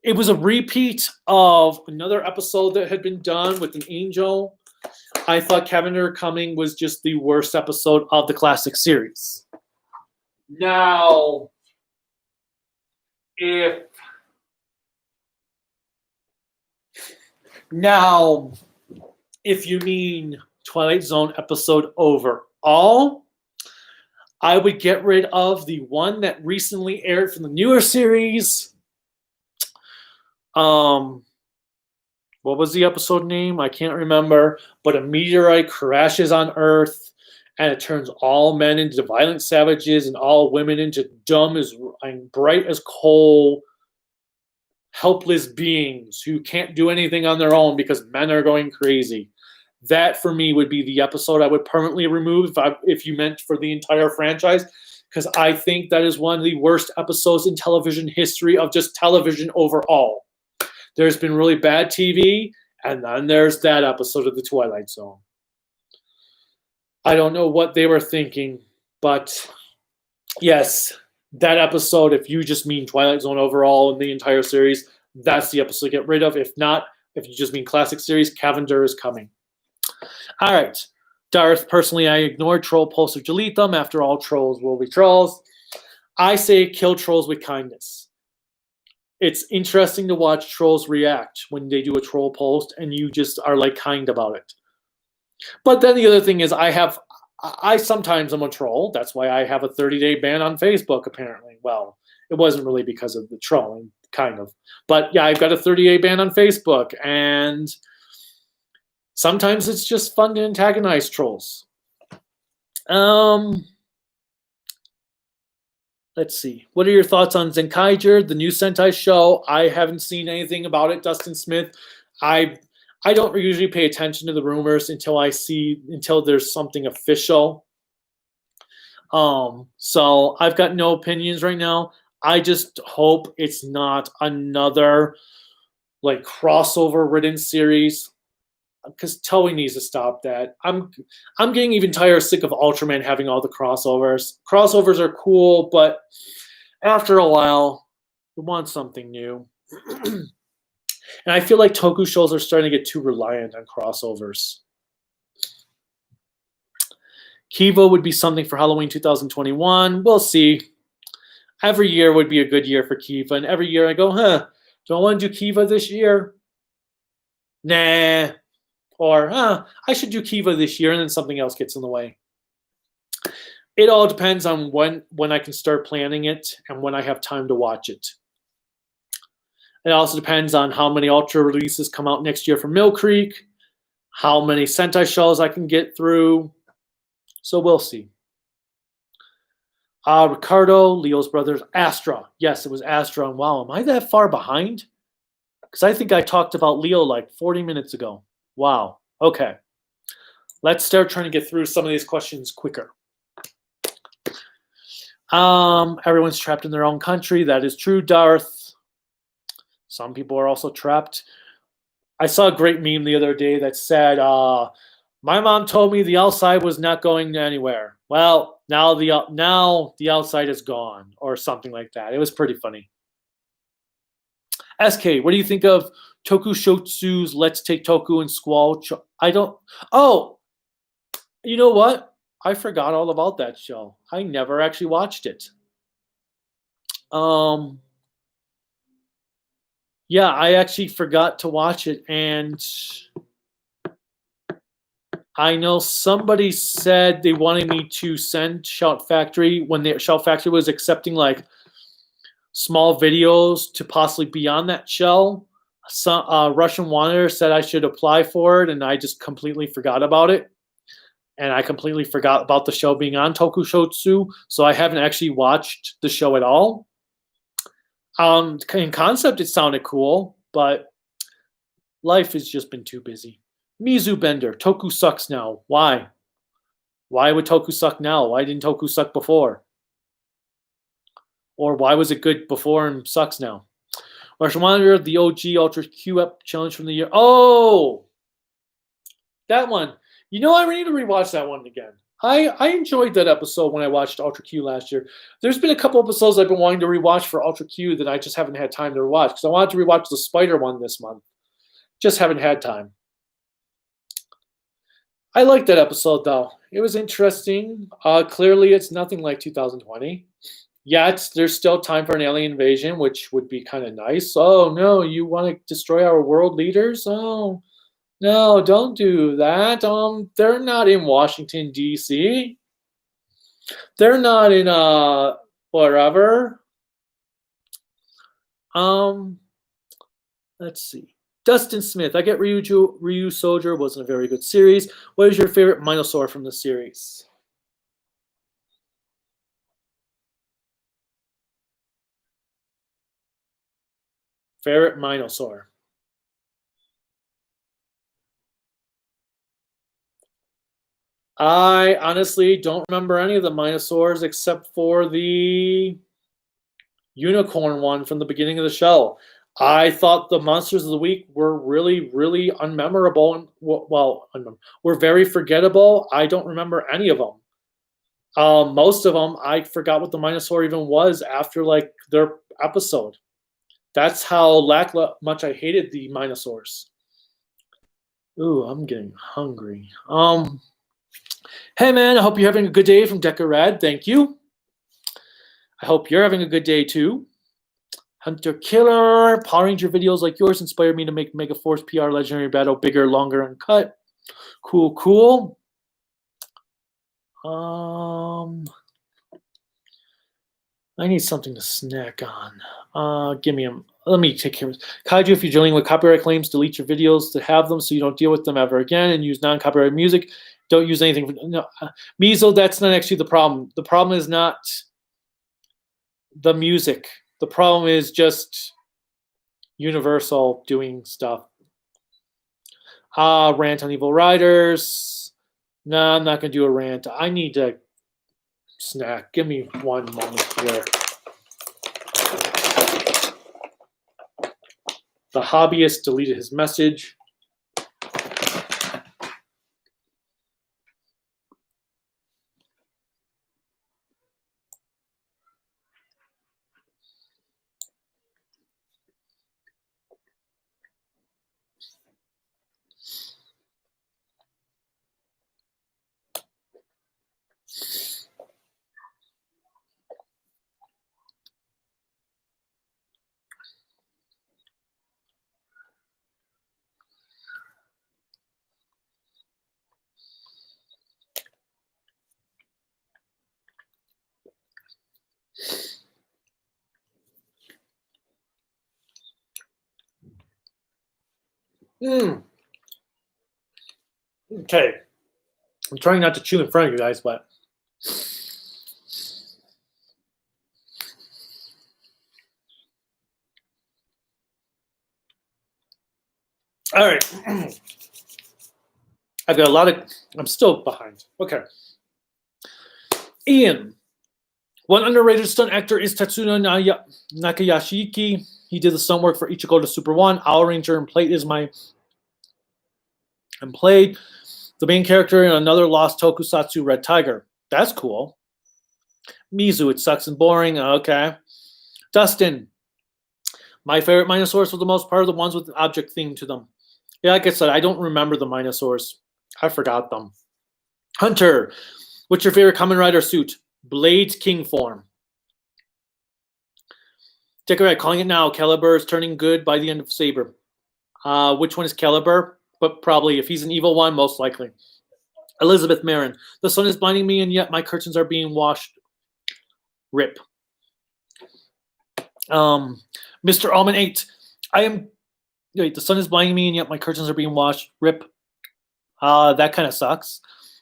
a repeat of another episode that had been done with an angel. I thought Cavender Coming was just the worst episode of the classic series. Now, if you mean Twilight Zone episode overall, I would get rid of the one that recently aired from the newer series. What was the episode name? I can't remember. But a meteorite crashes on Earth, and it turns all men into violent savages and all women into dumb and bright as coal, helpless beings who can't do anything on their own because men are going crazy. That, for me, would be the episode I would permanently remove if you meant for the entire franchise, because I think that is one of the worst episodes in television history of just television overall. There's been really bad TV, and then there's that episode of The Twilight Zone. I don't know what they were thinking, but yes, that episode, if you just mean Twilight Zone overall in the entire series, that's the episode to get rid of. If not, if you just mean classic series, Cavender is Coming. All right. Darth, personally, I ignore troll posts or delete them. After all, trolls will be trolls. I say kill trolls with kindness. It's interesting to watch trolls react when they do a troll post and you just are like kind about it. But then the other thing is I sometimes am a troll. That's why I have a 30-day ban on Facebook, apparently. Well, it wasn't really because of the trolling, kind of. But yeah, I've got a 30-day ban on Facebook, and sometimes it's just fun to antagonize trolls. Let's see. What are your thoughts on Zenkaiger, the new Sentai show? I haven't seen anything about it, Dustin Smith. I don't usually pay attention to the rumors until there's something official. So I've got no opinions right now. I just hope it's not another like crossover written series, because Toei needs to stop that. I'm getting even sick of Ultraman having all the crossovers. Crossovers are cool, but after a while, you want something new. And I feel like Toku shows are starting to get too reliant on crossovers. Kiva would be something for Halloween 2021. We'll see. Every year would be a good year for Kiva, and every year I go, do I want to do Kiva this year? Nah. Or, I should do Kiva this year, and then something else gets in the way. It all depends on when I can start planning it and when I have time to watch it. It also depends on how many Ultra releases come out next year from Mill Creek, how many Sentai shows I can get through. So we'll see. Ricardo, Leo's brothers, Astra. Yes, it was Astra. And wow, am I that far behind? Because I think I talked about Leo like 40 minutes ago. Wow. Okay. Let's start trying to get through some of these questions quicker. Everyone's trapped in their own country. That is true, Darth. Some people are also trapped. I saw a great meme the other day that said, my mom told me the outside was not going anywhere. Well, now the outside is gone, or something like that. It was pretty funny. SK, what do you think of Tokushotsu's Let's Take Toku and Squall? I don't. Oh, you know what? I forgot all about that show. I never actually watched it. Yeah, I actually forgot to watch it, and I know somebody said they wanted me to send Shout Factory when the Shout Factory was accepting like small videos to possibly be on that show. Some Russian Wanderer said I should apply for it, and I just completely forgot about it. And I completely forgot about the show being on Tokushotsu, so I haven't actually watched the show at all. In concept, it sounded cool, but life has just been too busy. Mizu Bender, Toku sucks now. Why? Why would Toku suck now? Why didn't Toku suck before? Or why was it good before and sucks now? Russian Wanderer, the OG Ultra Q Up challenge from the year. Oh! That one. You know, I need to rewatch that one again. I enjoyed that episode when I watched Ultra Q last year. There's been a couple episodes I've been wanting to rewatch for Ultra Q that I just haven't had time to rewatch. Because I wanted to rewatch the Spider one this month. Just haven't had time. I liked that episode, though. It was interesting. Clearly, it's nothing like 2020. Yet, there's still time for an alien invasion, which would be kind of nice. Oh, no, you want to destroy our world leaders? Oh, no, don't do that. They're not in Washington, D.C. They're not in, wherever. Let's see. Dustin Smith. I get Ryu Soldier wasn't a very good series. What is your favorite Minosaur from the series? Favorite Minosaur. I honestly don't remember any of the Minosaurs except for the unicorn one from the beginning of the show. I thought the monsters of the week were really, really unmemorable and were very forgettable. I don't remember any of them. Most of them, I forgot what the Minosaur even was after like their episode. That's how much I hated the Minosaurs. Ooh, I'm getting hungry. Hey man, I hope you're having a good day from Deca Red. Thank you. I hope you're having a good day too. Hunter Killer, Power Ranger videos like yours inspired me to make Mega Force PR Legendary Battle bigger, longer, and cut. Cool, cool. I need something to snack on. Let me take care of this. Kaiju, if you're dealing with copyright claims, delete your videos to have them so you don't deal with them ever again and use non-copyright music. Don't use anything. No, Mizo, that's not actually the problem. The problem is not the music. The problem is just Universal doing stuff. Rant on Evil Riders. No, I'm not going to do a rant. I need to snack. Give me one moment here. The hobbyist deleted his message. Okay. I'm trying not to chew in front of you guys, but all right. I've got a lot of. I'm still behind. Okay. Ian. One underrated stunt actor is Tatsuna Nakayashiki. He did the stunt work for Ichigo to Super 1. Owl Ranger and played the main character in another lost tokusatsu, Red Tiger. That's cool. Mizu, it sucks and boring. Okay. Dustin. My favorite Minosaurs for the most part are the ones with an object theme to them. Yeah, like I said, I don't remember the Minosaurs. I forgot them. Hunter. What's your favorite Kamen Rider suit? Blade's King form. Decorate, calling it now. Caliber is turning good by the end of Saber. Which one is Caliber? But probably, if he's an evil one, most likely. Elizabeth Marin. The sun is blinding me, and yet my curtains are being washed. Rip. Mr. Almond 8. The sun is blinding me, and yet my curtains are being washed. Rip. That kind of sucks.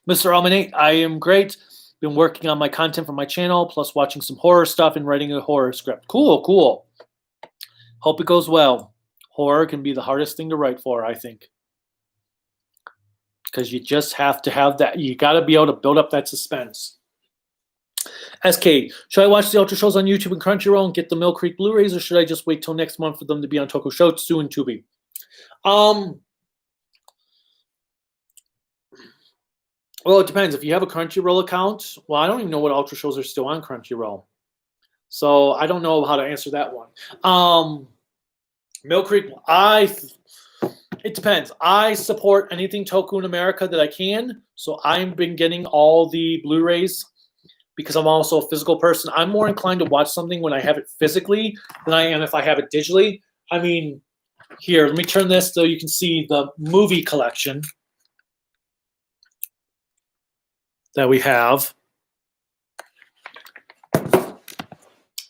Mr. Almond 8. I am great. Been working on my content for my channel, plus watching some horror stuff and writing a horror script. Cool. Hope it goes well. Horror can be the hardest thing to write for, I think. Because you just have to have that. You got to be able to build up that suspense. SK, should I watch the Ultra shows on YouTube and Crunchyroll and get the Mill Creek Blu-rays, or should I just wait till next month for them to be on Toku Shotsu and Tubi? Well, it depends. If you have a Crunchyroll account, well, I don't even know what Ultra shows are still on Crunchyroll. So I don't know how to answer that one. Mill Creek, it depends. I support anything Toku in America that I can. So I've been getting all the Blu-rays because I'm also a physical person. I'm more inclined to watch something when I have it physically than I am if I have it digitally. I mean, here, let me turn this so you can see the movie collection that we have.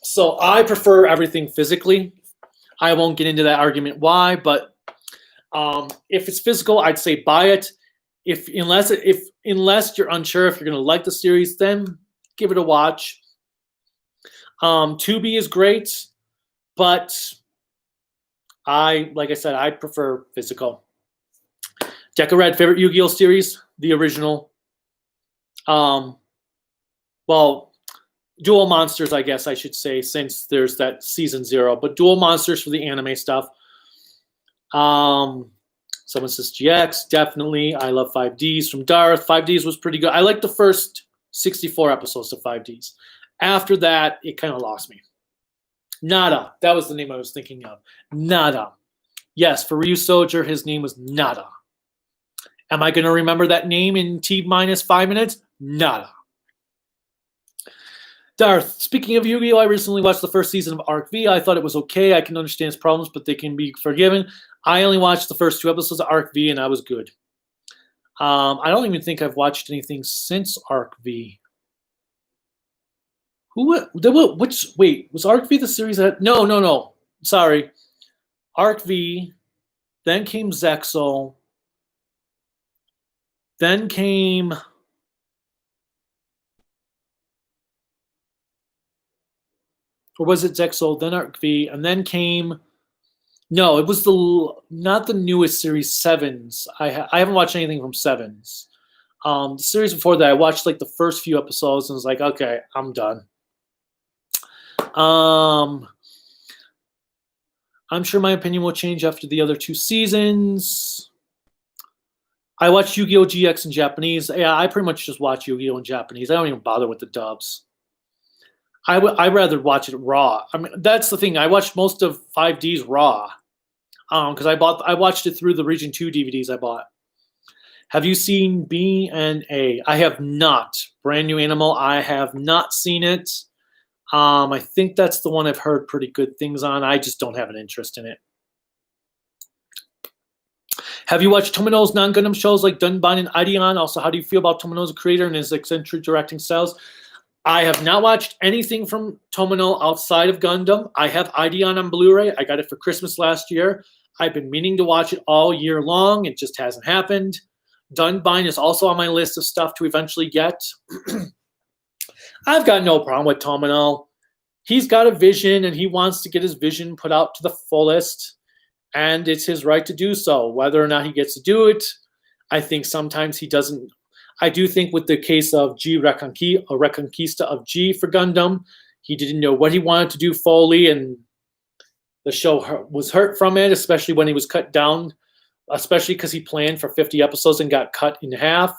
So I prefer everything physically. I won't get into that argument why, but if it's physical, I'd say buy it. Unless you're unsure if you're going to like the series, then give it a watch. Tubi is great, but like I said, I prefer physical. Deca Red, favorite Yu-Gi-Oh series? The original. Well, Duel Monsters, I guess I should say, since there's that season 0, but Duel Monsters for the anime stuff. Someone says GX, definitely. I love 5Ds from Darth. 5Ds was pretty good. I liked the first 64 episodes of 5Ds. After that, it kind of lost me. Nada. That was the name I was thinking of. Nada. Yes, for Ryu Soldier, his name was Nada. Am I going to remember that name in T-5 minutes? Nada. Darth, speaking of Yu-Gi-Oh, I recently watched the first season of Arc V. I thought it was okay. I can understand its problems, but they can be forgiven. I only watched the first 2 episodes of Arc V, and I was good. I don't even think I've watched anything since Arc V. Wait, was Arc V the series that... No. Sorry. Arc V, then came Zexal, then came... Or was it Zexal, then Arc V, and then came... No, it was not the newest series, Sevens. I haven't watched anything from Sevens. The series before that, I watched like the first few episodes and was like, okay, I'm done. I'm sure my opinion will change after the other 2 seasons. I watched Yu-Gi-Oh! GX in Japanese. Yeah, I pretty much just watch Yu-Gi-Oh! In Japanese. I don't even bother with the dubs. I'd rather watch it raw. I mean, that's the thing. I watched most of 5D's raw because I watched it through the Region 2 DVDs I bought. Have you seen B&A? I have not. Brand New Animal. I have not seen it. I think that's the one I've heard pretty good things on. I just don't have an interest in it. Have you watched Tomino's non-Gundam shows like Dunban and Ideon? Also, how do you feel about Tomino as a creator and his eccentric directing styles? I have not watched anything from Tomino outside of Gundam. I have Ideon on Blu-ray. I got it for Christmas last year. I've been meaning to watch it all year long. It just hasn't happened. Dunbine is also on my list of stuff to eventually get. I've got no problem with Tomino. He's got a vision and he wants to get his vision put out to the fullest, and it's his right to do so. Whether or not he gets to do it, I think sometimes he doesn't. I do think with the case of G Reconquista of G for Gundam, he didn't know what he wanted to do fully, and the show was hurt from it, especially when he was cut down, especially because he planned for 50 episodes and got cut in half.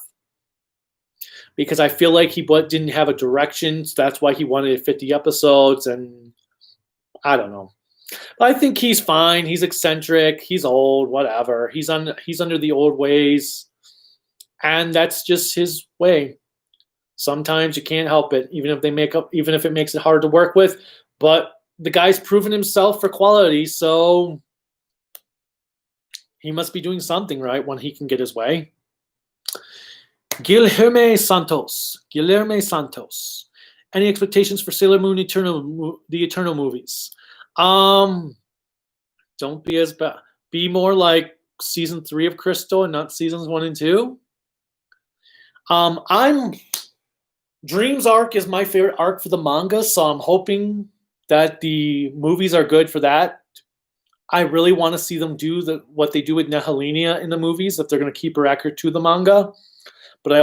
Because I feel like he didn't have a direction, so that's why he wanted 50 episodes, and I don't know. But I think he's fine. He's eccentric. He's old. Whatever. He's under the old ways, and that's just his way. Sometimes you can't help it, even if it makes it hard to work with. But the guy's proven himself for quality, so he must be doing something right when he can get his way. Guilherme Santos. Any expectations for Sailor Moon the Eternal movies? Don't be as bad. Be more like season 3 of Crystal and not seasons 1 and 2. Dreams arc is my favorite arc for the manga, so I'm hoping that the movies are good for that. I really want to see them do what they do with Nihilinia in the movies, if they're going to keep her accurate to the manga. But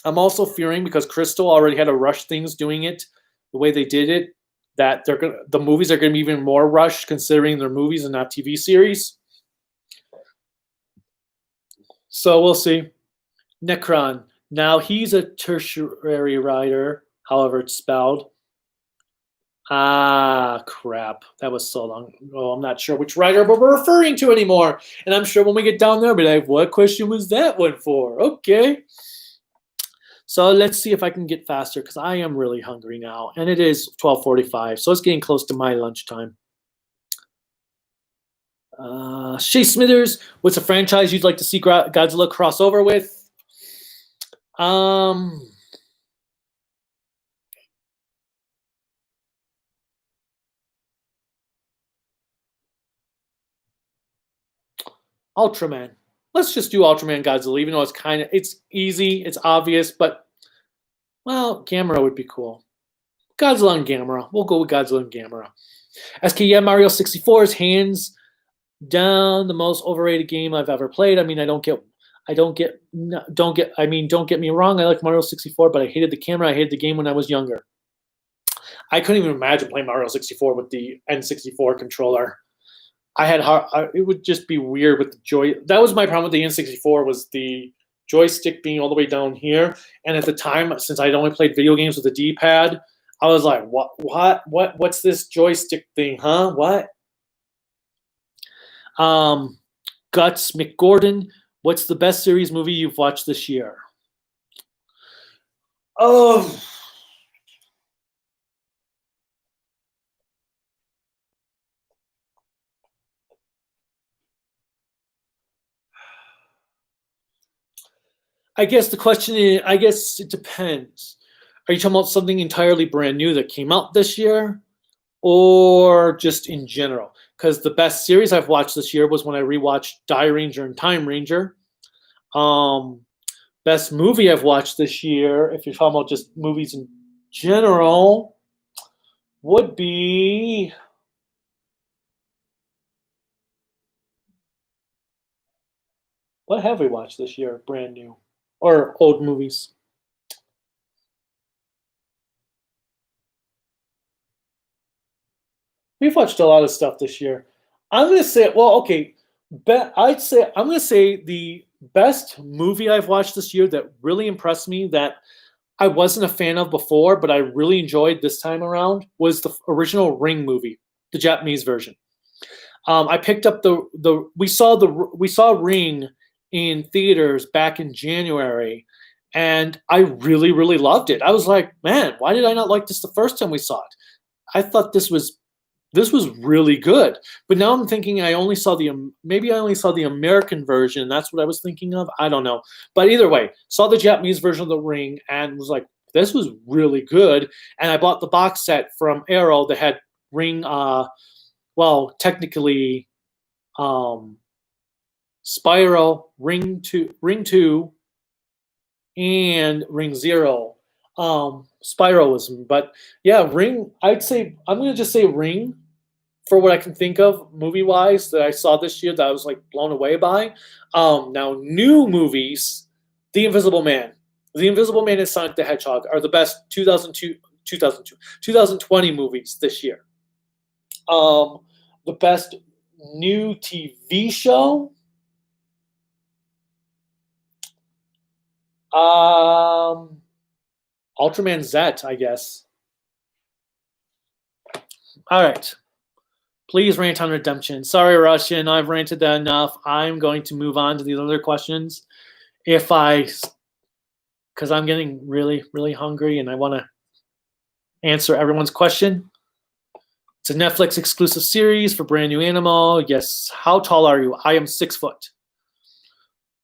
I'm also fearing, because Crystal already had to rush things doing it the way they did it, that the movies are going to be even more rushed, considering they're movies and not TV series. So we'll see. Necron. Now he's a tertiary writer, however it's spelled. Ah, crap. That was so long ago. I'm not sure which writer we're referring to anymore. And I'm sure when we get down there, we'll be like, what question was that one for? Okay. So let's see if I can get faster, because I am really hungry now. And it is 12:45, so it's getting close to my lunchtime. Shay Smithers, what's a franchise you'd like to see Godzilla crossover with? Ultraman. Let's just do Ultraman Godzilla, even though it's easy, it's obvious, but, well, Gamera would be cool. Godzilla and Gamera. We'll go with Godzilla and Gamera. SKM Mario 64 is hands down the most overrated game I've ever played. I mean, don't get me wrong, I like Mario 64, but I hated the camera. I hated the game when I was younger. I couldn't even imagine playing Mario 64 with the N64 controller. It would just be weird with the joy. That was my problem with the N64, was the joystick being all the way down here. And at the time, since I'd only played video games with a D-pad, I was like, what's this joystick thing, huh? What? Guts McGordon, what's the best series movie you've watched this year? Oh, I guess the question is, I guess it depends. Are you talking about something entirely brand new that came out this year, or just in general? Because the best series I've watched this year was when I rewatched Die Ranger and Time Ranger. Best movie I've watched this year, if you're talking about just movies in general, would be... What have we watched this year, brand new? Or old movies? We've watched a lot of stuff this year. I'm going to say, well, okay, I'm going to say the best movie I've watched this year that really impressed me, that I wasn't a fan of before, but I really enjoyed this time around, was the original Ring movie, the Japanese version. I picked up we saw Ring in theaters back in January, and I really, really loved it. I was like, man, why did I not like this the first time we saw it? I thought this was really good. But now I'm thinking maybe I only saw the American version. That's what I was thinking of. I don't know. But either way, saw the Japanese version of The Ring and was like, this was really good. And I bought the box set from Aero that had Ring well, technically, Spyro, Ring 2, and Ring Zero. Spyroism, but yeah, Ring. I'd say I'm gonna just say Ring for what I can think of movie wise that I saw this year that I was like blown away by. Now new movies, The Invisible Man, The Invisible Man and Sonic the Hedgehog are the best 2020 movies this year. The best new TV show. Ultraman Zet, I guess. All right. Please rant on redemption. Sorry, Russian. I've ranted that enough. I'm going to move on to these other questions. Because I'm getting really, really hungry and I want to answer everyone's question. It's a Netflix exclusive series for brand new Animal. Yes. How tall are you? I am 6 foot.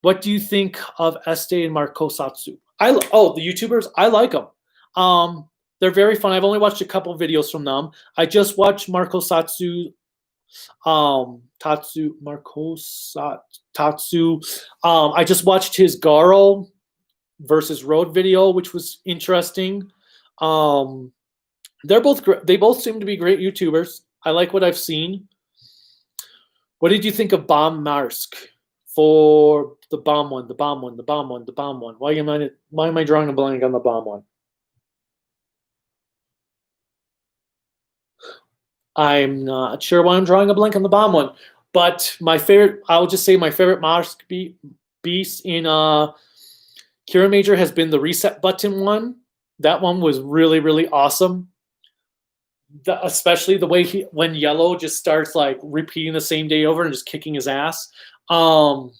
What do you think of Este and Marco Satsu? The YouTubers, I like them. They're very fun. I've only watched a couple videos from them. I just watched Marco Satsu. I just watched his Garo versus Road video, which was interesting. They both seem to be great YouTubers. I like what I've seen. What did you think of Bomb Marsk? For the bomb one. Why am I drawing a blank on the bomb one? I'm not sure why I'm drawing a blank on the bomb one. But I'll just say my favorite Marsk beast in Kira Major has been the reset button one. That one was really, really awesome. Especially the way when Yellow just starts like repeating the same day over and just kicking his ass. And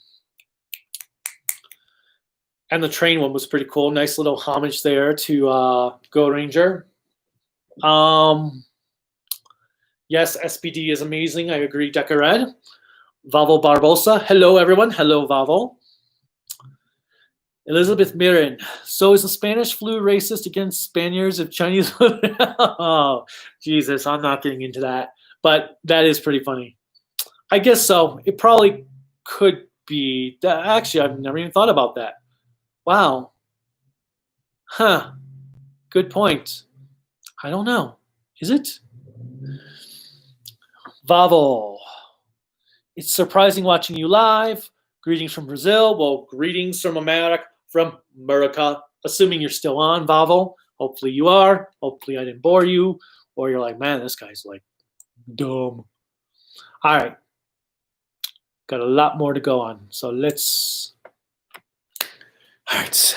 the train one was pretty cool. Nice little homage there to Go Ranger. Yes, SPD is amazing. I agree, Deca Red. Vavo Barbosa. Hello, everyone. Hello, Vavo. Elizabeth Mirren. So is the Spanish flu racist against Spaniards if Chinese? Oh, Jesus, I'm not getting into that. But that is pretty funny. I guess so. It probably could be. Actually, I've never even thought about that. Wow. Huh. Good point. I don't know. Is it? Vavo. It's surprising watching you live. Greetings from Brazil. Well, greetings from America. Assuming you're still on, Vavo. Hopefully you are. Hopefully I didn't bore you. Or you're like, man, this guy's like dumb. All right. Got a lot more to go on. So let's. All right.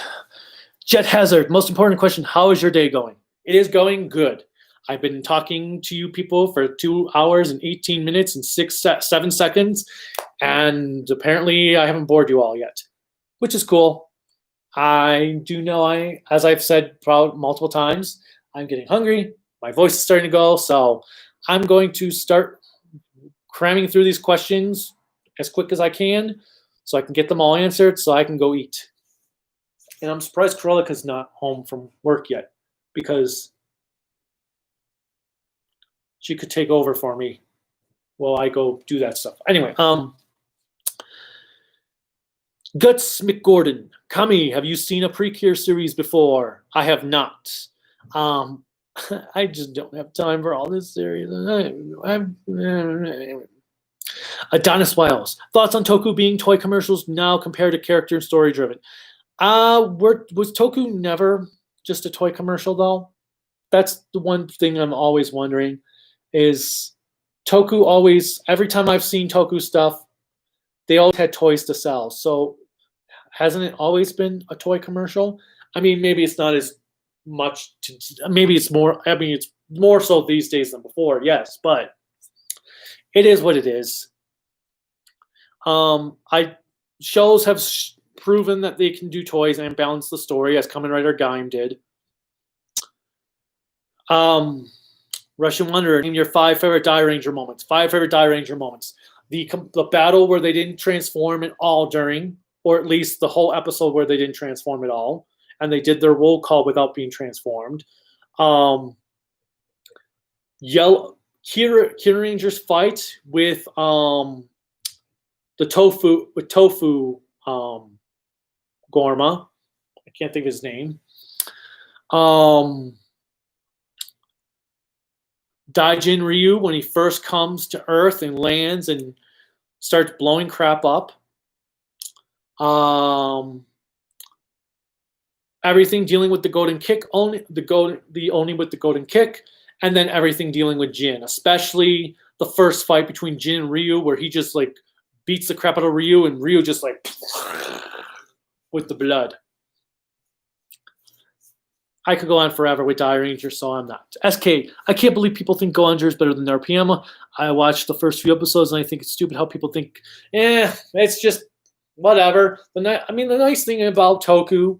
Jet Hazard. Most important question. How is your day going? It is going good. I've been talking to you people for 2 hours and 18 minutes and 7 seconds. And apparently I haven't bored you all yet, which is cool. I do know as I've said probably multiple times, I'm getting hungry. My voice is starting to go. So I'm going to start cramming through these questions as quick as I can so I can get them all answered so I can go eat. And I'm surprised Karolika's not home from work yet because she could take over for me while I go do that stuff. Anyway, Guts McGordon. Kami, have you seen a Precure series before? I have not. I just don't have time for all this series. Adonis Wiles. Thoughts on Toku being toy commercials now compared to character and story driven? Was Toku never just a toy commercial though? That's the one thing I'm always wondering is Toku always, every time I've seen Toku stuff, they always had toys to sell. So hasn't it always been a toy commercial? I mean, maybe it's not as much, maybe it's more, I mean, it's more so these days than before, yes, but it is what it is. Shows have proven that they can do toys and balance the story, as Kamen Rider Gaim did. Russian Wonder, name your 5 favorite Die Ranger moments. 5 favorite Die Ranger moments. The battle where they didn't transform at all during, or at least the whole episode where they didn't transform at all, and they did their roll call without being transformed. Kira Ranger's fight with the tofu Gorma. I can't think of his name. Daijin Ryu when he first comes to Earth and lands and starts blowing crap up. Everything dealing with the Golden Kick, only with the Golden Kick, and then everything dealing with Jin, especially the first fight between Jin and Ryu, where he just like beats the crap out of Ryu, and Ryu just like with the blood. I could go on forever with Die Ranger, so I'm not. SK, I can't believe people think Go Under is better than RPM. I watched the first few episodes, and I think it's stupid how people think, it's just whatever. The nice thing about Toku,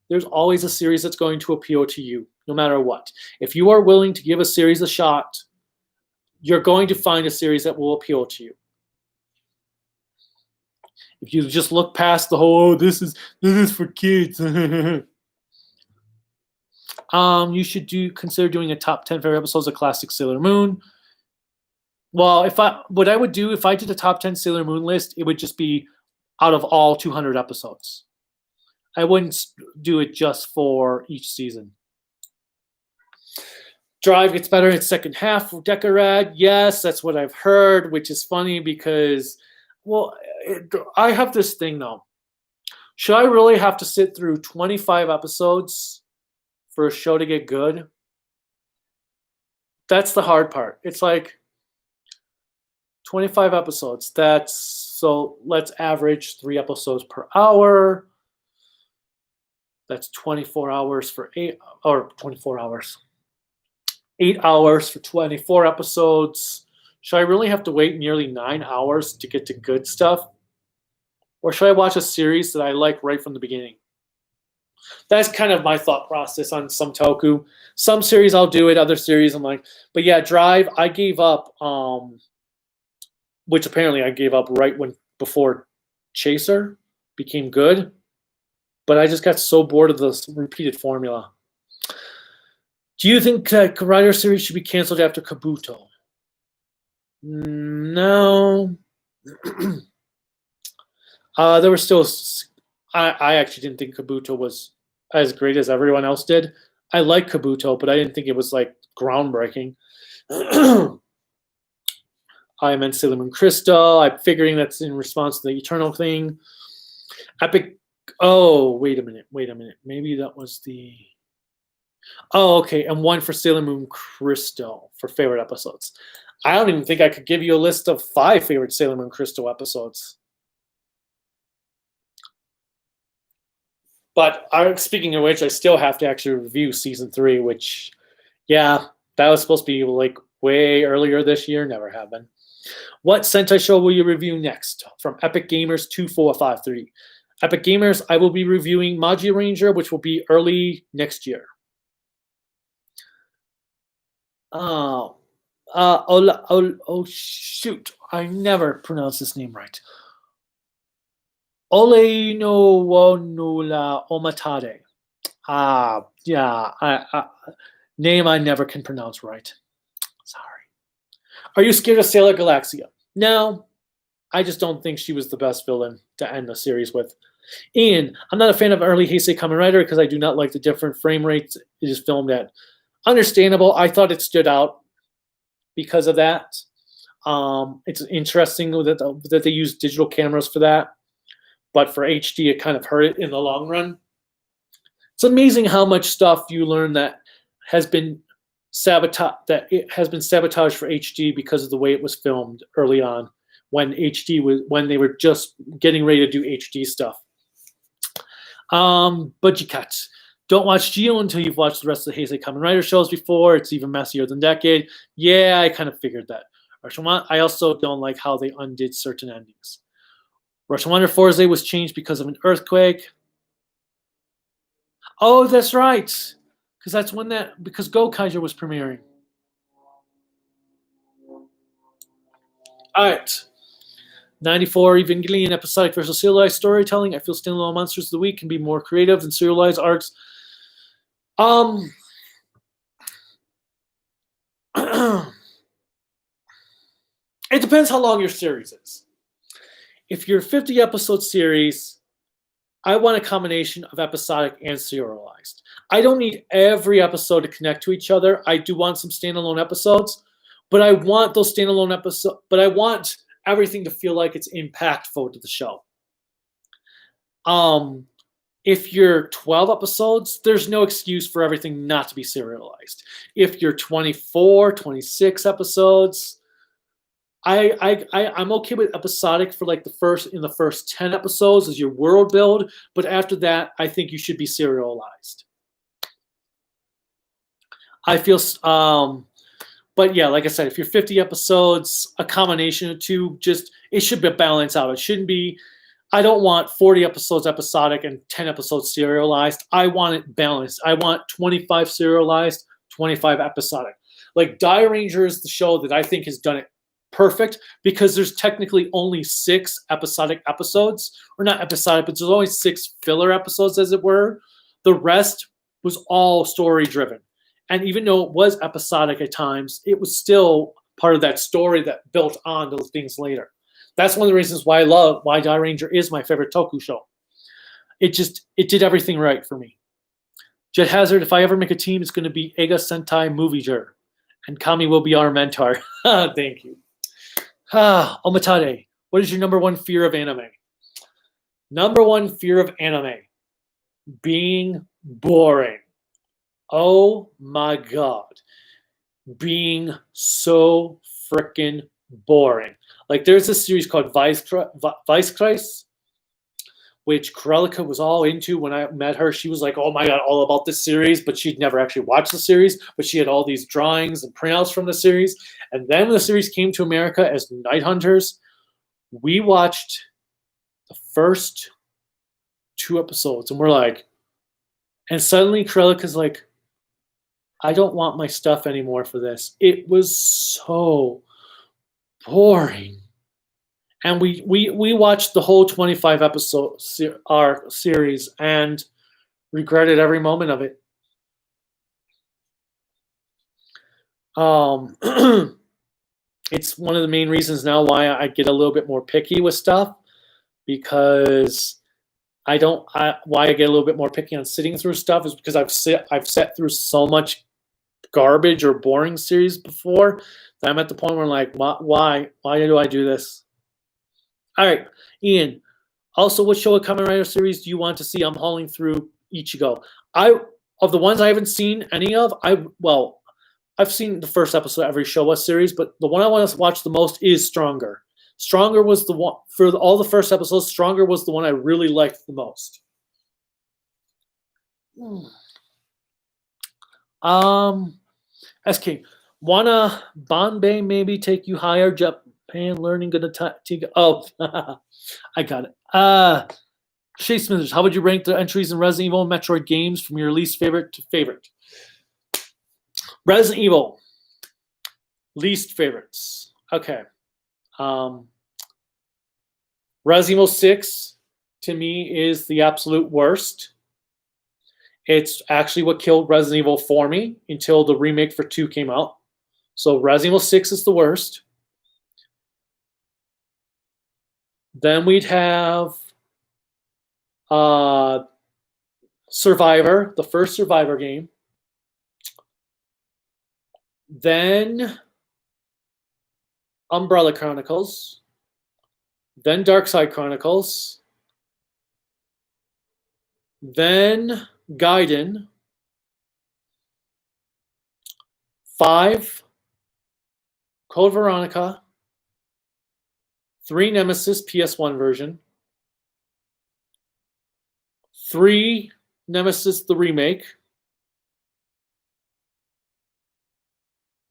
there's always a series that's going to appeal to you, no matter what. If you are willing to give a series a shot, you're going to find a series that will appeal to you. If you just look past the whole, this is for kids. You should consider doing a top 10 favorite episodes of classic Sailor Moon. Well, what I would do if I did a top 10 Sailor Moon list, it would just be out of all 200 episodes. I wouldn't do it just for each season. Drive gets better in its second half for Decarad. Yes, that's what I've heard, which is funny because, I have this thing though. Should I really have to sit through 25 episodes for a show to get good? That's the hard part. It's like 25 episodes. So let's average 3 episodes per hour. That's 24 hours for 8 hours. 8 hours for 24 episodes. Should I really have to wait nearly 9 hours to get to good stuff? Or should I watch a series that I like right from the beginning? That's kind of my thought process on some Toku. Some series I'll do it, other series I'm like, but yeah, Drive, I gave up, which apparently I gave up right before Chaser became good. But I just got so bored of this repeated formula. Do you think Rider series should be canceled after Kabuto? No. There were still. I actually didn't think Kabuto was as great as everyone else did. I like Kabuto, but I didn't think it was like groundbreaking. I meant Sailor Moon Crystal. I'm figuring that's in response to the Eternal thing. Epic. Oh, wait a minute. Maybe that was the. Oh, okay. And one for Sailor Moon Crystal for favorite episodes. I don't even think I could give you a list of 5 favorite Sailor Moon Crystal episodes. But speaking of which, I still have to actually review season 3, which, yeah, that was supposed to be like way earlier this year. Never happened. What Sentai show will you review next? From Epic Gamers 2453. Epic Gamers, I will be reviewing Moji Ranger, which will be early next year. Oh shoot! I never pronounce this name right. Ole no Wonula Omatade. Name I never can pronounce right. Sorry. Are you scared of Sailor Galaxia? No, I just don't think she was the best villain to end the series with. Ian, I'm not a fan of early Heisei Kamen Rider because I do not like the different frame rates it is filmed at. Understandable. I thought it stood out because of that. It's interesting that they use digital cameras for that, but for HD, it kind of hurt it in the long run. It's amazing how much stuff you learn that has been sabotaged for HD because of the way it was filmed early on, when they were just getting ready to do HD stuff. Budgie don't watch Geo until you've watched the rest of the Heisei Kamen Rider shows before. It's even messier than Decade. Yeah, I kind of figured that. I also don't like how they undid certain endings. Russian Wonder Forze was changed because of an earthquake. Oh, that's right. Because Go Kaiju was premiering. All right. 94 Evangelion episodic versus serialized storytelling. I feel standalone Monsters of the Week can be more creative than serialized arcs. It depends how long your series is. If you're a 50 episode series, I want a combination of episodic and serialized. I don't need every episode to connect to each other. I do want some standalone episodes, but I want those standalone episodes, but I want everything to feel like it's impactful to the show. If you're 12 episodes, there's no excuse for everything not to be serialized. If you're 24, 26 episodes, I'm okay with episodic for like the first 10 episodes as your world build, but after that, I think you should be serialized. I feel, but yeah, like I said, if you're 50 episodes, a combination of two, it should be balanced out. It shouldn't be. I don't want 40 episodes episodic and 10 episodes serialized. I want it balanced. I want 25 serialized, 25 episodic. Like Die Ranger is the show that I think has done it perfect because there's technically only 6 episodic episodes, or not episodic, but there's only 6 filler episodes, as it were. The rest was all story driven. And even though it was episodic at times, it was still part of that story that built on those things later. That's one of the reasons why why Die Ranger is my favorite Toku show. It did everything right for me. Jet Hazard, if I ever make a team, it's going to be Ega Sentai Moviger. And Kami will be our mentor. Thank you. Omatade, what is your number one fear of anime? Number one fear of anime. Being boring. Oh my God. Being so freaking boring. Like there's a series called Vice Kreis, which Karelika was all into when I met her. She was like, oh my God, all about this series, but she'd never actually watched the series, but she had all these drawings and printouts from the series. And then when the series came to America as Night Hunters, we watched the first 2 episodes and we're like, and suddenly Karelika's like, I don't want my stuff anymore for this. It was so boring. And we watched the whole 25 episode series and regretted every moment of it. It's one of the main reasons now why I get a little bit more picky with stuff, because why I get a little bit more picky on sitting through stuff is because I've sat through so much garbage or boring series before that I'm at the point where I'm like, why do I do this? All right, Ian. Also, what show or Kamen Rider series do you want to see? I'm hauling through Ichigo. Of the ones I haven't seen any of, I've seen the first episode of every Showa series, but the one I want to watch the most is Stronger. Stronger was the one for all the first episodes. Stronger was the one I really liked the most. SK, wanna Bombay maybe take you higher? Japan learning gonna take. Oh, I got it. Shay Smithers, how would you rank the entries in Resident Evil and Metroid games from your least favorite to favorite? Resident Evil, least favorites. Okay. Resident Evil 6 to me is the absolute worst. It's actually what killed Resident Evil for me until the remake for 2 came out. So Resident Evil 6 is the worst. Then we'd have Survivor, the first Survivor game. Then Umbrella Chronicles. Then Darkside Chronicles. Then Gaiden. 5, Code Veronica. 3, Nemesis PS1 version. 3, Nemesis the remake.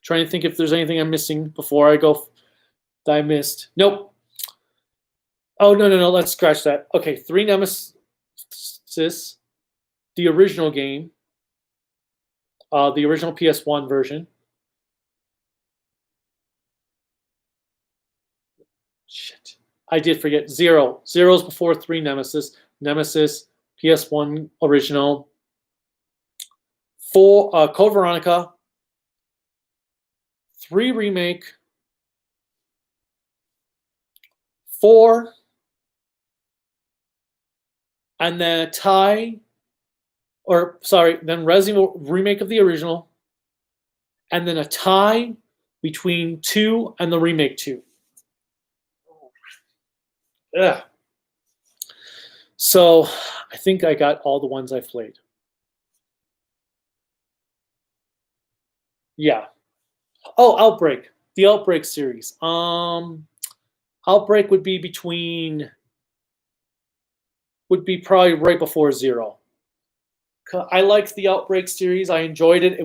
Trying to think if there's anything I'm missing before I go that I missed. Nope. Oh, no. Let's scratch that. Okay, 3 Nemesis, the original game, the original PS1 version. Shit. I did forget. 0. 0's before 3 Nemesis. Nemesis, PS1 original. 4, Code Veronica. 3 remake. 4, and then a tie, then Resident Evil remake of the original, and then a tie between 2 and the remake 2. Ugh. So I think I got all the ones I've played. Yeah. Oh, Outbreak. The Outbreak series. Outbreak would be probably right before 0. I liked the Outbreak series. I enjoyed it.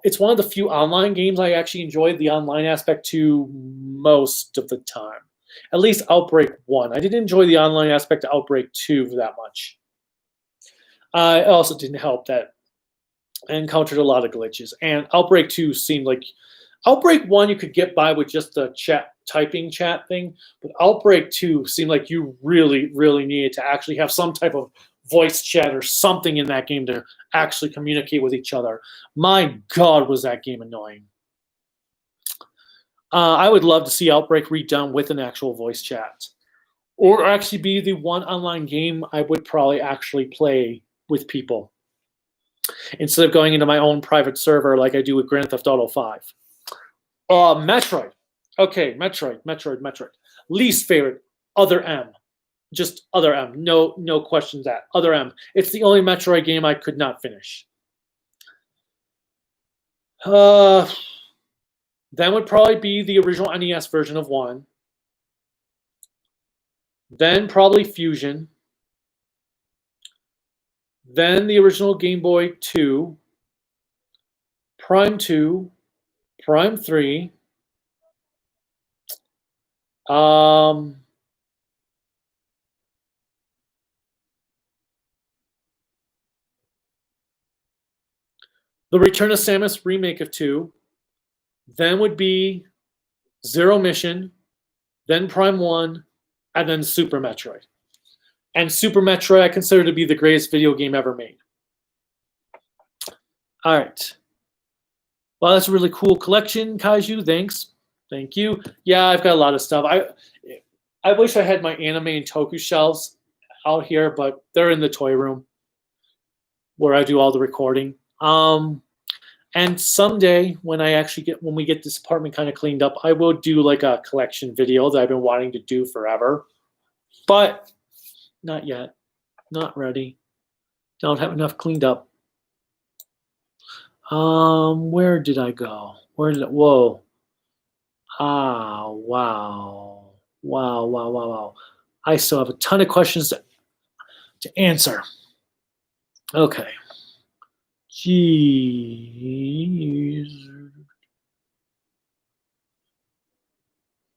It's one of the few online games I actually enjoyed the online aspect to most of the time. At least Outbreak 1. I didn't enjoy the online aspect of Outbreak 2 that much. It also didn't help that I encountered a lot of glitches. And Outbreak 2 seemed like Outbreak 1 you could get by with just the typing chat thing, but Outbreak 2 seemed like you really, really needed to actually have some type of voice chat or something in that game to actually communicate with each other. My God, was that game annoying. I would love to see Outbreak redone with an actual voice chat. Or actually be the one online game I would probably actually play with people. Instead of going into my own private server like I do with Grand Theft Auto 5. Metroid. Okay, Metroid. Least favorite, Other M. Just Other M. No questions that. Other M. It's the only Metroid game I could not finish. Then would probably be the original NES version of 1. Then probably Fusion. Then the original Game Boy 2. Prime 2. Prime 3. The Return of Samus remake of 2. Then would be Zero Mission, then Prime 1, and then Super Metroid. And Super Metroid I consider to be the greatest video game ever made. All right. Well, that's a really cool collection, Kaiju. Thanks. Thank you. Yeah, I've got a lot of stuff. I wish I had my anime and Toku shelves out here, but they're in the toy room where I do all the recording. And someday when we get this apartment kind of cleaned up, I will do like a collection video that I've been wanting to do forever. But not yet. Not ready. Don't have enough cleaned up. Where did I go? Whoa. Wow. I still have a ton of questions to answer. Okay. Jeez.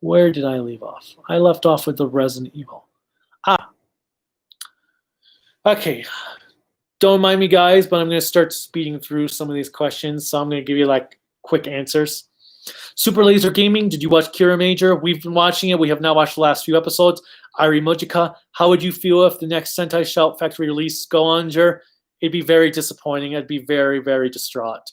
Where did I leave off? I left off with the Resident Evil. Okay. Don't mind me, guys, but I'm going to start speeding through some of these questions. So I'm going to give you like quick answers. Super Laser Gaming, did you watch Kira Major? We've been watching it. We have not watched the last few episodes. Ari Mojika, how would you feel if the next Sentai Shout Factory release go under? It'd be very disappointing. I'd be very, very distraught.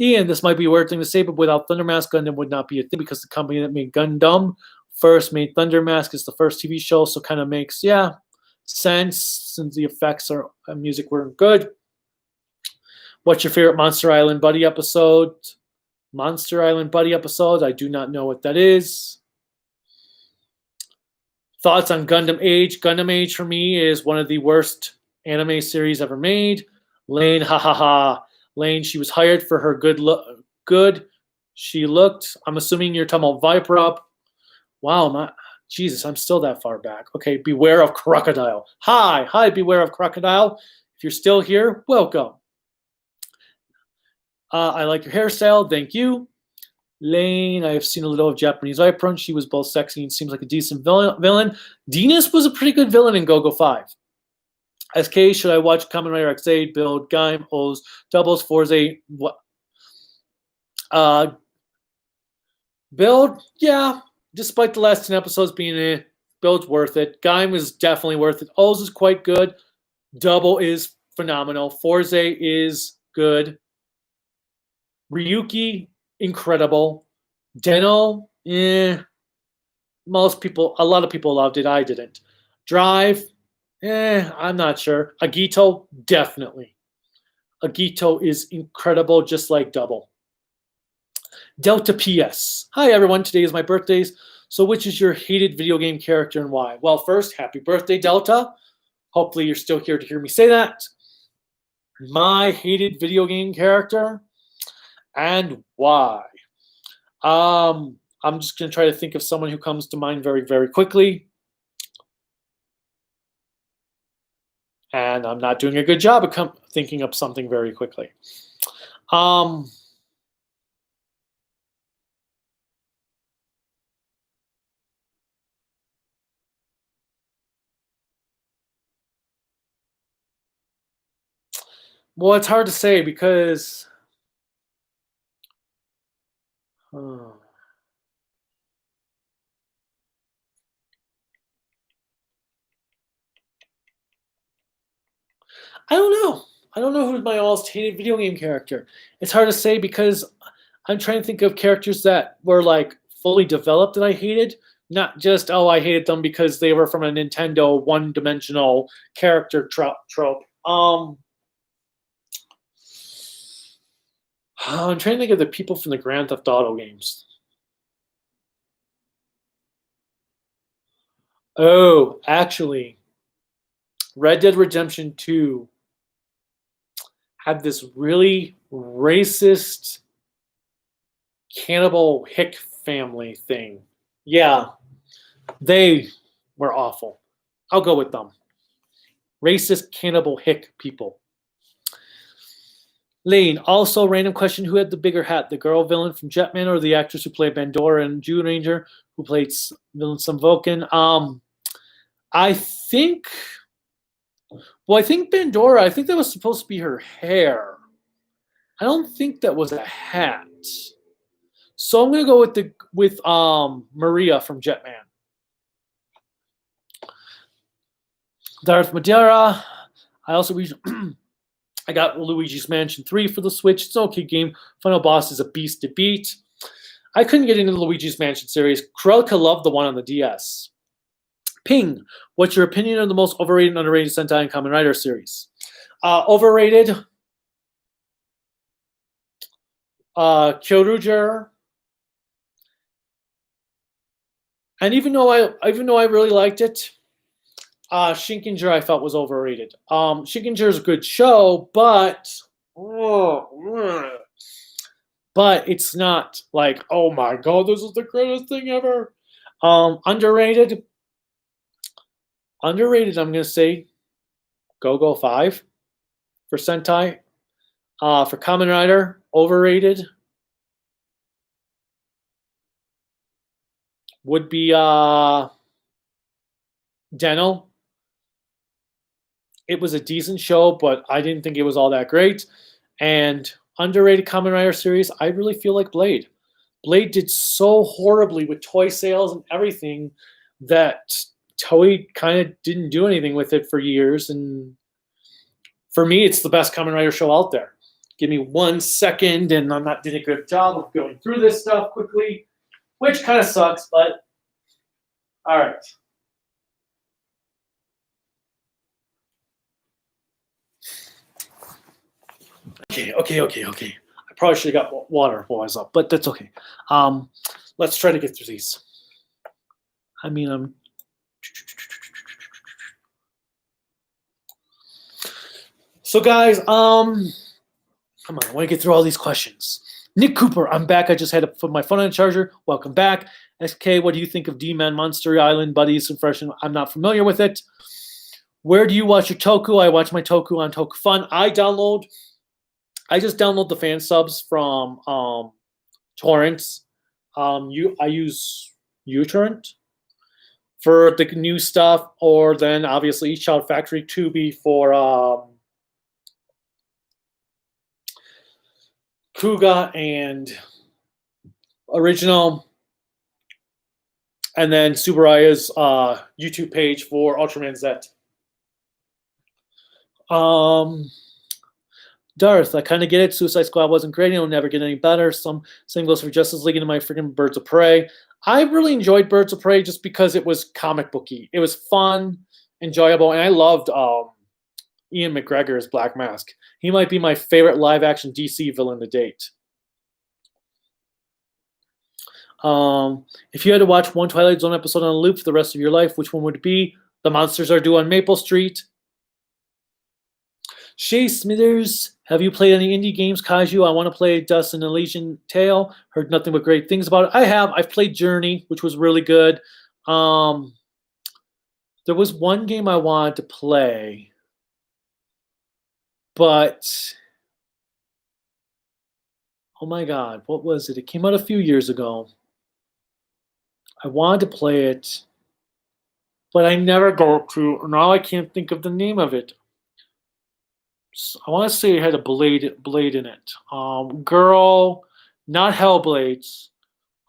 Ian, this might be a weird thing to say, but without Thundermask, Gundam would not be a thing because the company that made Gundam first made Thundermask is the first TV show, so kind of makes, sense since the effects and music weren't good. What's your favorite Monster Island Buddy episode? Monster Island Buddy episode? I do not know what that is. Thoughts on Gundam Age? Gundam Age for me is one of the worst anime series ever made. Lane, Lane, she was hired for her good. She looked. I'm assuming you're talking about Viper Up. Wow, Jesus, I'm still that far back. Okay, Beware of Crocodile. Hi, Beware of Crocodile. If you're still here, welcome. I like your hairstyle. Thank you. Lane, I have seen a little of Japanese Viper. She was both sexy and seems like a decent villain. Dinas was a pretty good villain in Go-Go 5. SK, should I watch Kamen Rider X8, Build, Gaim, O's, Doubles, Forza? What? Build, yeah. Despite the last 10 episodes being Build's worth it. Gaim is definitely worth it. O's is quite good. Double is phenomenal. Forza is good. Ryuki, incredible. Deno, Most people, a lot of people loved it. I didn't. Drive, I'm not sure. Agito, definitely. Agito is incredible, just like Double. Delta PS. Hi everyone, today is my birthday. So which is your hated video game character and why? Well, first, happy birthday, Delta. Hopefully you're still here to hear me say that. My hated video game character and why. I'm just going to try to think of someone who comes to mind very, very quickly. And I'm not doing a good job of thinking of something very quickly. Well, it's hard to say because I don't know. I don't know who's my most hated video game character. It's hard to say because I'm trying to think of characters that were like fully developed that I hated, not just I hated them because they were from a Nintendo one-dimensional character trope. I'm trying to think of the people from the Grand Theft Auto games. Oh, actually, Red Dead Redemption 2 had this really racist cannibal hick family thing. Yeah, they were awful. I'll go with them. Racist cannibal hick people. Lane, also random question, who had the bigger hat, the girl villain from Jetman or the actress who played Pandora and June Ranger who played villain Some Vulcan? I think Pandora, I think that was supposed to be her hair. I don't think that was a hat. So I'm gonna go with Maria from Jetman. Darth Madeira. I also I got Luigi's Mansion 3 for the Switch. It's an okay game. Final boss is a beast to beat. I couldn't get into the Luigi's Mansion series. Krelka loved the one on the DS. Ping, what's your opinion on the most overrated and underrated Sentai and Kamen Rider series? Overrated. Kyoruger. And even though I really liked it, Shinkenger I felt was overrated. Shinkenger is a good show, but it's not like, oh my god, this is the greatest thing ever. Underrated. I'm gonna say Go-Go 5 for Sentai. For Kamen Rider, overrated would be Deno. It was a decent show, but I didn't think it was all that great. And underrated Kamen Rider series, I really feel like Blade. Blade did so horribly with toy sales and everything that Toei kind of didn't do anything with it for years. And for me, it's the best Kamen Rider show out there. Give me 1 second, and I'm not doing a good job of going through this stuff quickly, which kind of sucks, but all right. Okay. I probably should have got water while I was up, but that's okay. Let's try to get through these. I mean, so guys, come on, I want to get through all these questions. Nick Cooper, I'm back. I just had to put my phone on charger. Welcome back. SK, what do you think of D-Man Monster Island Buddies and Fresh? I'm not familiar with it. Where do you watch your Toku? I watch my Toku on Toku Fun. I just download the fan subs from torrents. I use uTorrent for the new stuff, or then obviously Shout Factory Tubi for Kuga and original, and then Subaraya's YouTube page for Ultraman Zet. Darth, I kind of get it. Suicide Squad wasn't great. It'll never get any better. Same goes for Justice League and my freaking Birds of Prey. I really enjoyed Birds of Prey just because it was comic booky. It was fun, enjoyable, and I loved Ian McGregor's Black Mask. He might be my favorite live-action DC villain to date. If you had to watch one Twilight Zone episode on a loop for the rest of your life, which one would it be? The Monsters Are Due on Maple Street. Shay Smithers, have you played any indie games? Kaiju, I want to play Dust and Elysian Tale. Heard nothing but great things about it. I have. I've played Journey, which was really good. There was one game I wanted to play, but oh my god, what was it? It came out a few years ago. I wanted to play it, but I never got to. Now I can't think of the name of it. I want to say it had a blade in it. Girl, not Hellblades.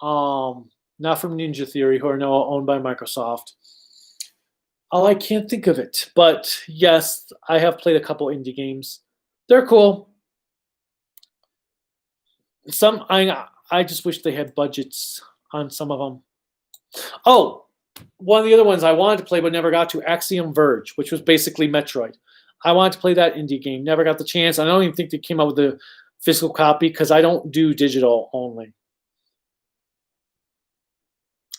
Not from Ninja Theory, who are now owned by Microsoft. Oh, I can't think of it. But yes, I have played a couple indie games. They're cool. Some I just wish they had budgets on some of them. Oh, one of the other ones I wanted to play but never got to, Axiom Verge, which was basically Metroid. I wanted to play that indie game, never got the chance. I don't even think they came out with a physical copy because I don't do digital only.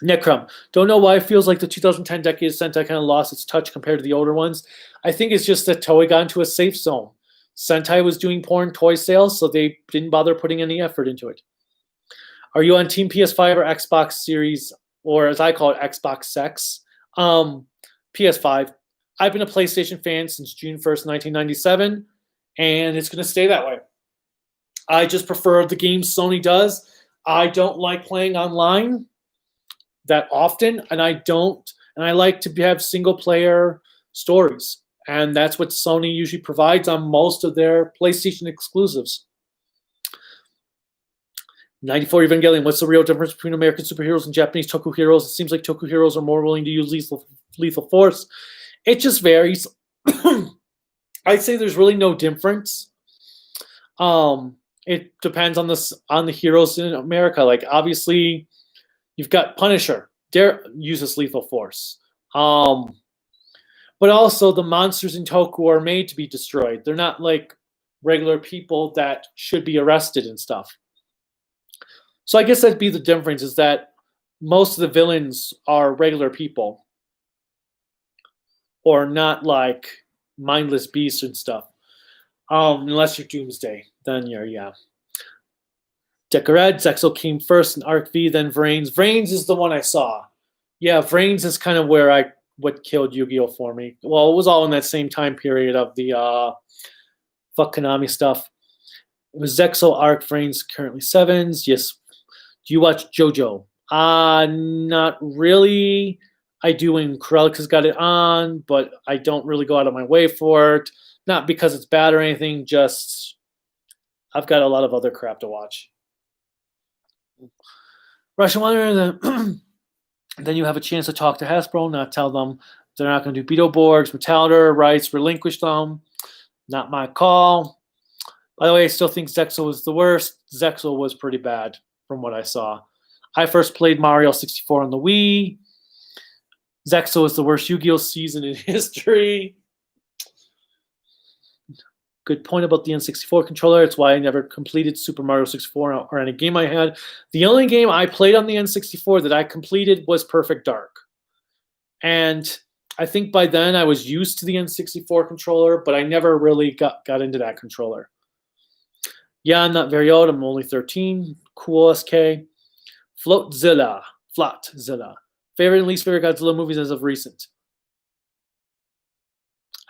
Necrum, don't know why it feels like the 2010 decade of Sentai kind of lost its touch compared to the older ones. I think it's just that Toei got into a safe zone. Sentai was doing porn toy sales, so they didn't bother putting any effort into it. Are you on Team PS5 or Xbox Series, or as I call it, Xbox Sex? PS5. I've been a PlayStation fan since June 1st, 1997, and it's going to stay that way. I just prefer the games Sony does. I don't like playing online that often, and I like to have single-player stories, and that's what Sony usually provides on most of their PlayStation exclusives. 94 Evangelion, what's the real difference between American superheroes and Japanese Toku heroes? It seems like Toku heroes are more willing to use lethal force. It just varies. I'd say there's really no difference. It depends on the heroes in America. Like obviously, you've got Punisher. Dare uses lethal force. But also the monsters in Toku are made to be destroyed. They're not like regular people that should be arrested and stuff. So I guess that'd be the difference, is that most of the villains are regular people, or not like mindless beasts and stuff. Unless you're Doomsday, then yeah. Decored, Zexel came first in Arc V, then Vrains. Vrains is the one I saw. Yeah, Vrains is kind of what killed Yu-Gi-Oh for me. Well, it was all in that same time period of the fuck Konami stuff. It was Zexel, Arc, Vrains, currently 7s. Yes. Do you watch JoJo? Not really. I do when Krelika's got it on, but I don't really go out of my way for it. Not because it's bad or anything, just I've got a lot of other crap to watch. Russian Wonder, then you have a chance to talk to Hasbro, not tell them they're not going to do Beetleborgs, Metalder, rights, relinquish them. Not my call. By the way, I still think Zexel was the worst. Zexel was pretty bad from what I saw. I first played Mario 64 on the Wii. Zexel is the worst Yu-Gi-Oh season in history. Good point about the N64 controller. It's why I never completed Super Mario 64 or any game I had. The only game I played on the N64 that I completed was Perfect Dark. And I think by then I was used to the N64 controller, but I never really got into that controller. Yeah, I'm not very old. I'm only 13. Cool SK. Floatzilla. Favorite and least favorite Godzilla movies as of recent?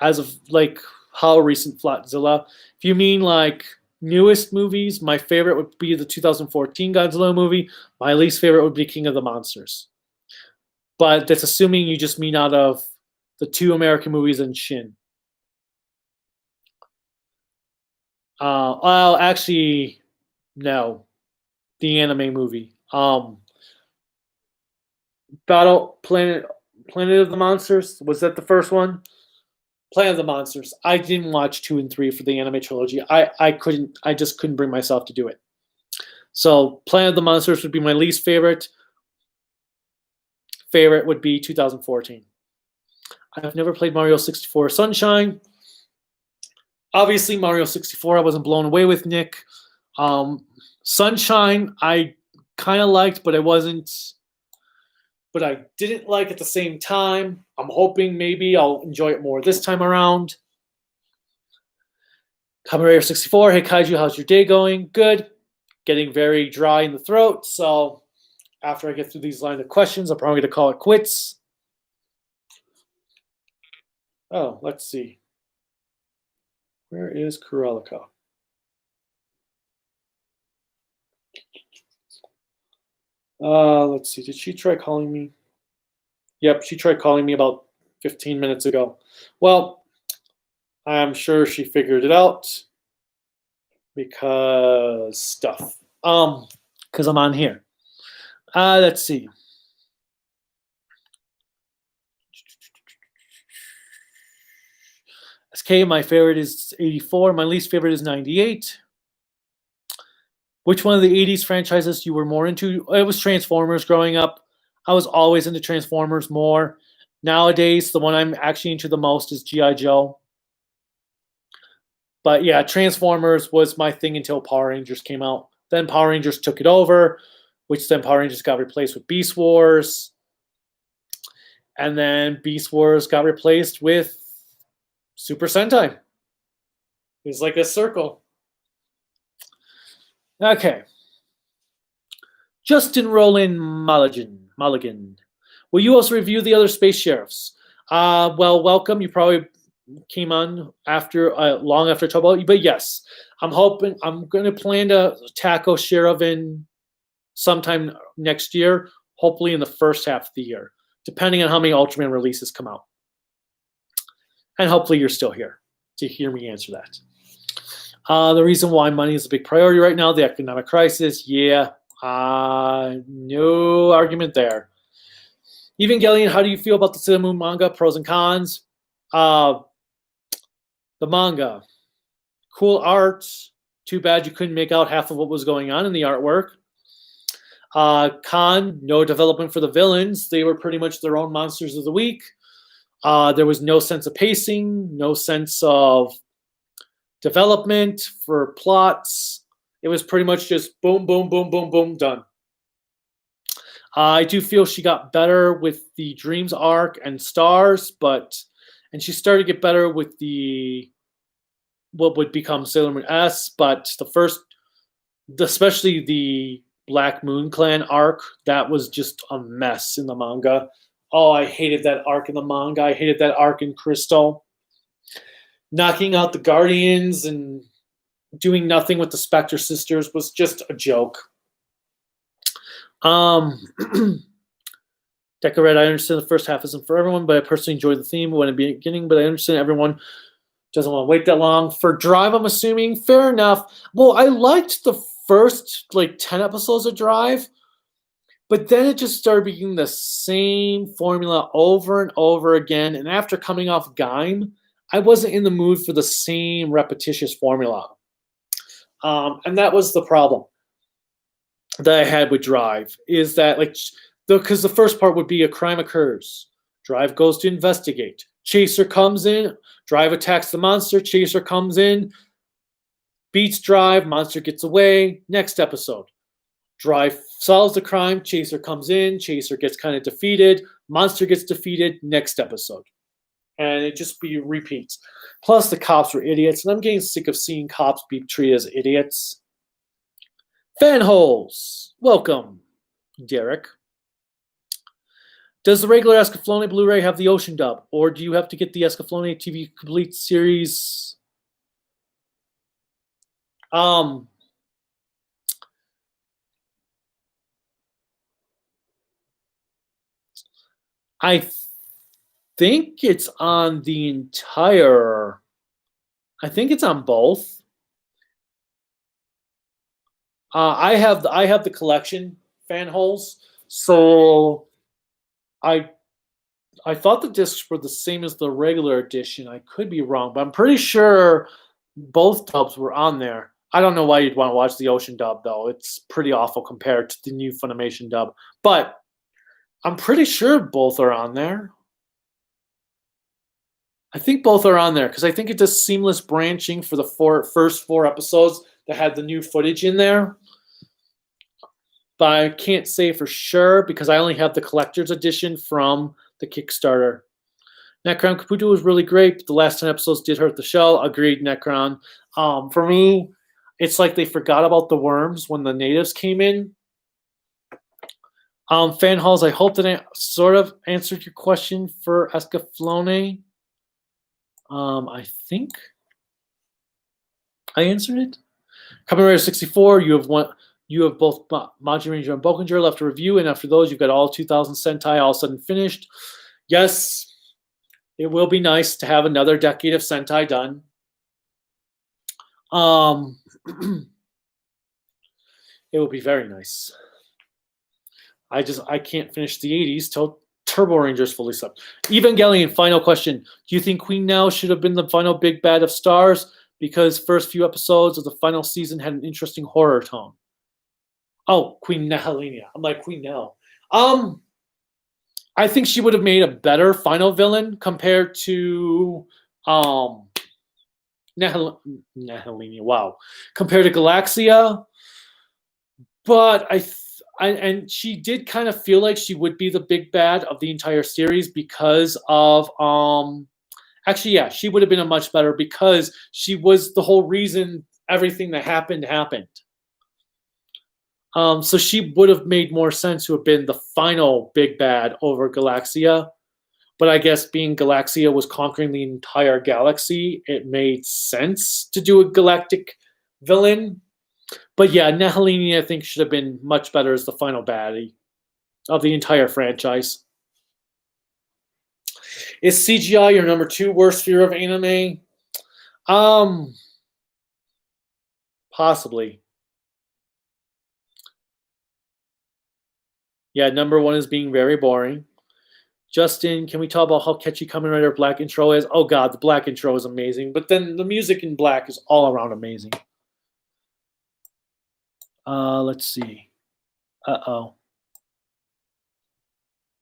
As of like how recent Floatzilla? If you mean like newest movies, my favorite would be the 2014 Godzilla movie. My least favorite would be King of the Monsters. But that's assuming you just mean out of the 2 American movies and Shin. Well, actually, no. The anime movie. Planet of the Monsters, was that the first one? Planet of the Monsters. I didn't watch 2 and 3 for the anime trilogy. I just couldn't bring myself to do it. So Planet of the Monsters would be my least favorite. Favorite would be 2014. I've never played Mario 64 Sunshine. Obviously, Mario 64, I wasn't blown away with, Nick. Sunshine, I kind of liked, but I didn't like at the same time. I'm hoping maybe I'll enjoy it more this time around. Kamen Rider 64, hey Kaiju, how's your day going? Good. Getting very dry in the throat, so after I get through these line of questions, I'm probably going to call it quits. Oh, let's see. Where is Kuralika? Let's see. Did she try calling me? Yep, she tried calling me about 15 minutes ago. Well, I'm sure she figured it out because stuff. Because I'm on here. Let's see. SK, my favorite is 84. My least favorite is 98. Which one of the 80s franchises you were more into? It was Transformers growing up. I was always into Transformers more. Nowadays, the one I'm actually into the most is G.I. Joe. But yeah, Transformers was my thing until Power Rangers came out. Then Power Rangers took it over, which then Power Rangers got replaced with Beast Wars. And then Beast Wars got replaced with Super Sentai. It's like a circle. Okay. Justin Roland Mulligan. Will you also review the other Space Sheriffs? Well, welcome. You probably came on after long after trouble, but yes, I'm hoping I'm going to plan to tackle Sheriffin sometime next year, hopefully in the first half of the year, depending on how many Ultraman releases come out. And hopefully you're still here to hear me answer that. The reason why money is a big priority right now, the economic crisis, yeah, no argument there. Evangelion, how do you feel about the Sailor Moon manga? Pros and cons. The manga, cool art. Too bad you couldn't make out half of what was going on in the artwork. Con, no development for the villains. They were pretty much their own monsters of the week. There was no sense of pacing, no sense of development for plots. It was pretty much just boom, boom, boom, boom, boom, done. I do feel she got better with the Dreams arc and Stars, and she started to get better with the what would become Sailor Moon S, but especially the Black Moon Clan arc, that was just a mess in the manga. Oh, I hated that arc in the manga. I hated that arc in Crystal. Knocking out the Guardians and doing nothing with the Spectre sisters was just a joke. Decorated, I understand the first half isn't for everyone, but I personally enjoyed the theme when it beginning, but I understand everyone doesn't want to wait that long. For Drive, I'm assuming, fair enough. Well, I liked the first 10 episodes of Drive, but then it just started being the same formula over and over again, and after coming off Gaim, I wasn't in the mood for the same repetitious formula. And that was the problem that I had with Drive, is that because the first part would be a crime occurs. Drive goes to investigate. Chaser comes in. Drive attacks the monster. Chaser comes in. Beats Drive. Monster gets away. Next episode. Drive solves the crime. Chaser comes in. Chaser gets kind of defeated. Monster gets defeated. Next episode. And it just repeats. Plus the cops were idiots. And I'm getting sick of seeing cops be treated as idiots. Fanholes. Welcome, Derek. Does the regular Escaflowne Blu-ray have the Ocean dub, or do you have to get the Escaflowne TV Complete series? I think it's on the entire. I think it's on both. I have the collection Fanholes, so I thought the discs were the same as the regular edition. I could be wrong, but I'm pretty sure both dubs were on there. I don't know why you'd want to watch the Ocean dub, though. It's pretty awful compared to the new Funimation dub. But I'm pretty sure both are on there. I think both are on there because I think it does seamless branching for the first 4 episodes that had the new footage in there. But I can't say for sure because I only have the collector's edition from the Kickstarter. Necron Caputo was really great, but the last 10 episodes did hurt the show. Agreed, Necron. For me, it's like they forgot about the worms when the natives came in. Fan halls, I hope that I sort of answered your question for Escaflowne. I think I answered it. Kamen Rider 64, you have both Moji Ranger and Bokunger left to review, and after those, you've got all 2000 Sentai all sudden finished. Yes, it will be nice to have another decade of Sentai done. It will be very nice. I can't finish the 80s till Turbo Rangers fully subbed. Evangelion, final question. Do you think Queen Now should have been the final big bad of Stars because first few episodes of the final season had an interesting horror tone? Oh, Queen Nahalinia. I'm like, Queen Now. I think she would have made a better final villain compared to Nahalinia. Wow. Compared to Galaxia. But and she did kind of feel like she would be the big bad of the entire series because of actually, yeah, she would have been a much better because she was the whole reason everything that happened. So she would have made more sense to have been the final big bad over Galaxia. But I guess being Galaxia was conquering the entire galaxy, it made sense to do a galactic villain. But yeah, Nahalinia I think should have been much better as the final baddie of the entire franchise. Is CGI your number 2 worst fear of anime? Possibly. Yeah, number 1 is being very boring. Justin, can we talk about how catchy Kamen Rider Black intro is? Oh god, the Black intro is amazing. But then the music in Black is all around amazing. Let's see. Uh-oh.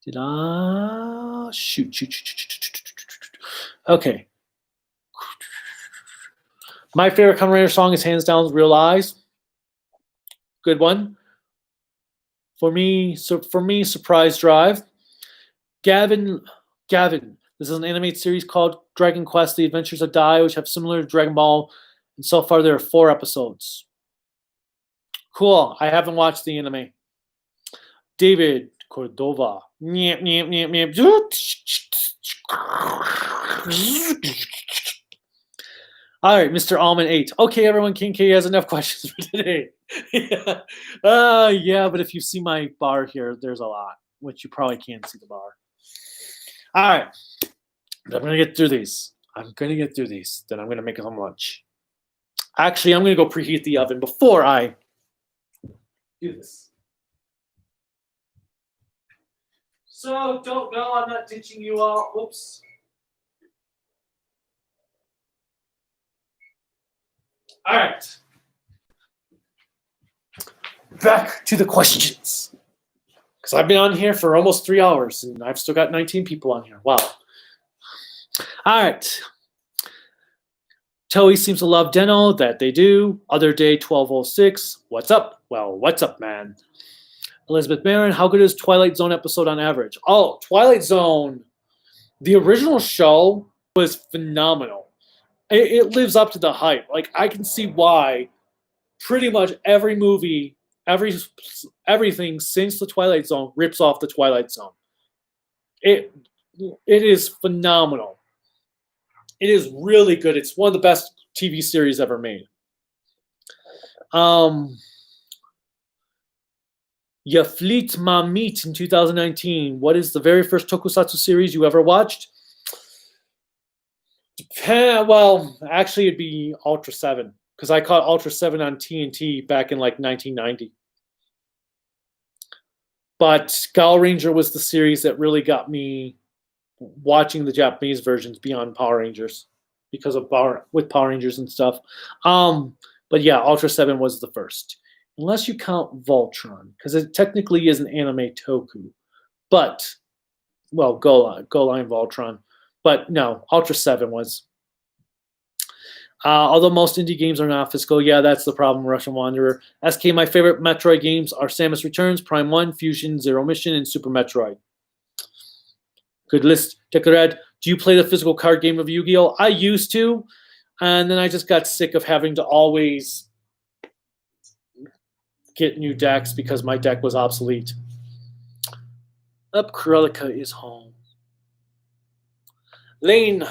Did I? Shoot. Okay. My favorite Kamen Rider song is hands down Real Eyes. Good one. For me, Surprise Drive. Gavin, this is an animated series called Dragon Quest: The Adventures of Dai, which have similar to Dragon Ball, and so far there are 4 episodes. Cool. I haven't watched the anime. David Cordova. All right, Mr. Almond 8. Okay, everyone, King K has enough questions for today. Yeah, but if you see my bar here, there's a lot, which you probably can't see the bar. All right, I'm going to get through these. Then I'm going to make some lunch. Actually, I'm going to go preheat the oven before I do this. So don't go, I'm not ditching you all. Whoops. All right. Back to the questions. Because I've been on here for almost 3 hours and I've still got 19 people on here. Wow. All right. Toei seems to love Deno. That they do. Other day 1206. What's up? Well, what's up, man? Elizabeth Barron, how good is Twilight Zone episode on average? Oh, Twilight Zone, the original show was phenomenal. It lives up to the hype. Like, I can see why pretty much every movie, everything since the Twilight Zone rips off the Twilight Zone. It is phenomenal. It is really good. It's one of the best TV series ever made. You Fleet Ma Meet in 2019. What is the very first tokusatsu series you ever watched? Well, actually, it'd be Ultra 7. Because I caught Ultra 7 on TNT back in like 1990. But Gal Ranger was the series that really got me watching the Japanese versions beyond Power Rangers because of Power Rangers and stuff. But yeah, Ultra 7 was the first. Unless you count Voltron, because it technically is an anime Toku. But, well, Go Line Voltron. But no, Ultra 7 was. Although most indie games are not physical, yeah, that's the problem, Russian Wanderer. SK, my favorite Metroid games are Samus Returns, Prime 1, Fusion, Zero Mission, and Super Metroid. Good list. Red, do you play the physical card game of Yu-Gi-Oh? I used to, and then I just got sick of having to always get new decks because my deck was obsolete. Up, Krelika is home. Lane,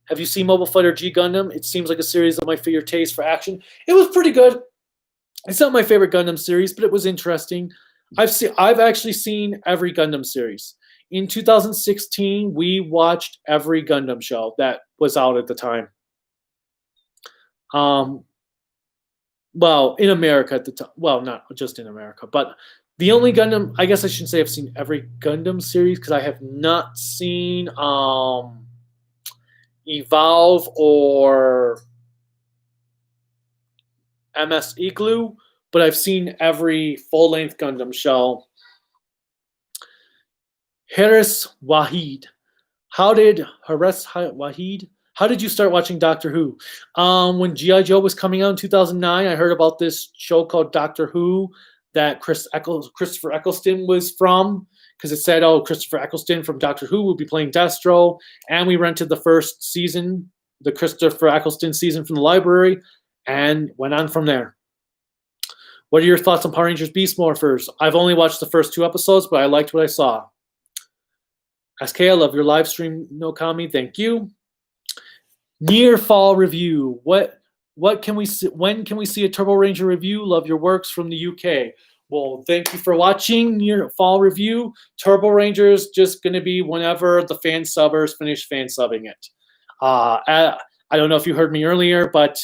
have you seen Mobile Fighter G Gundam? It seems like a series of my favorite your taste for action. It was pretty good. It's not my favorite Gundam series, but it was interesting. I've actually seen every Gundam series. In 2016, we watched every Gundam show that was out at the time. Well, in America at the time. Well, not just in America, but the only Gundam, I guess I shouldn't say I've seen every Gundam series because I have not seen Evolve or MS Igloo, but I've seen every full-length Gundam show. Haris Wahid. How did you start watching Doctor Who? When G.I. Joe was coming out in 2009, I heard about this show called Doctor Who that Christopher Eccleston was from, because it said, oh, Christopher Eccleston from Doctor Who will be playing Destro, and we rented the first season, the Christopher Eccleston season from the library, and went on from there. What are your thoughts on Power Rangers Beast Morphers? I've only watched the first 2 episodes, but I liked what I saw. SK, I love your live stream, Nokami. Thank you. Near fall review. What can we see? When can we see a Turbo Ranger review? Love your works from the UK. Well, thank you for watching Near fall review. Turbo Rangers just going to be whenever the fan subbers finish fan subbing it. I don't know if you heard me earlier, but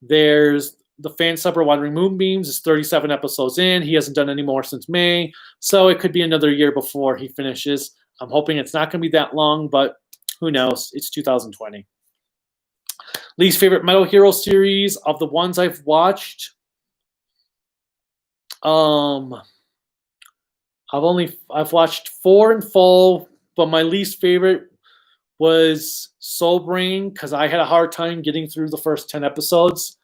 there's the fan subber Wandering Moonbeams is 37 episodes in. He hasn't done any more since May, so it could be another year before he finishes. I'm hoping it's not going to be that long, but who knows? It's 2020. Least favorite Metal Hero series of the ones I've watched. I've watched 4 in full, but my least favorite was Soul Brain because I had a hard time getting through the first 10 episodes,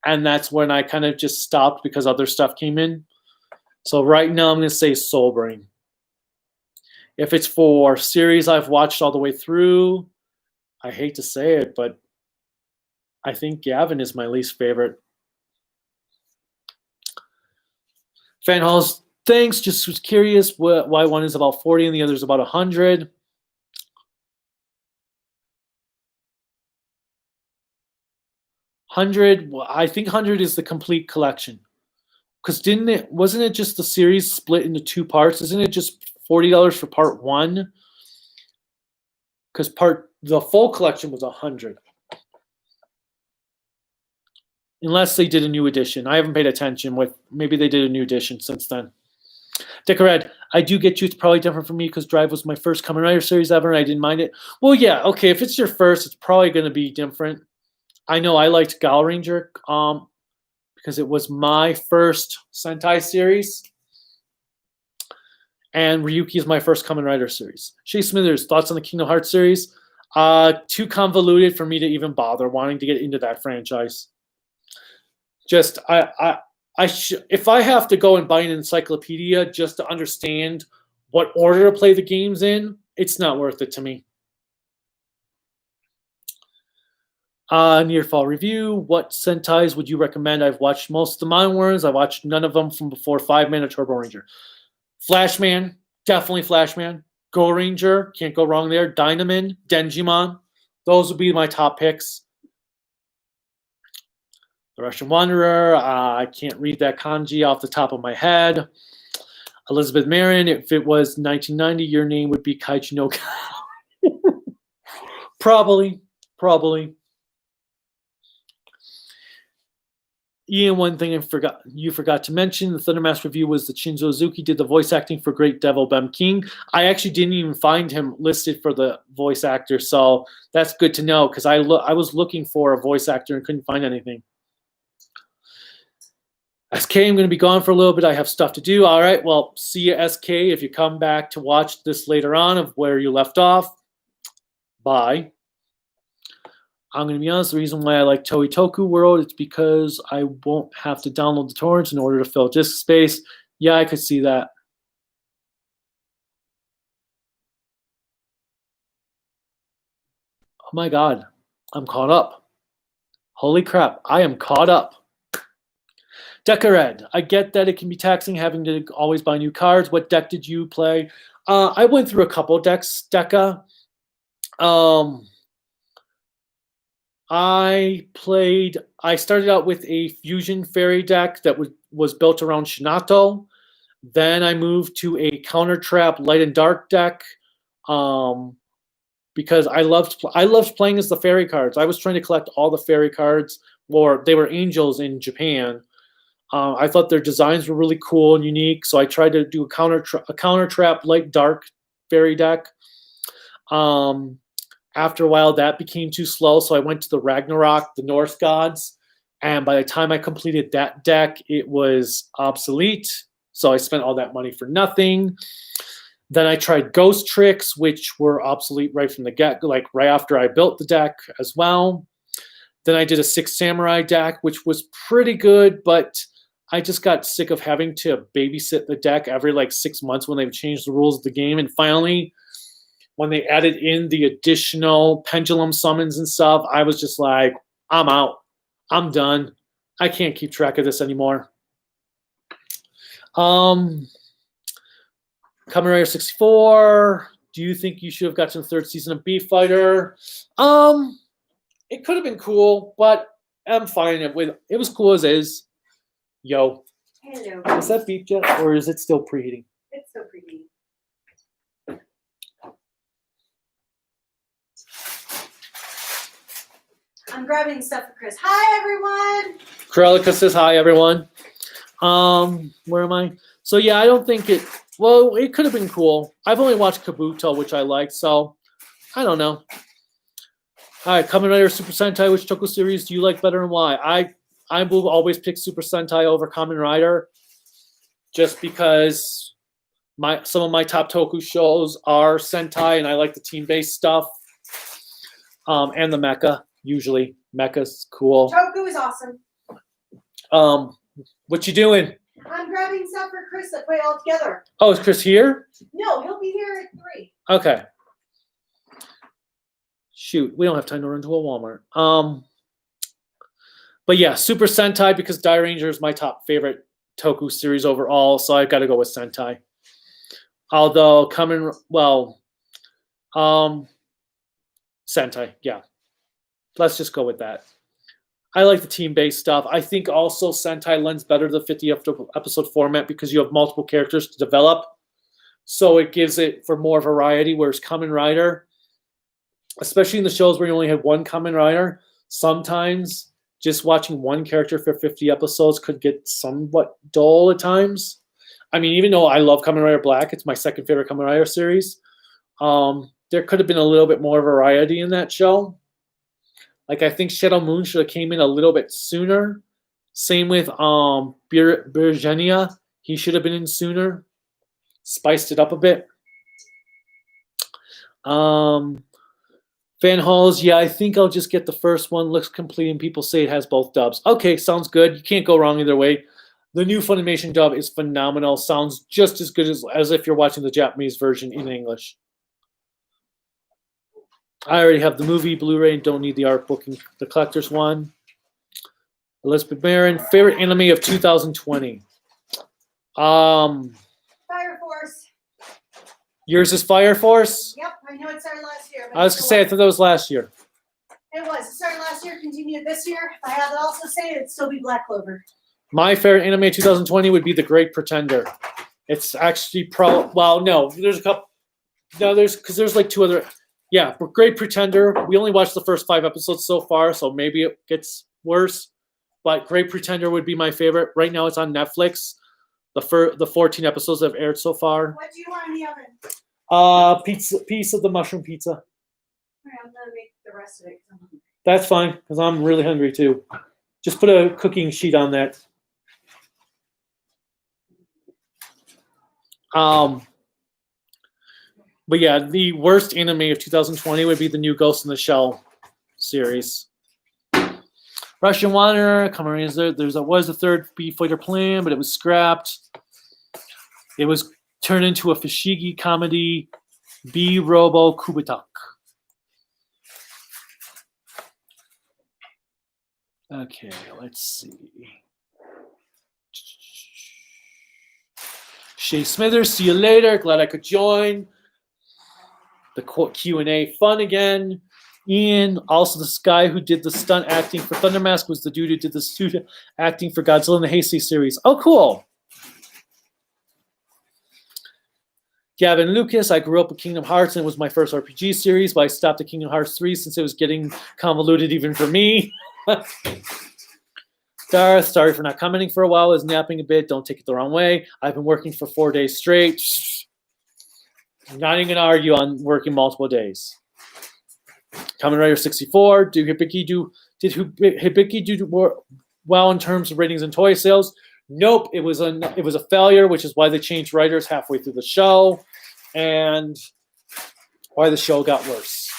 and that's when I kind of just stopped because other stuff came in. So right now I'm going to say Soul Brain. If it's for series I've watched all the way through, I hate to say it, but I think Gavin is my least favorite. Fan Halls, thanks. Just was curious why one is about 40 and the other is about 100. I think 100 is the complete collection. Because wasn't it just the series split into 2 parts? Isn't it just $40 for part 1? Because the full collection was 100. Unless they did a new edition. I haven't paid attention. Maybe they did a new edition since then. Red, I do get you. It's probably different for me because Drive was my first Kamen Rider series ever, and I didn't mind it. Well, yeah, okay. If it's your first, it's probably going to be different. I know I liked Gal Ranger because it was my first Sentai series. And Ryuki is my first Kamen Rider series. Shay Smithers, thoughts on the Kingdom Hearts series? Too convoluted for me to even bother wanting to get into that franchise. Just if I have to go and buy an encyclopedia just to understand what order to play the games in, it's not worth it to me. Near fall review. What Sentais would you recommend? I've watched most of the modern ones. I watched none of them from before 5 Man or Turbo Ranger. Flashman, definitely Flashman. Go Ranger, can't go wrong there. Dynaman, Denjimon. Those would be my top picks. The Russian Wanderer, I can't read that kanji off the top of my head. Elizabeth Marin, if it was 1990, your name would be Kaiju no Probably. Ian, one thing you forgot to mention, the Thundermask review was that Shinzo Azuki did the voice acting for Great Devil Bem King. I actually didn't even find him listed for the voice actor, so that's good to know because I was looking for a voice actor and couldn't find anything. SK, I'm going to be gone for a little bit. I have stuff to do. All right, well, see you, SK. If you come back to watch this later on of where you left off, bye. I'm going to be honest, the reason why I like Toei Toku World is because I won't have to download the torrents in order to fill disk space. Yeah, I could see that. Oh my god, I'm caught up. Holy crap, I am caught up. Decared, I get that it can be taxing having to always buy new cards. What deck did you play? I went through a couple decks, Deca. I started out with a Fusion Fairy deck that was built around Shinato. Then I moved to a Counter Trap Light and Dark deck because I loved playing as the fairy cards. I was trying to collect all the fairy cards, or they were angels in Japan. I thought their designs were really cool and unique, so I tried to do a Counter Trap Light Dark fairy deck. After a while, that became too slow, so I went to the Ragnarok, the Norse gods, and by the time I completed that deck, it was obsolete, so I spent all that money for nothing. Then I tried Ghost Tricks, which were obsolete right from the get, like right after I built the deck as well. Then I did a Six Samurai deck, which was pretty good, but I just got sick of having to babysit the deck every like 6 months when they've changed the rules of the game, and finally, when they added in the additional pendulum summons and stuff, I was just like, I'm out. I'm done. I can't keep track of this anymore. Kamen Rider 64. Do you think you should have gotten the third season of Beef Fighter? It could have been cool, but I'm fine. It was cool as is. Yo. Hello. Is that beef yet, or is it still preheating? It's still preheating. I'm grabbing stuff for Chris. Hi, everyone. Corellica says hi, everyone. Where am I? So yeah, I don't think it. Well, it could have been cool. I've only watched Kabuto, which I liked, so I don't know. All right, Kamen Rider Super Sentai. Which Toku series do you like better and why? I will always pick Super Sentai over Kamen Rider, just because some of my top Toku shows are Sentai, and I like the team-based stuff, and the mecha. Usually, mecha's cool. Toku is awesome. What you doing? I'm grabbing stuff for Chris to put it all together. Oh, is Chris here? No, he'll be here at 3. Okay. Shoot, we don't have time to run to a Walmart. But yeah, Super Sentai, because Die Ranger is my top favorite Toku series overall, so I've got to go with Sentai. Although Sentai, yeah. Let's just go with that. I like the team-based stuff. I think also Sentai lends better to the 50-episode format because you have multiple characters to develop. So it gives it for more variety, whereas Kamen Rider, especially in the shows where you only have one Kamen Rider, sometimes just watching one character for 50 episodes could get somewhat dull at times. I mean, even though I love Kamen Rider Black, it's my second favorite Kamen Rider series, there could have been a little bit more variety in that show. Like, I think Shadow Moon should have came in a little bit sooner. Same with Birgenia. He should have been in sooner. Spiced it up a bit. Fan Halls, yeah, I think I'll just get the first one. Looks complete, and people say it has both dubs. Okay, sounds good. You can't go wrong either way. The new Funimation dub is phenomenal. Sounds just as good as if you're watching the Japanese version in English. I already have the movie Blu-ray and don't need the art book and the collector's one. Elizabeth Marin, favorite anime of 2020. Fire Force. Yours is Fire Force? Yep, I know it started last year. But I was going to say, I thought that was last year. It was. It started last year, continued this year. If I had to also say it, it'd still be Black Clover. My favorite anime of 2020 would be The Great Pretender. It's actually well, no, there's a couple. No, there's like 2 other. Yeah, but Great Pretender. We only watched the first 5 episodes so far, so maybe it gets worse. but Great Pretender would be my favorite. Right now it's on Netflix. The 14 episodes that have aired so far. What do you want in the oven? Piece of the mushroom pizza. All right, I'm gonna make the rest of it. That's fine, because I'm really hungry too. Just put a cooking sheet on that. But yeah, the worst anime of 2020 would be the new Ghost in the Shell series. Russian Wanderer, Kamen there was a third B-Fighter plan, but it was scrapped. It was turned into a Fushigi comedy, B-Robo Kubitak. Okay, let's see. Shay Smithers, see you later. Glad I could join. The Q&A fun again. Ian, also this guy who did the stunt acting for Thunder Mask was the dude who did the stunt acting for Godzilla and the Heisei series. Oh, cool. Gavin Lucas, I grew up with Kingdom Hearts and it was my first RPG series, but I stopped at Kingdom Hearts 3 since it was getting convoluted even for me. Darth, sorry for not commenting for a while. I was napping a bit. Don't take it the wrong way. I've been working for 4 days straight. I'm not even going to argue on working multiple days. Kamen Rider 64. Did Hibiki do well in terms of ratings and toy sales? Nope. It was a failure, which is why they changed writers halfway through the show, and why the show got worse.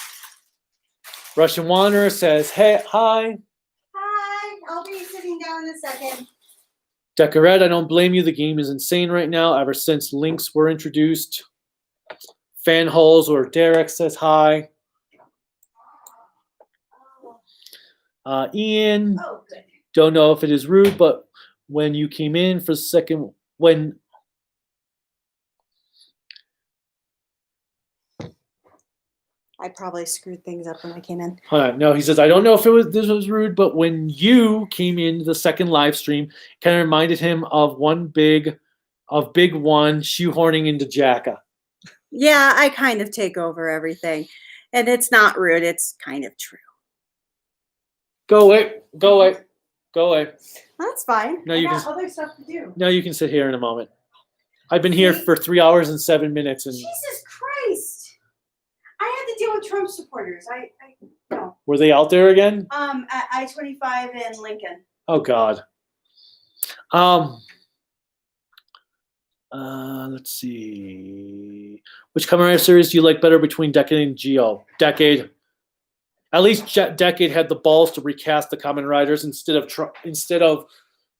Russian Wanderer says, "Hey, hi." Hi, I'll be sitting down in a second. Decoret, I don't blame you. The game is insane right now. Ever since links were introduced. Fan holes or Derek says hi. Ian, Oh, good. don't know if it is rude, but when you came in for the second, I probably screwed things up when I came in. hold on, no, he says, I don't know if this was rude, but when you came in the second live stream, kind of reminded him of Big One shoehorning into Jacka. Yeah, I kind of take over everything. And it's not rude, it's kind of true. Go away, go away, go away. That's fine. No, I you got can. other stuff to do. No, you can sit here in a moment. I've been here for 3 hours and 7 minutes, and Jesus Christ! I had to deal with Trump supporters. No. were they out there again? At I-25 in Lincoln. Oh God. Let's see. Which Kamen Rider series do you like better between Decade and Geo? Decade. At least Decade had the balls to recast the Kamen Riders instead of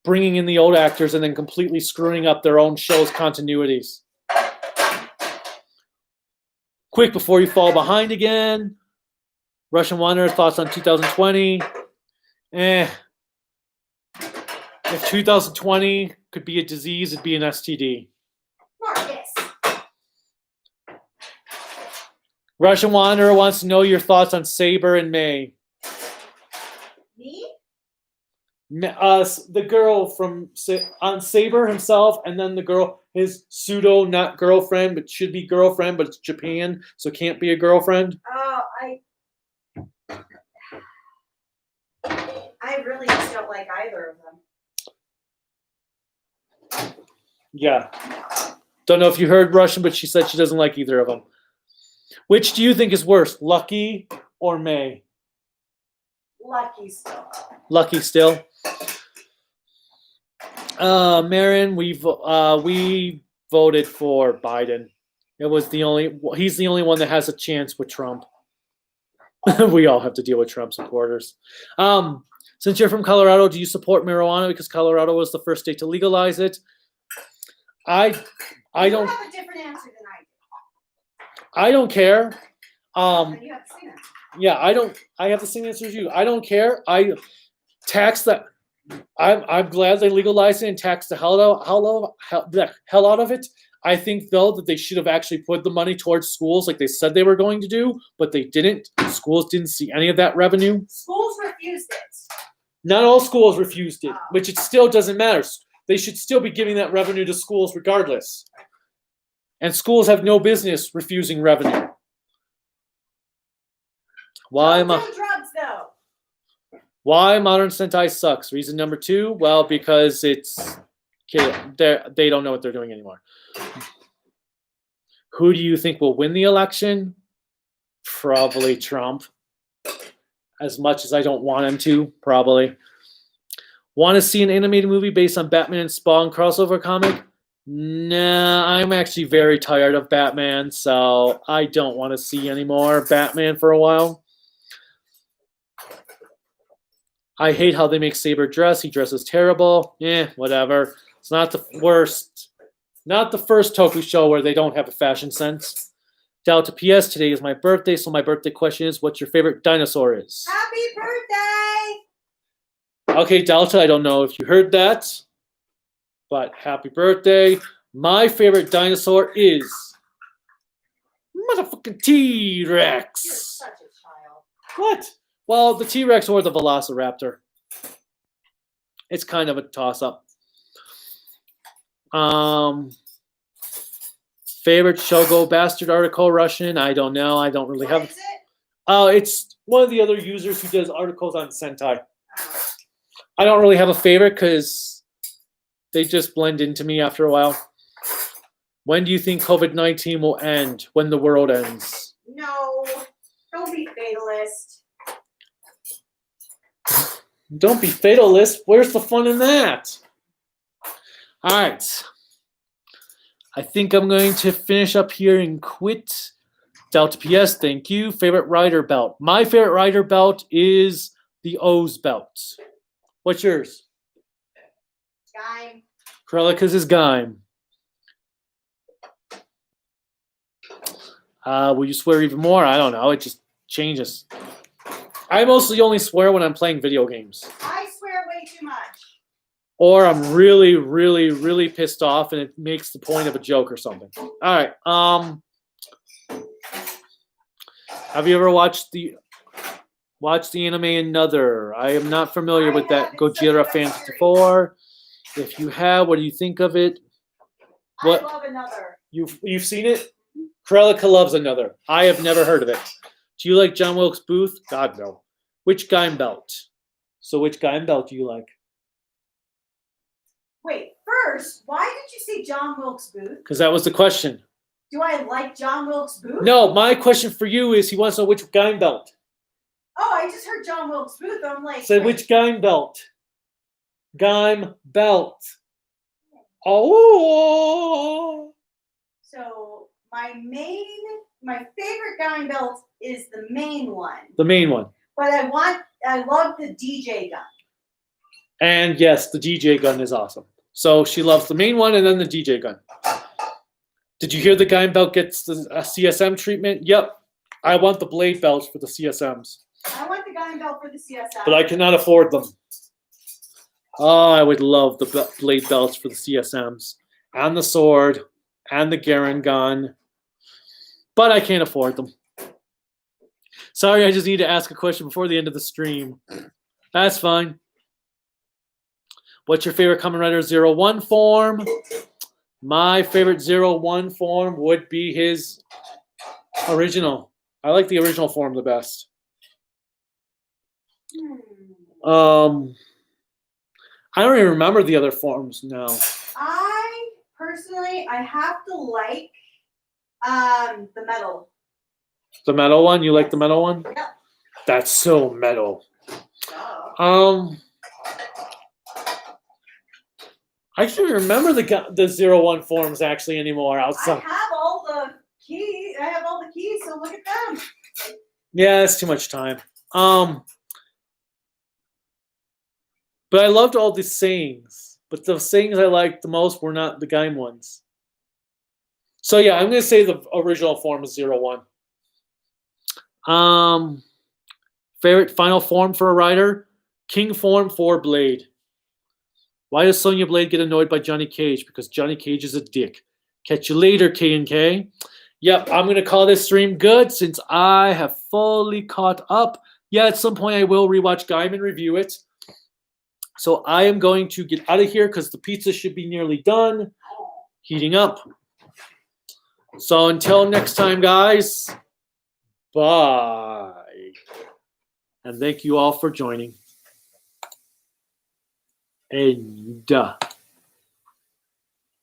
bringing in the old actors and then completely screwing up their own show's continuities. Quick before you fall behind again. Russian Wanderer, thoughts on 2020? If 2020 could be a disease, it'd be an STD. Marcus! Russian Wanderer wants to know your thoughts on Saber and May. Me? The girl on Saber himself, and then the girl, his pseudo not girlfriend, but should be girlfriend, but it's Japan, so can't be a girlfriend. Oh, I really just don't like either of them. Yeah. Don't know if you heard Russian, but she said she doesn't like either of them. Which do you think is worse, Lucky or May? Lucky still. Lucky still. Marin, we voted for Biden. He's the only one that has a chance with Trump. We all have to deal with Trump supporters. Since you're from Colorado, do you support marijuana because Colorado was the first state to legalize it? I don't. You have a different answer than I do. I don't care. And you have to say that. Yeah, I don't. I have the same answer as you. I don't care. I tax that. I'm glad they legalized it and taxed the hell out of it. I think though that they should have actually put the money towards schools like they said they were going to do, but they didn't. Schools didn't see any of that revenue. Schools refused it. Not all schools refused it, which it still doesn't matter. They should still be giving that revenue to schools regardless. And schools have no business refusing revenue. Why am I? Don't do drugs though. Why modern Sentai sucks? Reason number 2, well, because they don't know what they're doing anymore. Who do you think will win the election? Probably Trump. As much as I don't want him to, probably. Want to see an animated movie based on Batman and Spawn crossover comic? Nah, I'm actually very tired of Batman, so I don't want to see any more Batman for a while. I hate how they make Saber dress. He dresses terrible. Whatever. It's not the worst. Not the first Toku show where they don't have a fashion sense. Delta PS, today is my birthday, so my birthday question is, what's your favorite dinosaur is? Happy birthday! Okay, Delta, I don't know if you heard that, but happy birthday. My favorite dinosaur is motherfucking T-Rex. You're such a child. What? Well, the T-Rex or the Velociraptor. It's kind of a toss-up. Favorite Shogo Bastard article, Russian? I don't know. I don't really have. What is it? It's one of the other users who does articles on Sentai. I don't really have a favorite because they just blend into me after a while. When do you think COVID-19 will end? When the world ends? No, don't be fatalist. Don't be fatalist. Where's the fun in that? All right. I think I'm going to finish up here and quit. Delta PS, thank you. Favorite rider belt? My favorite rider belt is the O's belt. What's yours? Time. Krelika's is Gaim. Will you swear even more? I don't know. It just changes. I mostly only swear when I'm playing video games. I swear way too much. Or I'm really, really, really pissed off and it makes the point of a joke or something. All right. Have you ever watched the anime Another? I am not familiar with that Godzilla Fan 54. If you have, what do you think of it? What? I love Another. You've seen it? Krelika loves Another. I have never heard of it. Do you like John Wilkes Booth? God, no. Which Gaim belt? So which Gaim belt do you like? Wait, first, why did you say John Wilkes Booth? Because that was the question. Do I like John Wilkes Booth? No, my question for you is he wants to know which Gaim belt. Oh, I just heard John Wilkes Booth. I'm like, Say which Gaim belt. Gaim belt. Oh. So my favorite gun belt is the main one. The main one. But I love the DJ gun. And yes, the DJ gun is awesome. So she loves the main one and then the DJ gun. Did you hear the Gaim belt gets the CSM treatment? Yep. I want the blade belts for the CSMs. I want the gun belt for the CSM. But I cannot afford them. Oh, I would love the blade belts for the CSMs. And the sword. And the Garen gun. But I can't afford them. Sorry, I just need to ask a question before the end of the stream. That's fine. What's your favorite Kamen Rider 01 form? My favorite 01 form would be his original. I like the original form the best. I don't even remember the other forms now. I personally have to like the metal. The metal one? You like the metal one? Yep. That's so metal. Oh. I can't remember the 01 forms actually anymore outside. I have all the keys. So look at them. Yeah, it's too much time. But I loved all the sayings. But the sayings I liked the most were not the Gaim ones. So yeah, I'm gonna say the original form is 01. Favorite final form for a rider? King form for Blade. Why does Sonya Blade get annoyed by Johnny Cage? Because Johnny Cage is a dick. Catch you later, K&K. Yep, I'm going to call this stream good since I have fully caught up. Yeah, at some point I will rewatch Gaim and review it. So I am going to get out of here because the pizza should be nearly done. Heating up. So until next time, guys. Bye. And thank you all for joining. End.